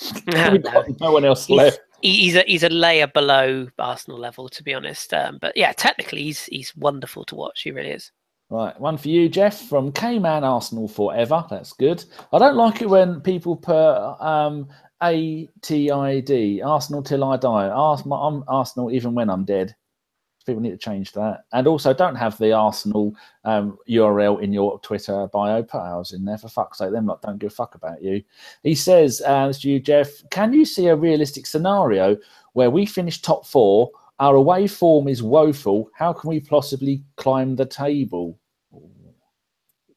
No one else left. He's a layer below Arsenal level, to be honest. But yeah, technically, he's wonderful to watch. He really is. Right, one for you, Jeff, from K-Man Arsenal Forever. That's good. I don't like it when people put ATID, Arsenal till I die. I'm Arsenal even when I'm dead. People need to change that. And also, don't have the Arsenal URL in your Twitter bio. Put ours in there, for fuck's sake. Them lot don't give a fuck about you. He says, to you, Jeff, can you see a realistic scenario where we finish top 4, our away form is woeful, how can we possibly climb the table?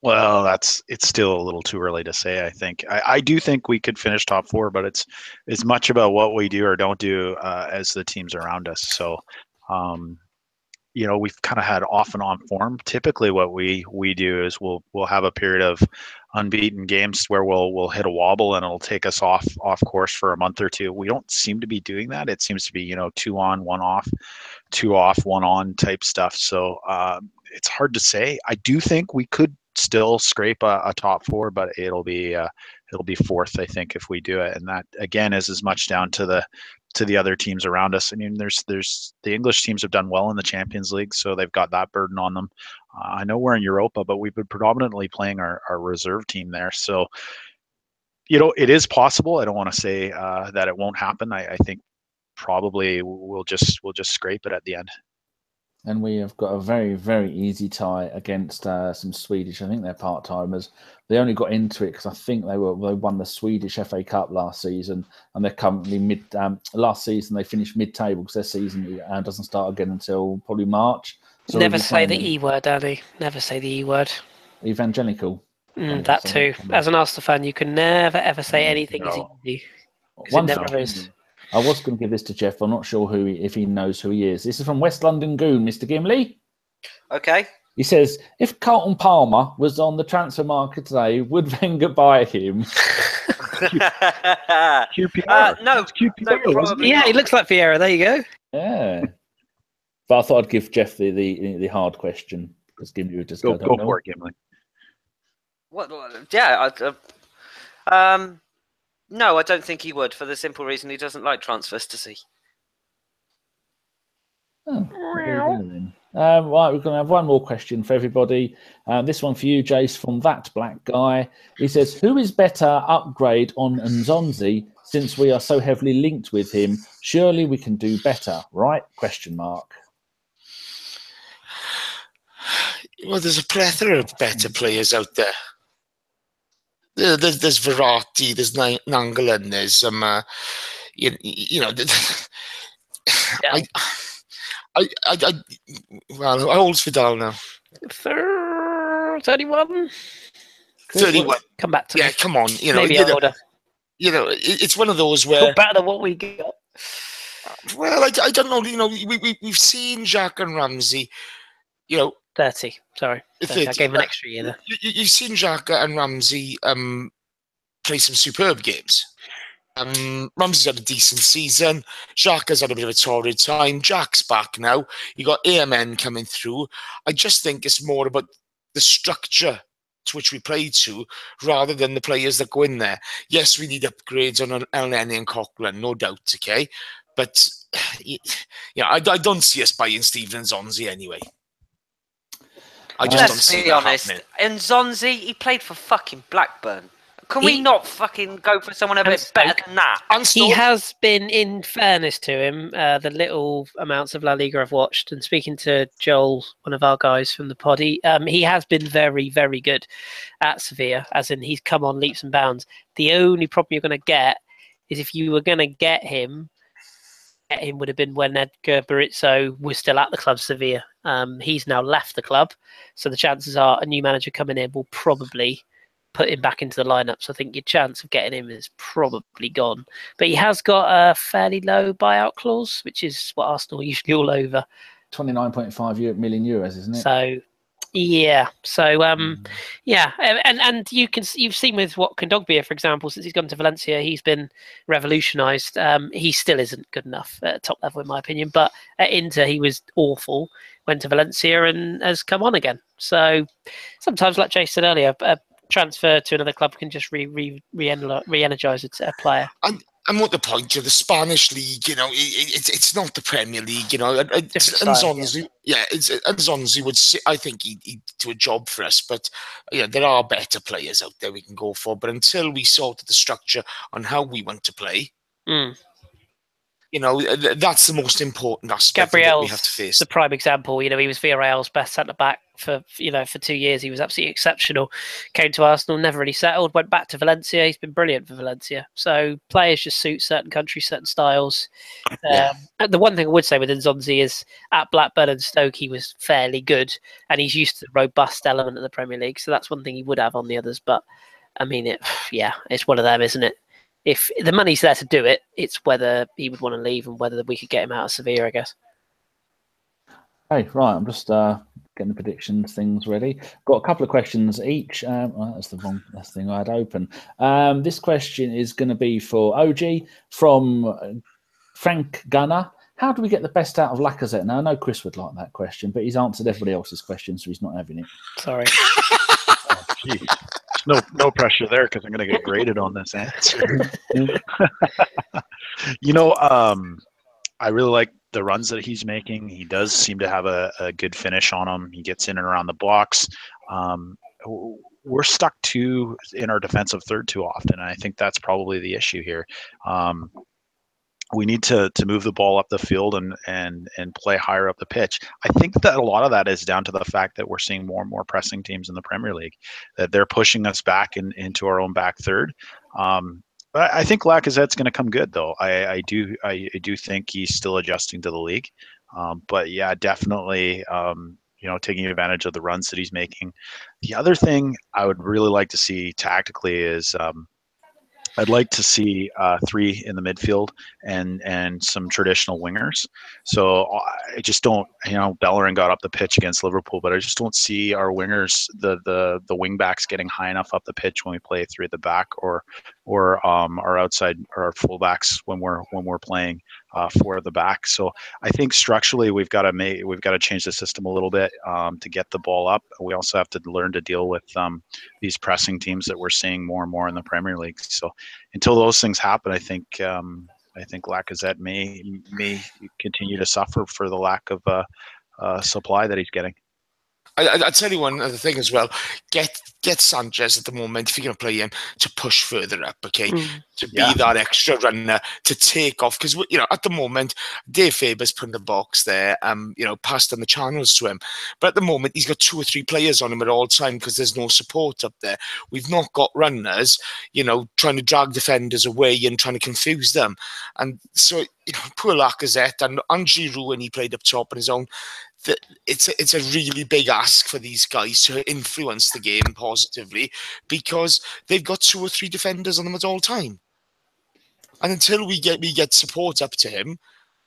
Well, it's still a little too early to say, I think. I do think we could finish top 4, but it's as much about what we do or don't do as the teams around us. So, we've kind of had off and on form. Typically what we do is we'll have a period of unbeaten games where we'll hit a wobble and it'll take us off course for a month or two. We don't seem to be doing that. It seems to be, 2 on, 1 off, 2 off, 1 on type stuff. So it's hard to say. I do think we could still scrape a top 4, but it'll be 4th, I think, if we do it. And that again is as much down to the other teams around us. I mean, there's the English teams have done well in the Champions League, so they've got that burden on them. I know we're in Europa, but we've been predominantly playing our reserve team there. So, it is possible. I don't want to say that it won't happen. I think probably we'll just scrape it at the end. And we have got a very, very easy tie against some Swedish. I think they're part-timers. They only got into it because I think they won the Swedish FA Cup last season, and they're currently last season they finished mid-table because their season doesn't start again until probably March. So Never say the E word, Danny. Never say the E word. Evangelical. That too. As an Arsenal fan, you can never ever say anything is easy. It never is. I was going to give this to Jeff. I'm not sure if he knows who he is. This is from West London Goon, Mr. Gimley. Okay. He says, if Carlton Palmer was on the transfer market today, would Wenger buy him? QPR. No, QPR, yeah, he looks like Vieira. There you go. Yeah. But I thought I'd give Jeff the hard question. Because Gimley would just go for it, Gimley. What? Yeah. No, I don't think he would, for the simple reason he doesn't like transfers to see. Oh, right, we're going to have one more question for everybody. This one for you, Jace, from That Black Guy. He says, who is better upgrade on Nzonzi since we are so heavily linked with him? Surely we can do better, right? Question mark. Well, there's a plethora of better players out there. There's Verratti, there's Nangolan, there's well, how old's Vidal now? 31. 31. Come back to me. Yeah, come on. Maybe older. It's one of those where better than what we got. Well, I don't know. We've seen Xhaka and Ramsey. 30. Sorry, 30. I gave him an extra year there. You've seen Xhaka and Ramsey play some superb games. Ramsey's had a decent season. Xhaka's had a bit of a torrid time. Jack's back now. You got AMN coming through. I just think it's more about the structure to which we play to rather than the players that go in there. Yes, we need upgrades on Elneny and Coquelin, no doubt, okay? But I don't see us buying Steven Nzonzi anyway. I just don't see that happening. Nzonzi, he played for fucking Blackburn. Can we not fucking go for someone a bit better than that? He has been, in fairness to him, the little amounts of La Liga I've watched, and speaking to Joel, one of our guys from the pod, he has been very, very good at Sevilla, as in he's come on leaps and bounds. The only problem you're going to get is if you were going to get him would have been when Edgar Berizzo was still at the club, Sevilla. He's now left the club, so the chances are a new manager coming in will probably put him back into the lineup. So I think your chance of getting him is probably gone. But he has got a fairly low buyout clause, which is what Arsenal are usually all over. 29.5 million euros, isn't it? So yeah. So yeah, and you've seen with what Kondogbia, for example, since he's gone to Valencia, he's been revolutionised. He still isn't good enough at top level, in my opinion. But at Inter, he was awful. Went to Valencia and has come on again. So sometimes, like Jay said earlier, a transfer to another club can just re-energise a player. And what the point of the Spanish league, it's not the Premier League, Nzonzi, Nzonzi would, I think he'd do a job for us, but there are better players out there we can go for. But until we sorted the structure on how we want to play, that's the most important aspect that we have to face. The prime example. He was Villarreal's best centre back for 2 years. He was absolutely exceptional. Came to Arsenal, never really settled. Went back to Valencia. He's been brilliant for Valencia. So players just suit certain countries, certain styles. The one thing I would say with Nzonzi is at Blackburn and Stoke he was fairly good, and he's used to the robust element of the Premier League. So that's one thing he would have on the others. But I mean, it's one of them, isn't it? If the money's there to do it, it's whether he would want to leave and whether we could get him out of Sevilla, I guess. Hey, right. I'm just getting the predictions things ready. Got a couple of questions each. That's the thing I had open. This question is going to be for OG from Frank Gunner. How do we get the best out of Lacazette? Now, I know Chris would like that question, but he's answered everybody else's question, so he's not having it. Sorry. No pressure there because I'm going to get graded on this answer. I really like the runs that he's making. He does seem to have a good finish on him. He gets in and around the box. We're stuck in our defensive third too often. And I think that's probably the issue here. we need to move the ball up the field and play higher up the pitch. I think that a lot of that is down to the fact that we're seeing more and more pressing teams in the Premier League, that they're pushing us back into our own back third. But I think Lacazette's going to come good, though. I do think he's still adjusting to the league. But yeah, definitely, taking advantage of the runs that he's making. The other thing I would really like to see tactically is I'd like to see 3 in the midfield and some traditional wingers. So I just don't, Bellerin got up the pitch against Liverpool, but I just don't see our wingers, the wing backs getting high enough up the pitch when we play 3 at the back, or our outside or our fullbacks when we're playing 4 at the back. So I think structurally we've got to change the system a little bit to get the ball up. We also have to learn to deal with these pressing teams that we're seeing more and more in the Premier League. So until those things happen, I think Lacazette may continue to suffer for the lack of supply that he's getting. I'll tell you one other thing as well. Get Sanchez at the moment, if you're going to play him, to push further up, okay? To be that extra runner, to take off. Because, at the moment, Dave Faber's put in the box there, passed on the channels to him. But at the moment, he's got 2 or 3 players on him at all time because there's no support up there. We've not got runners, trying to drag defenders away and trying to confuse them. And so, poor Lacazette and Giroud, when he played up top on his own, it's a really big ask for these guys to influence the game positively because they've got 2 or 3 defenders on them at all time. And until we get support up to him,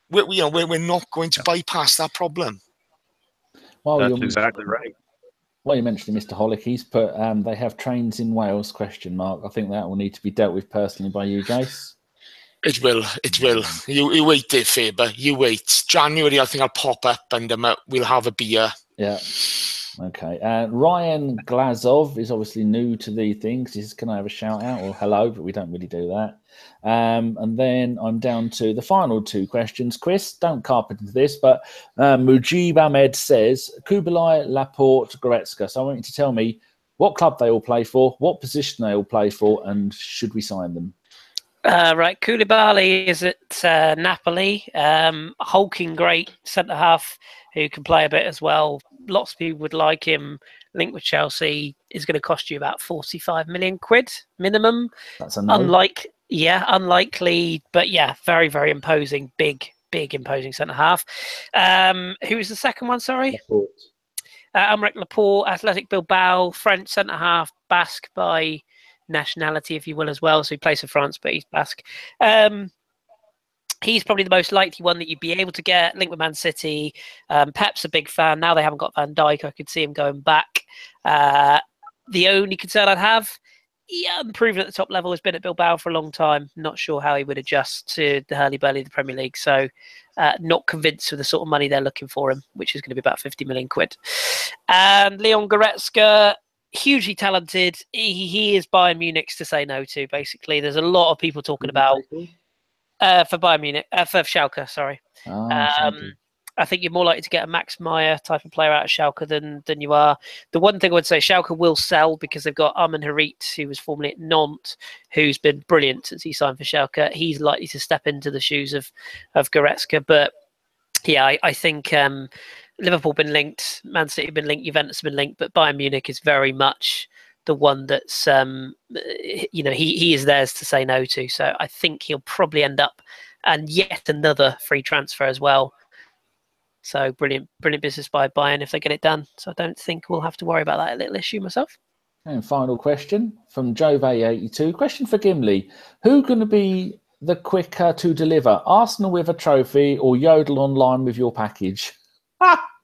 we're not going to bypass that problem. Well, that's exactly right. Well, you mentioned Mr. Hollick. He's put they have trains in Wales ? I think that will need to be dealt with personally by you, Jace. It will. You wait there, Faber. You wait. January, I think I'll pop up and we'll have a beer. Yeah. Okay. Ryan Glazov is obviously new to the things. He says, can I have a shout out or hello? But we don't really do that. And then I'm down to the final 2 questions. Chris, don't carpet into this, but Mujib Ahmed says, Kubilai, Laporte, Goretzka. So I want you to tell me what club they all play for, what position they all play for, and should we sign them? Right, Koulibaly is at Napoli, hulking great centre-half who can play a bit as well. Lots of people would like him. Linked with Chelsea is going to cost you about 45 million quid minimum. That's a no. Unlikely, but yeah, very, very imposing, big imposing centre-half. Who was the second one, sorry? Aymeric Laporte, Athletic Bilbao, French centre-half, Basque by nationality, if you will, as well. So he plays for France, but he's Basque. He's probably the most likely one that you'd be able to get. Linked with Man City. Pep's a big fan. Now they haven't got Van Dijk. I could see him going back. The only concern I'd have, proven at the top level, has been at Bilbao for a long time. Not sure how he would adjust to the hurly-burly of the Premier League. So not convinced with the sort of money they're looking for him, which is going to be about 50 million quid. And Leon Goretzka, hugely talented. He is Bayern Munich's to say no to, basically. There's a lot of people talking about for Bayern Munich, for Schalke, sorry. I think you're more likely to get a Max Meyer type of player out of Schalke than you are. The one thing I would say, Schalke will sell because they've got Armin Harit, who was formerly at Nantes, who's been brilliant since he signed for Schalke. He's likely to step into the shoes of Goretzka. But yeah, I think Liverpool have been linked, Man City have been linked, Juventus have been linked, but Bayern Munich is very much the one that's, he is theirs to say no to. So I think he'll probably end up, and yet another free transfer as well. So brilliant business by Bayern if they get it done. So I don't think we'll have to worry about that little issue myself. And final question from Jove82. Question for Gimli. Who going to be the quicker to deliver? Arsenal with a trophy or Yodel online with your package?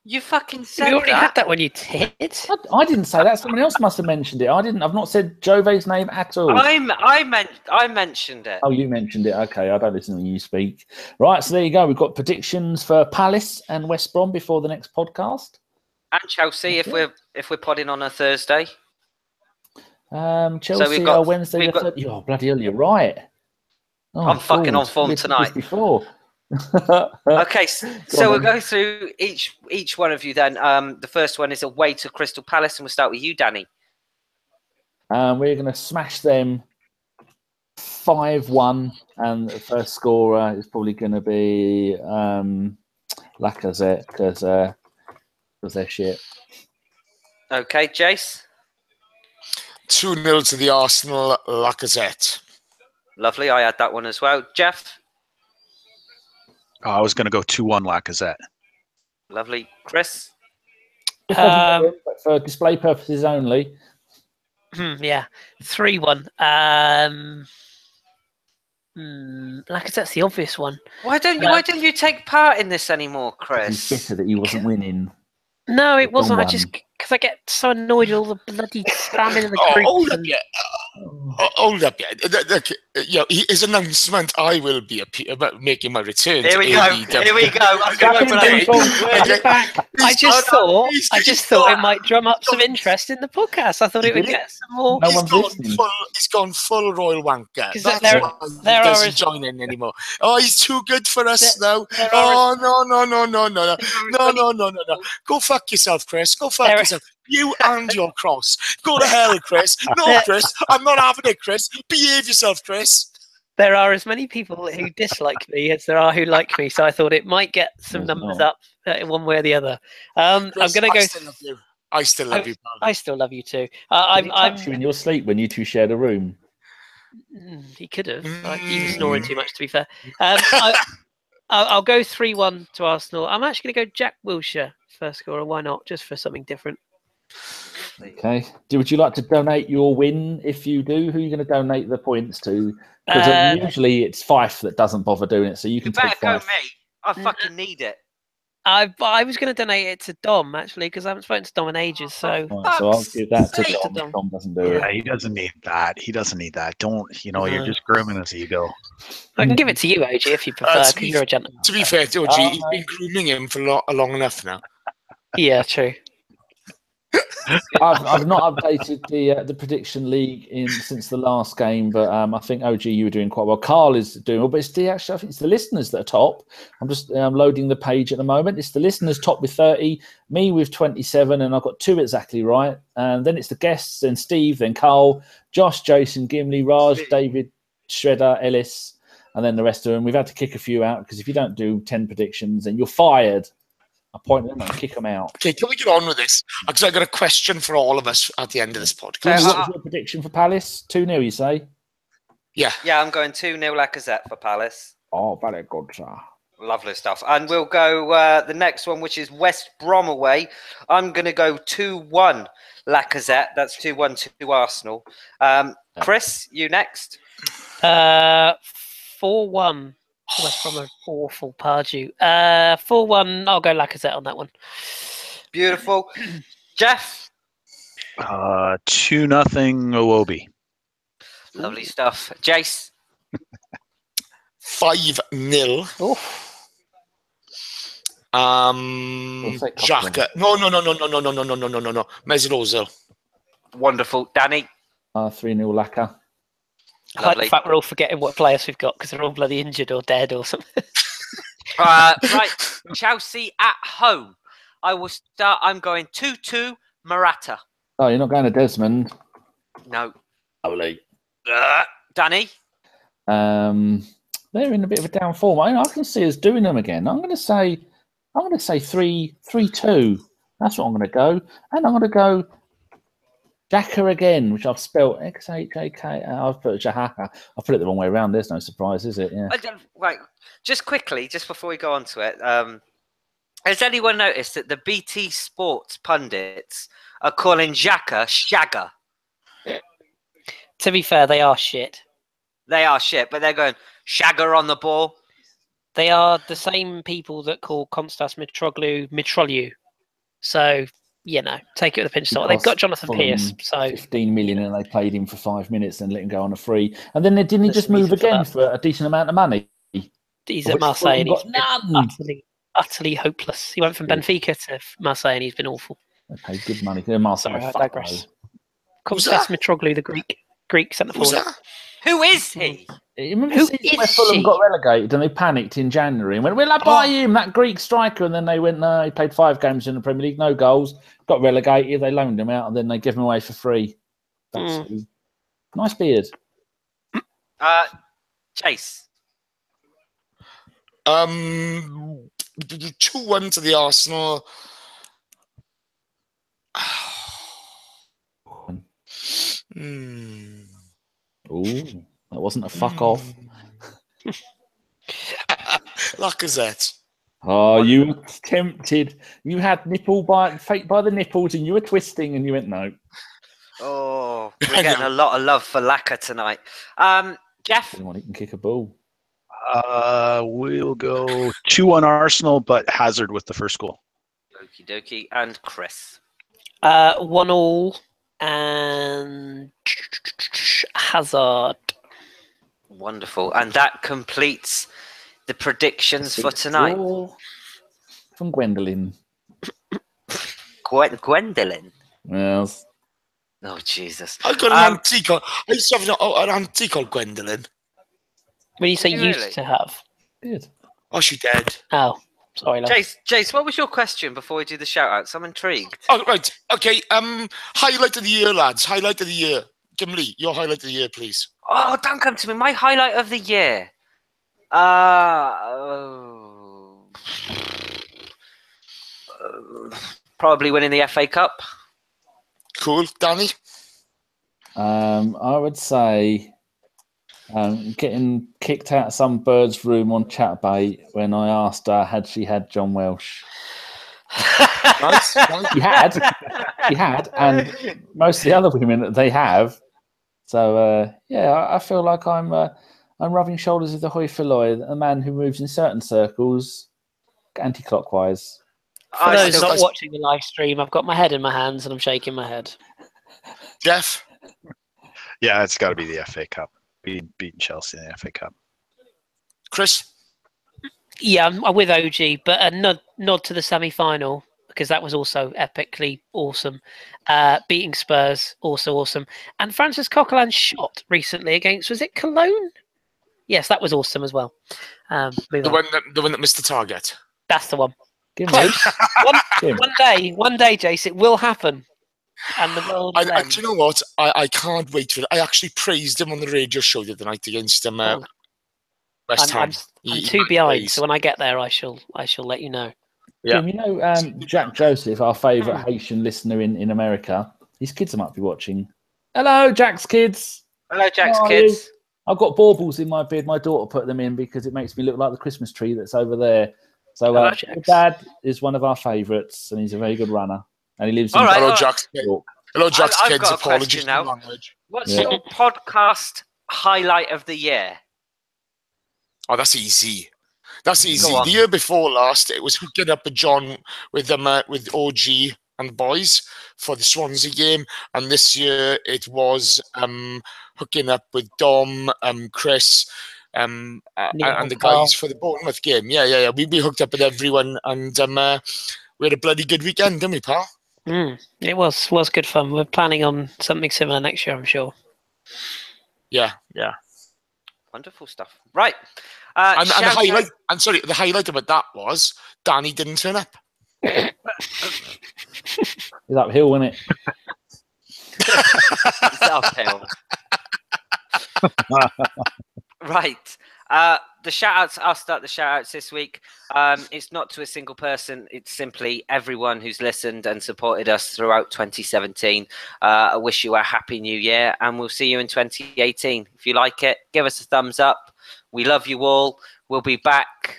You fucking said You already that. had that when you did. I didn't say that. Someone else must have mentioned it. I've not said Jove's name at all. I mentioned it. Oh, you mentioned it. Okay, I don't listen when you speak. Right, so there you go. We've got predictions for Palace and West Brom before the next podcast. And Chelsea, if we're podding on a Thursday. Chelsea So we've got- are Wednesday. we've got- Oh, bloody hell, you're right. Oh, I'm fucking God. on form We did this tonight. Before. Okay, so on we'll then. go through each one of you then. The first one is away to Crystal Palace, and we'll start with you, Danny. We're going to smash them 5-1, and the first scorer is probably going to be Lacazette because they're shit. Okay, Jace. 2-0 to the Arsenal, Lacazette. Lovely. I had that one as well. Jeff. I was going to go 2-1 Lacazette. Lovely. Chris. For display purposes only. Yeah, 3-1. Lacazette's the obvious one. Why don't you take part in this anymore, Chris? He's bitter that he wasn't winning. No, it wasn't. I One. just because I get so annoyed with all the bloody spamming in the group. Hold up, yeah. Hold up, yeah. His announcement, I will be about making my return. Here we go. Here we go. I'm going for that. I just thought it might drum up some interest in the podcast. I thought it would get some more. No one's listening. He's gone full royal wanker. That's there why he are doesn't join in anymore. Oh, he's too good for us now. Oh, no. Go fuck yourself, Chris. Go fuck yourself. You and your cross. Go to hell, Chris. No, Chris. I'm not having it, Chris. Behave yourself, Chris. There are as many people who dislike me as there are who like me, so I thought it might get some numbers up one way or the other. I'm Chris, going to go. I still love you, pal. I still love you too. I'm you in your sleep when you two shared a room. He could have. He was snoring too much, to be fair. I'll go 3-1 to Arsenal. I'm actually going to go Jack Wilshere first scorer. Why not? Just for something different. Okay. Would you like to donate your win? If you do, who are you going to donate the points to? Because usually it's Fife that doesn't bother doing it, so you can better take go Fife. me. I fucking need it. I was going to donate it to Dom actually because I haven't spoken to Dom in ages. So, Right, so I'll give that to Sake. Dom. Dom doesn't do it. Yeah, he doesn't need that. He doesn't need that. Don't, you're just grooming his ego. I can give it to you, OG, if you prefer, because you're a gentleman. To be fair, OG, he's been grooming him for long enough now. Yeah, true. I've not updated the prediction league since the last game, but I think OG you were doing quite well. Carl is doing well, but I think it's the listeners that are top. I'm just loading the page at the moment. It's the listeners top with 30, me with 27, and I've got 2 exactly right. And then it's the guests, then Steve, then Carl, Josh, Jason, Gimli, Raj, David, Shredder, Ellis, and then the rest of them. We've had to kick a few out because if you don't do 10 predictions, then you're fired. I point them and kick them out. Okay, can we get on with this? Because I've got a question for all of us at the end of this podcast. What was your prediction for Palace? 2-0, you say? Yeah. Yeah, I'm going 2-0 Lacazette for Palace. Oh, very good, sir. Lovely stuff. And we'll go the next one, which is West Brom away. I'm going to go 2-1 Lacazette. That's 2-1 to Arsenal. Chris, you next. 4-1. West Brom are awful, Pardew. 4-1. I'll go Lacazette on that one. Beautiful. Jeff. 2-0 Iwobi. Lovely stuff. Jace. 5-0. Xhaka. No. Mesut Ozil. Wonderful. Danny. 3-0 Lacazette. I like the fact we're all forgetting what players we've got because they're all bloody injured or dead or something. Right. Chelsea at home. I will start. I'm going 2-2 Morata. Oh, you're not going to Desmond? No. Holy. Danny. They're in a bit of a down form. I can see us doing them again. I'm going to say 3-2. That's what I'm going to go. And I'm going to go Xhaka again, which I've spelled Xhaka. I've put Xhaka. I put it the wrong way around. There's no surprise, is it? Yeah. Right. Just quickly, just before we go on to it, has anyone noticed that the BT Sports pundits are calling Xhaka Shagger? To be fair, they are shit. They are shit, but they're going Shagger on the ball. They are the same people that call Konstas Mitroglou. So, take it with a pinch of salt. They've got Jonathan Pearce. So 15 million and they paid him for 5 minutes and let him go on a free. And then didn't he just move again for a decent amount of money? He's at Marseille and he's none. Utterly hopeless. He went from Benfica to Marseille and he's been awful. They paid good money. Marseille. Sorry, I digress. Konstas Mitroglou, the Greek centre forward. Who is he? Remember the season where Fulham got relegated and they panicked in January and went, "Will I buy him, that Greek striker?" And then they went, "No, he played 5 games in the Premier League, no goals, got relegated." They loaned him out and then they give him away for free. That's nice beard. Chase. 2-1 to the Arsenal. Ooh, that wasn't a fuck off. Lacazette. Oh, you were tempted. You had fate by the nipples, and you were twisting, and you went no. Oh, we're getting a lot of love for Laka tonight. Jeff? Anyone who can kick a ball. We'll go 2-1 Arsenal, but Hazard with the first goal. Okie dokie. And Chris? 1-1 and Hazard. Wonderful. And that completes the predictions for tonight. From Gwendolyn. Gwendolyn? Yes. Oh, Jesus. I've got an antique. I used to have an antique called Gwendolyn. When you say Really? used to have. Good. Oh, she dead. Oh, sorry, love. Jace, what was your question before we do the shout-outs? I'm intrigued. Oh, right. Okay. Highlight of the year, lads. Highlight of the year. Gimli, your highlight of the year, please. Oh, don't come to me. My highlight of the year. Probably winning the FA Cup. Cool. Danny? I would say getting kicked out of some bird's room on Chatbait when I asked her had she had John Welsh. Nice. She had, and most of the other women they have. So yeah, I feel like I'm rubbing shoulders with the hoi polloi, a man who moves in certain circles anti-clockwise. For those not watching the live stream, I've got my head in my hands and I'm shaking my head. Jeff? Yeah, it's got to be the FA Cup. Beating Chelsea in the FA Cup. Chris? Yeah, I'm with OG, but a nod to the semi-final because that was also epically awesome. Beating Spurs, also awesome. And Francis Coquelin's shot recently against, was it Cologne? Yes, that was awesome as well. The one that missed the target. That's the one. Close. One day, Jace, it will happen. And the world will end. Do you know what? I can't wait for it. I actually praised him on the radio show the other night against West Ham. I'm too behind, so when I get there, I shall let you know. Yeah. You know, Jack Joseph, our favourite Haitian listener in America, his kids might be watching. Hello, Jack's kids. Hello, Jack's kids. I've got baubles in my beard. My daughter put them in because it makes me look like the Christmas tree that's over there. So Dad is one of our favourites, and he's a very good runner. And he lives in Hello, Jack's kids. Hello, Jack's I've kids. got a Apologies question for now. language. What's your podcast highlight of the year? Oh, that's easy. That's easy. The year before last, it was hooking up with John with OG and the boys for the Swansea game, and this year it was hooking up with Dom, Chris, and the guys for the Bournemouth game. Yeah. We hooked up with everyone, and we had a bloody good weekend, didn't we, pal? It was good fun. We're planning on something similar next year, I'm sure. Yeah. Wonderful stuff. Right. And the highlight about that was Danny didn't turn up. He's uphill, isn't it? It's uphill. Right. The shout-outs, I'll start the shout-outs this week. It's not to a single person. It's simply everyone who's listened and supported us throughout 2017. I wish you a happy new year, and we'll see you in 2018. If you like it, give us a thumbs up. We love you all. We'll be back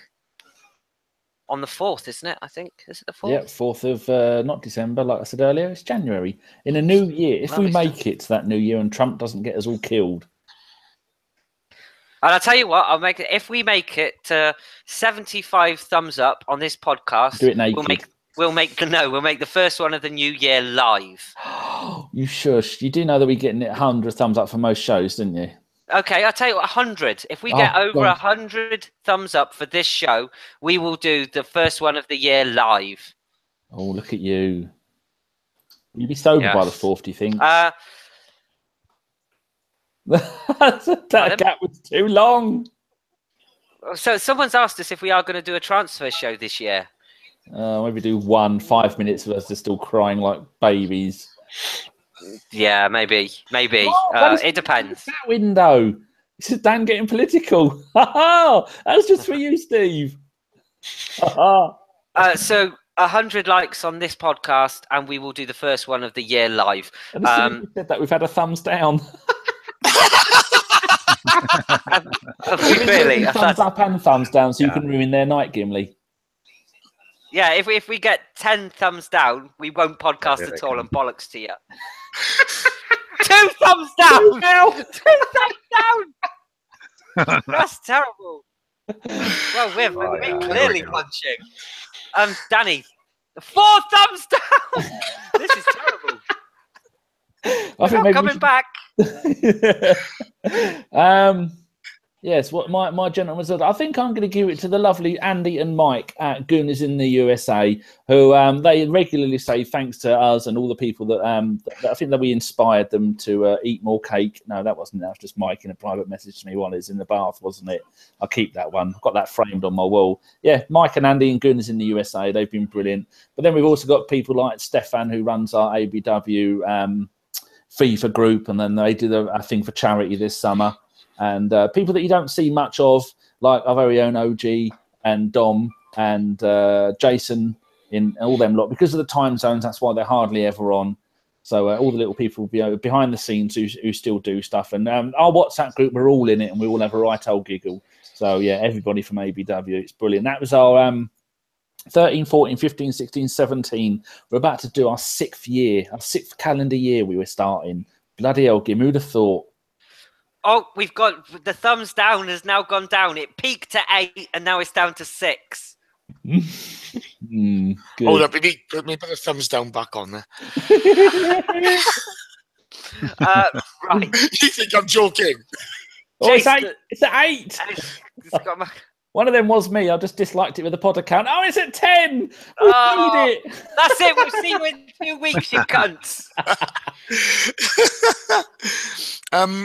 on the 4th, isn't it? I think. Is it the 4th? Yeah, 4th of, not December, like I said earlier. It's January. In a new year. If we make it to that new year and Trump doesn't get us all killed. And I'll tell you what, if we make it to 75 thumbs up on this podcast, do it naked. We'll make the first one of the new year live. You shush. You do know that we're getting 100 thumbs up for most shows, didn't you? Okay, I'll tell you what, 100. If we get over 100 thumbs up for this show, we will do the first one of the year live. Oh, look at you. Will you be sober by the 4th, do you think? That gap was too long. So someone's asked us if we are going to do a transfer show this year. Maybe do 5 minutes of us just still crying like babies. Yeah, maybe. It depends. That window. This is Dan getting political. That's just for you, Steve. So 100 likes on this podcast, and we will do the first one of the year live. And as soon as we said that, we've had a thumbs down. Really? Thumbs up and thumbs down, so you can ruin their night, Gimli. Yeah, if we get 10 thumbs down, we won't podcast at all, and bollocks to you. 2 thumbs down! 2 thumbs down! That's terrible. Well, we're clearly punching. Danny, 4 thumbs down! This is terrible. I think maybe coming back. Yes, what my gentleman said. I think I'm going to give it to the lovely Andy and Mike at Gooners in the USA, who they regularly say thanks to us and all the people that I think that we inspired them to eat more cake. No, that wasn't. That was just Mike in a private message to me while he was in the bath, wasn't it? I'll keep that one. I've got that framed on my wall. Yeah, Mike and Andy and Gooners in the USA. They've been brilliant. But then we've also got people like Stefan, who runs our ABW FIFA group, and then they did a thing for charity this summer. And people that you don't see much of, like our very own OG and Dom and Jason in all them lot, because of the time zones, that's why they're hardly ever on. So all the little people behind the scenes who still do stuff. And our WhatsApp group, we're all in it, and we all have a right old giggle. So, yeah, everybody from ABW, it's brilliant. That was our 13, 14, 15, 16, 17. We're about to do our 6th year, our 6th calendar year we were starting. Bloody hell, Gim, who'd have thought? Oh, we've got the thumbs down has now gone down. It peaked at 8 and now it's down to 6. Hold up, let me put the thumbs down back on there. Right. You think I'm joking? Oh, it's 8. It's at 8. One of them was me. I just disliked it with the pod account. Oh, it's at 10. We need it. That's it. We'll see you in 2 weeks, you cunts.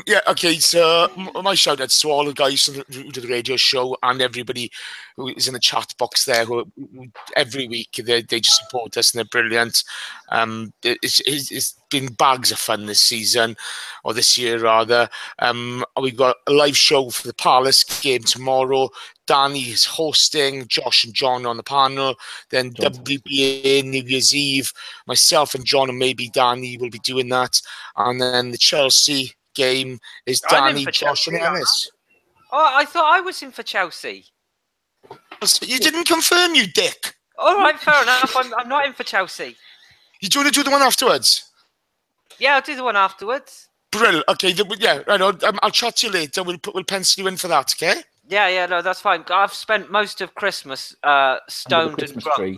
Yeah, okay, so my shout outs to all the guys who do the radio show and everybody who is in the chat box there, who every week they just support us and they're brilliant. It's been bags of fun this season, or this year rather. We've got a live show for the Palace game tomorrow. Danny is hosting, Josh and John on the panel. Then WBA New Year's Eve, myself and John and maybe Danny will be doing that. And then the Chelsea game is Danny, Josh and Ellis. Oh, I thought I was in for Chelsea. You didn't confirm, you dick. All right, fair enough. I'm not in for Chelsea. You do want to do the one afterwards? Yeah, I'll do the one afterwards. Brilliant. Okay, yeah, right. I'll chat to you later. We'll pencil you in for that, okay? Yeah, no, that's fine. I've spent most of Christmas stoned and drunk. Tree.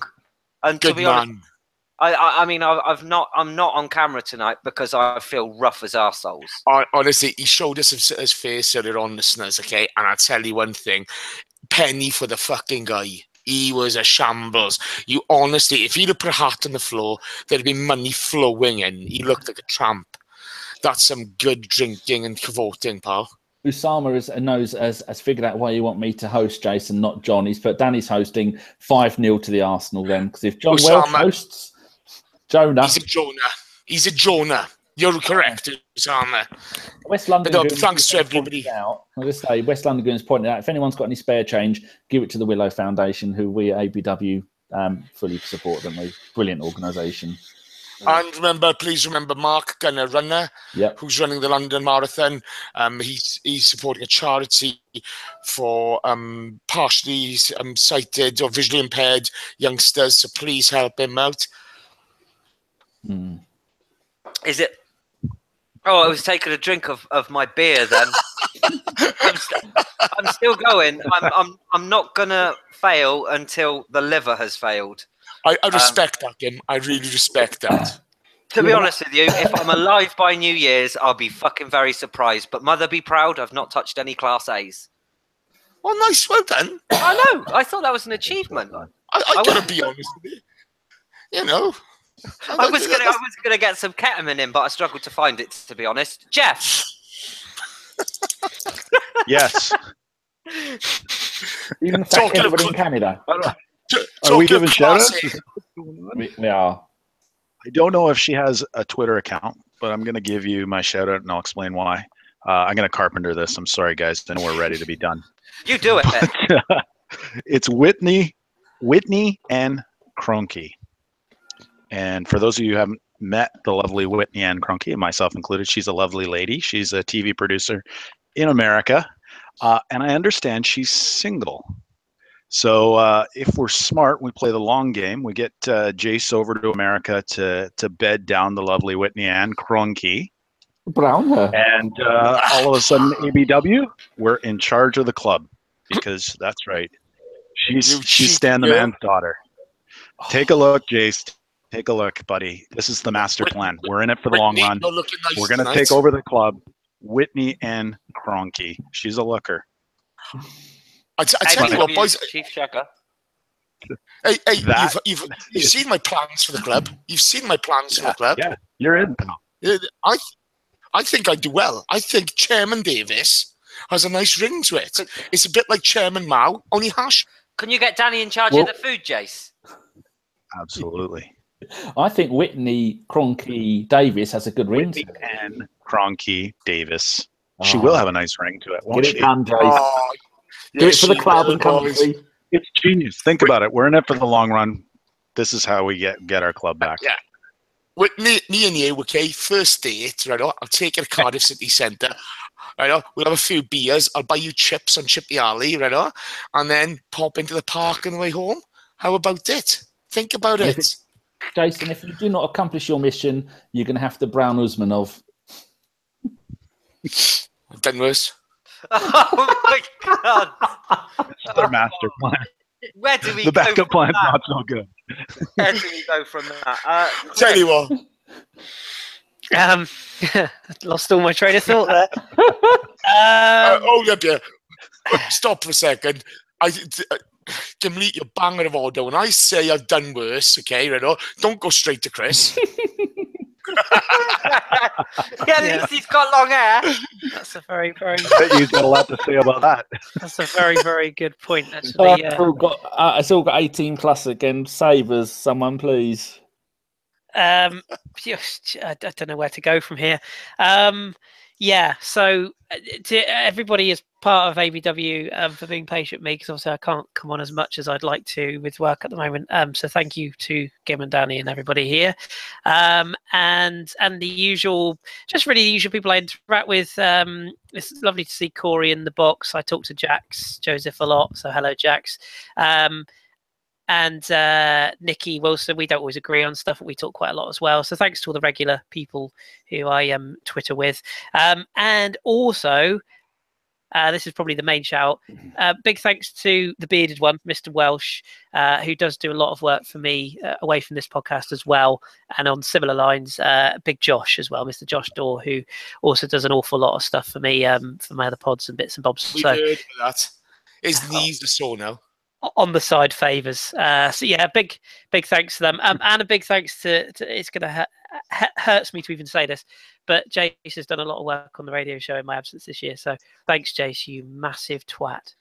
And to be honest, I'm not on camera tonight because I feel rough as arseholes. Honestly, he showed us his face earlier on, listeners, okay? And I'll tell you one thing. Penny for the fucking guy. He was a shambles. You honestly, if he'd have put a hat on the floor, there'd be money flowing in. He looked like a tramp. That's some good drinking and cavorting, pal. Usama has figured out why you want me to host, Jason, not John. He's put Danny's hosting 5-0 to the Arsenal then. Because if John Welsh hosts, Jonah. He's a Jonah. You're correct, Usama. West London. Thanks to everybody. I'll just say, West London Goons pointed out, if anyone's got any spare change, give it to the Willow Foundation, who we at ABW fully support them. Brilliant organisation. And please remember Mark Gunner Runner, who's running the London Marathon. He's supporting a charity for partially sighted or visually impaired youngsters. So please help him out. Is it? Oh, I was taking a drink of my beer then. I'm still going. I'm not gonna fail until the liver has failed. I respect that, Kim. I really respect that. To be honest with you, if I'm alive by New Year's, I'll be fucking very surprised. But mother be proud, I've not touched any Class A's. Well, nice, well done. I know. I thought that was an achievement. I gotta be honest with you. You know. I was gonna get some ketamine in, but I struggled to find it, to be honest. Jeff. Yes. Even everybody in Canada. Are we giving shout-outs? We are. I don't know if she has a Twitter account, but I'm going to give you my shout-out, and I'll explain why. I'm going to carpenter this. I'm sorry, guys. I know we're ready to be done. You do it. It's Whitney Ann Kroenke. And for those of you who haven't met the lovely Whitney Ann Kroenke, myself included, she's a lovely lady. She's a TV producer in America. And I understand she's single. So if we're smart, we play the long game. We get Jace over to America to bed down the lovely Whitney Ann Kroenke. Brown her. And all of a sudden, ABW, we're in charge of the club because that's right. She's Stan the Man's daughter. Take a look, Jace. Take a look, buddy. This is the master plan. We're in it for the long run. We're going to take over the club. Whitney Ann Kroenke. She's a looker. I tell you what, boys. Chief Shugger. Hey, you've seen my plans for the club. You've seen my plans for the club. Yeah, you're in. I think I do well. I think Chairman Davis has a nice ring to it. It's a bit like Chairman Mao, only hash. Can you get Danny in charge of the food, Jace? Absolutely. I think Whitney Kroenke Davis has a good ring to Whitney it. Ann Kroenke Davis. She will have a nice ring to it, won't Get she? it done, Jace. Oh, Do it for the club and country. It's genius. Think about it. We're in it for the long run. This is how we get our club back. Yeah. With me and you, okay, first date, right? I'll take you to Cardiff City Centre. Right, we'll have a few beers. I'll buy you chips on Chippy Alley, right? And then pop into the park on the way home. How about it? Think about it. Jason, if you do not accomplish your mission, you're going to have to Brown Usmanov. I've done worse. Oh my God! It's their master plan. Where do we The go backup from plan's that? not so good. Where do we go from that? Tell you what. Lost all my train of thought there. Hold up here. Stop for a second. Gimli, you're banging of order. When I say I've done worse, okay, right? Don't go straight to Chris. At least he's got long hair. That's a very, very. I bet you've got a lot to say about that. That's a very, very good point. Actually, It's all got 18 plus again. Save us, someone, please. I don't know where to go from here. Yeah, so to everybody is part of ABW for being patient with me, because obviously I can't come on as much as I'd like to with work at the moment. So thank you to Gim and Danny and everybody here, and the usual, just really the usual people I interact with. It's lovely to see Corey in the box. I talk to Jax Joseph a lot, so hello Jax. And Nikki Wilson, we don't always agree on stuff, but we talk quite a lot as well. So thanks to all the regular people who I Twitter with. And also, this is probably the main shout. Big thanks to the bearded one, Mr. Welsh, who does do a lot of work for me away from this podcast as well. And on similar lines, Big Josh as well, Mr. Josh Dorr, who also does an awful lot of stuff for me for my other pods and bits and bobs. We've heard that. His knees are sore now. On the side favors. So yeah, big thanks to them, and a big thanks to it's gonna hurts me to even say this, but Jace has done a lot of work on the radio show in my absence this year, so thanks Jace, you massive twat.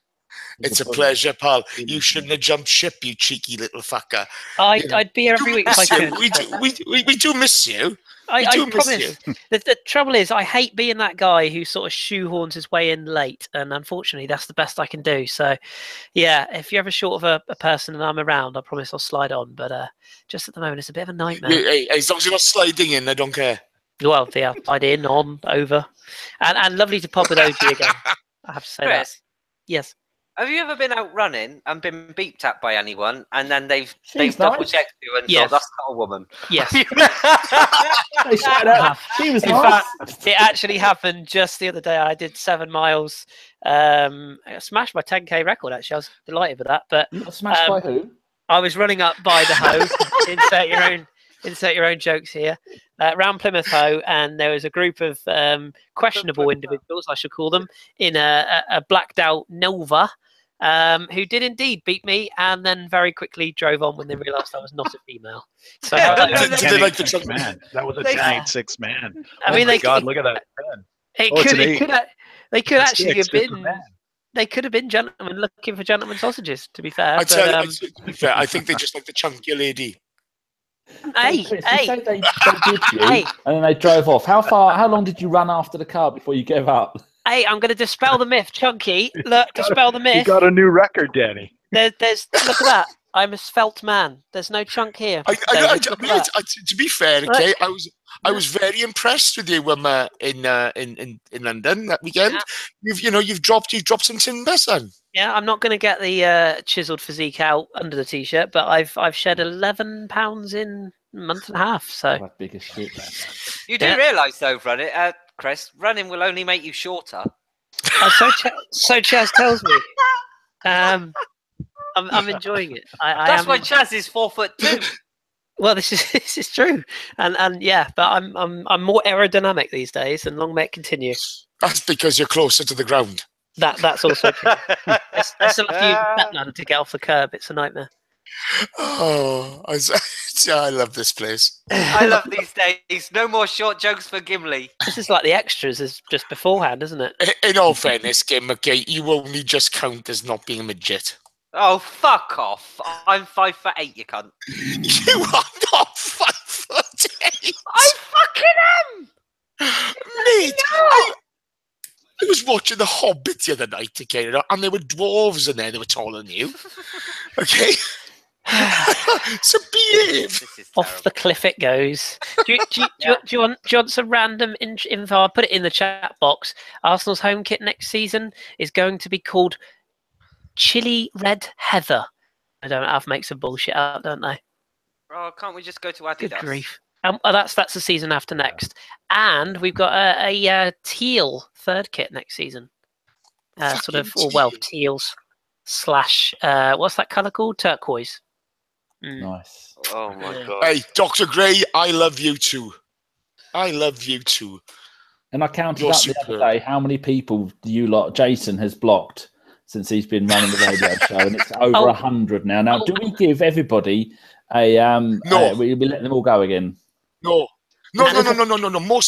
It's a pleasure, pal. You shouldn't have jumped ship, you cheeky little fucker. I'd be here every week if I could. We do miss you. I promise. The trouble is, I hate being that guy who sort of shoehorns his way in late, and unfortunately, that's the best I can do. So, yeah, if you're ever short of a person and I'm around, I promise I'll slide on. But just at the moment, it's a bit of a nightmare. Hey, as long as you're not sliding in, I don't care. Well, yeah, slide in, on, over, and lovely to pop with OG again. I have to say Chris, that. Yes. have you ever been out running and been beeped at by anyone, and then they've She's double nice. checked you and Yes. thought that's not a woman? Yes. They shouted out, she was In nice. fact, it actually happened just the other day. I did 7 miles. I smashed my 10K record, actually. I was delighted with that. But You got smashed by who? I was running up by the Hoe. insert your own jokes here. Round Plymouth Hoe, and there was a group of questionable individuals, I should call them, in a blacked out Nova, who did indeed beat me, and then very quickly drove on when they realised I was not a female. So Did they like the 10-8-6 man? That was a They- 10-8-6 man. I mean, my God, look at that. They Oh, it's could, an it could, they could It's actually six, have it's a been. man. They could have been gentlemen looking for gentlemen sausages. To be fair, I but, tell you, to be fair, I think they just like the chunkier lady. Hey, Chris, you hey, say they did you, Hey. and then they drove off. How long did you run after the car before you gave up? hey! I'm going to dispel the myth, Chunky. Look, dispel the You myth. got a new record, Danny. There's look at that. I'm a svelte man. There's no chunk here. I, David, look at that. to be fair, Right. okay, I was very impressed with you in London that weekend. Yeah. You've dropped some timber, son. Yeah, I'm not going to get the chiseled physique out under the t-shirt, but I've shed 11 pounds in a month and a half. So That's big as shit. Man. You do realise, though, Chris, running will only make you shorter. so Chaz tells me. I'm enjoying it. That's why Chaz is 4'2". Well, this is true, and yeah, but I'm more aerodynamic these days, and long may it continue. That's because you're closer to the ground. That's also true. I still have to use the Batman to get off the curb. It's a nightmare. Oh, I love this place. I love these days. No more short jokes for Gimli. This is like the extras is just beforehand, isn't it? In all fairness, Kim, okay, you only just count as not being a midget. Oh, fuck off. I'm 5'8", you cunt. You are not 5'8". I fucking am! Mate, I was watching The Hobbit the other night, okay, and there were dwarves in there that were taller than you. Okay? So behave. This is Off the cliff it goes. Do you want some random info? I'll put it in the chat box. Arsenal's home kit next season is going to be called Chili Red Heather. I don't know how to make some bullshit out, don't they? Oh, can't we just go to Adidas? Good grief. That's the season after next. And we've got a teal third kit next season. Teals / what's that colour called? Turquoise. Nice. Oh my god. Hey, Dr. Gray, I love you too. I love you too. And I counted You're up superb. the other day how many people Jason has blocked since he's been running the radio show, and it's over 100 now. Now, do we give everybody a No. We let them all go again? No. Most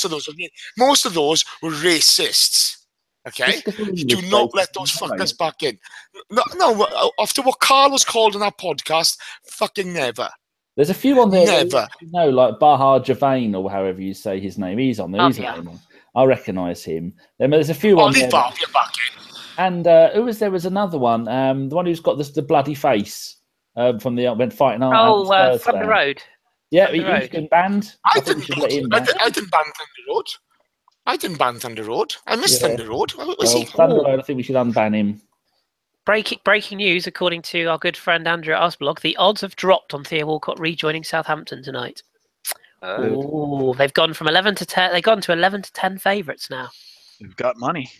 of those were racists. Okay? Do not let those fuckers back in. No, after what Carlos called in our podcast, fucking never. There's a few on there. Never. Like Bahar Javane, or however you say his name. He's on there. He's a name on. I recognise him. There's a few on there. Back in. And who was there? Was another one. The one who's got the bloody face from the when fighting. Thunder Road. Yeah, he's been banned. I didn't ban Thunder Road. I didn't ban Thunder Road. I missed Thunder Road. Thunder Road, I think we should unban him. Breaking news, according to our good friend Andrew at Osblog, the odds have dropped on Theo Walcott rejoining Southampton tonight. Oh, they've gone from 11 to 10. They've gone to 11 to 10 favourites now. You've got money.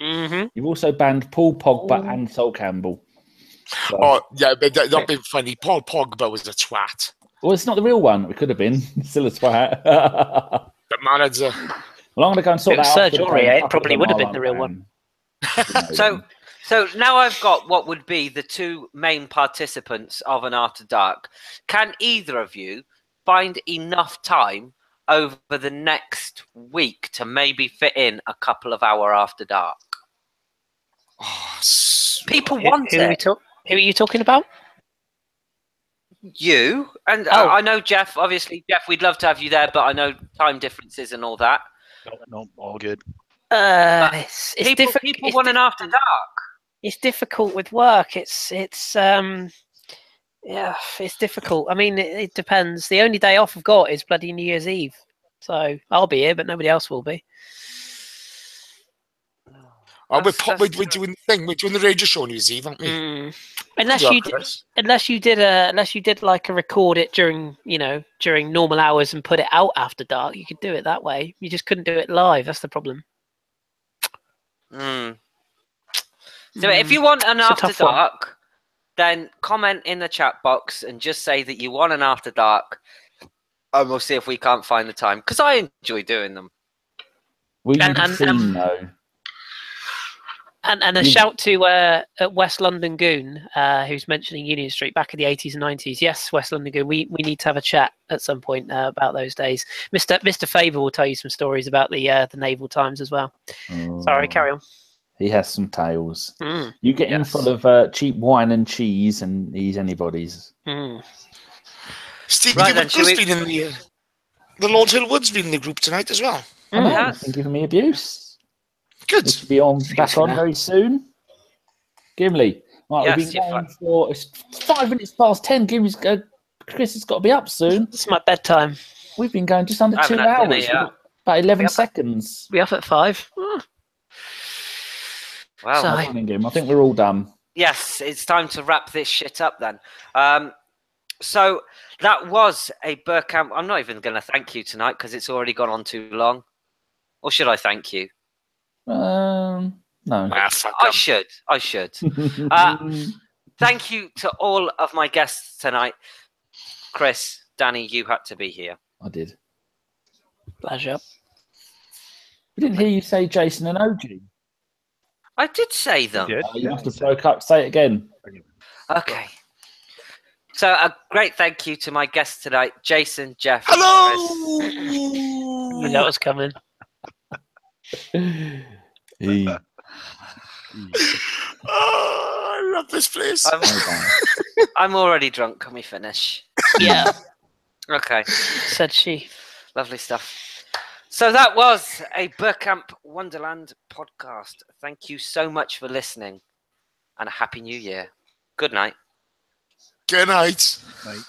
Mm-hmm. You've also banned Paul Pogba and Sol Campbell. So. Oh, yeah, but not being funny. Paul Pogba was a twat. Well, it's not the real one. It could have been. Still a twat. The manager. Well, I'm going to go and sort that out. Serge Aurier, it probably would have been the real one. So now I've got what would be the two main participants of an After Dark. Can either of you find enough time over the next week to maybe fit in a couple of hour After Dark? Oh, People want it. Who are you talking about? You and I know Jeff. Obviously, Jeff, we'd love to have you there, but I know time differences and all that. No, all good. It's People want an After Dark. It's difficult with work. It's difficult. I mean, it depends. The only day off I've got is bloody New Year's Eve, so I'll be here, but nobody else will be. We're doing the thing. We're doing the radio show on New Year's Eve, aren't we? Unless you did like a record it during normal hours and put it out after dark, you could do it that way. You just couldn't do it live. That's the problem. So if you want an After Dark, then comment in the chat box and just say that you want an After Dark, and we'll see if we can't find the time, because I enjoy doing them. And a shout to West London Goon, who's mentioning Union Street back in the 80s and 90s. Yes, West London Goon, we need to have a chat at some point about those days. Mr. Faber will tell you some stories about the naval times as well. Sorry, carry on. He has some tales. You get him full of cheap wine and cheese, and he's anybody's. Stevie Right then, Whittle's shall we- been in the Lord Hill Wood's been in the group tonight as well. I know, Yes. been giving me abuse. Good. We should be back on now. very soon. Gimli. Right, Yes, we've been you're going for it's 5 minutes past 10. Gimli's Chris has got to be up soon. It's my bedtime. We've been going just under I 2 haven't had dinner hours. yet. We've got about 11 Yep. seconds. Be up at 5. Oh, Well, So- Well done, Gim. I think we're all done. yes, it's time to wrap this shit up then. So that was a Burkamp. I'm not even going to thank you tonight because it's already gone on too long. Or should I thank you? No. Ah, fuck I 'em. should. I should. Thank you to all of my guests tonight. Chris, Danny, you had to be here. I did. pleasure. We didn't hear you say Jason and OG. I did say them. Did? You must have broke up. Say it again. Okay. So a great thank you to my guests tonight, Jason, Jeff, Hello. Chris. You know what's coming. Oh, I love this place. I'm already drunk. Can we finish? Yeah, Okay. said she. Lovely stuff. So that was a Burkamp Wonderland podcast. Thank you so much for listening and a happy new year. Good night. Good night. Night.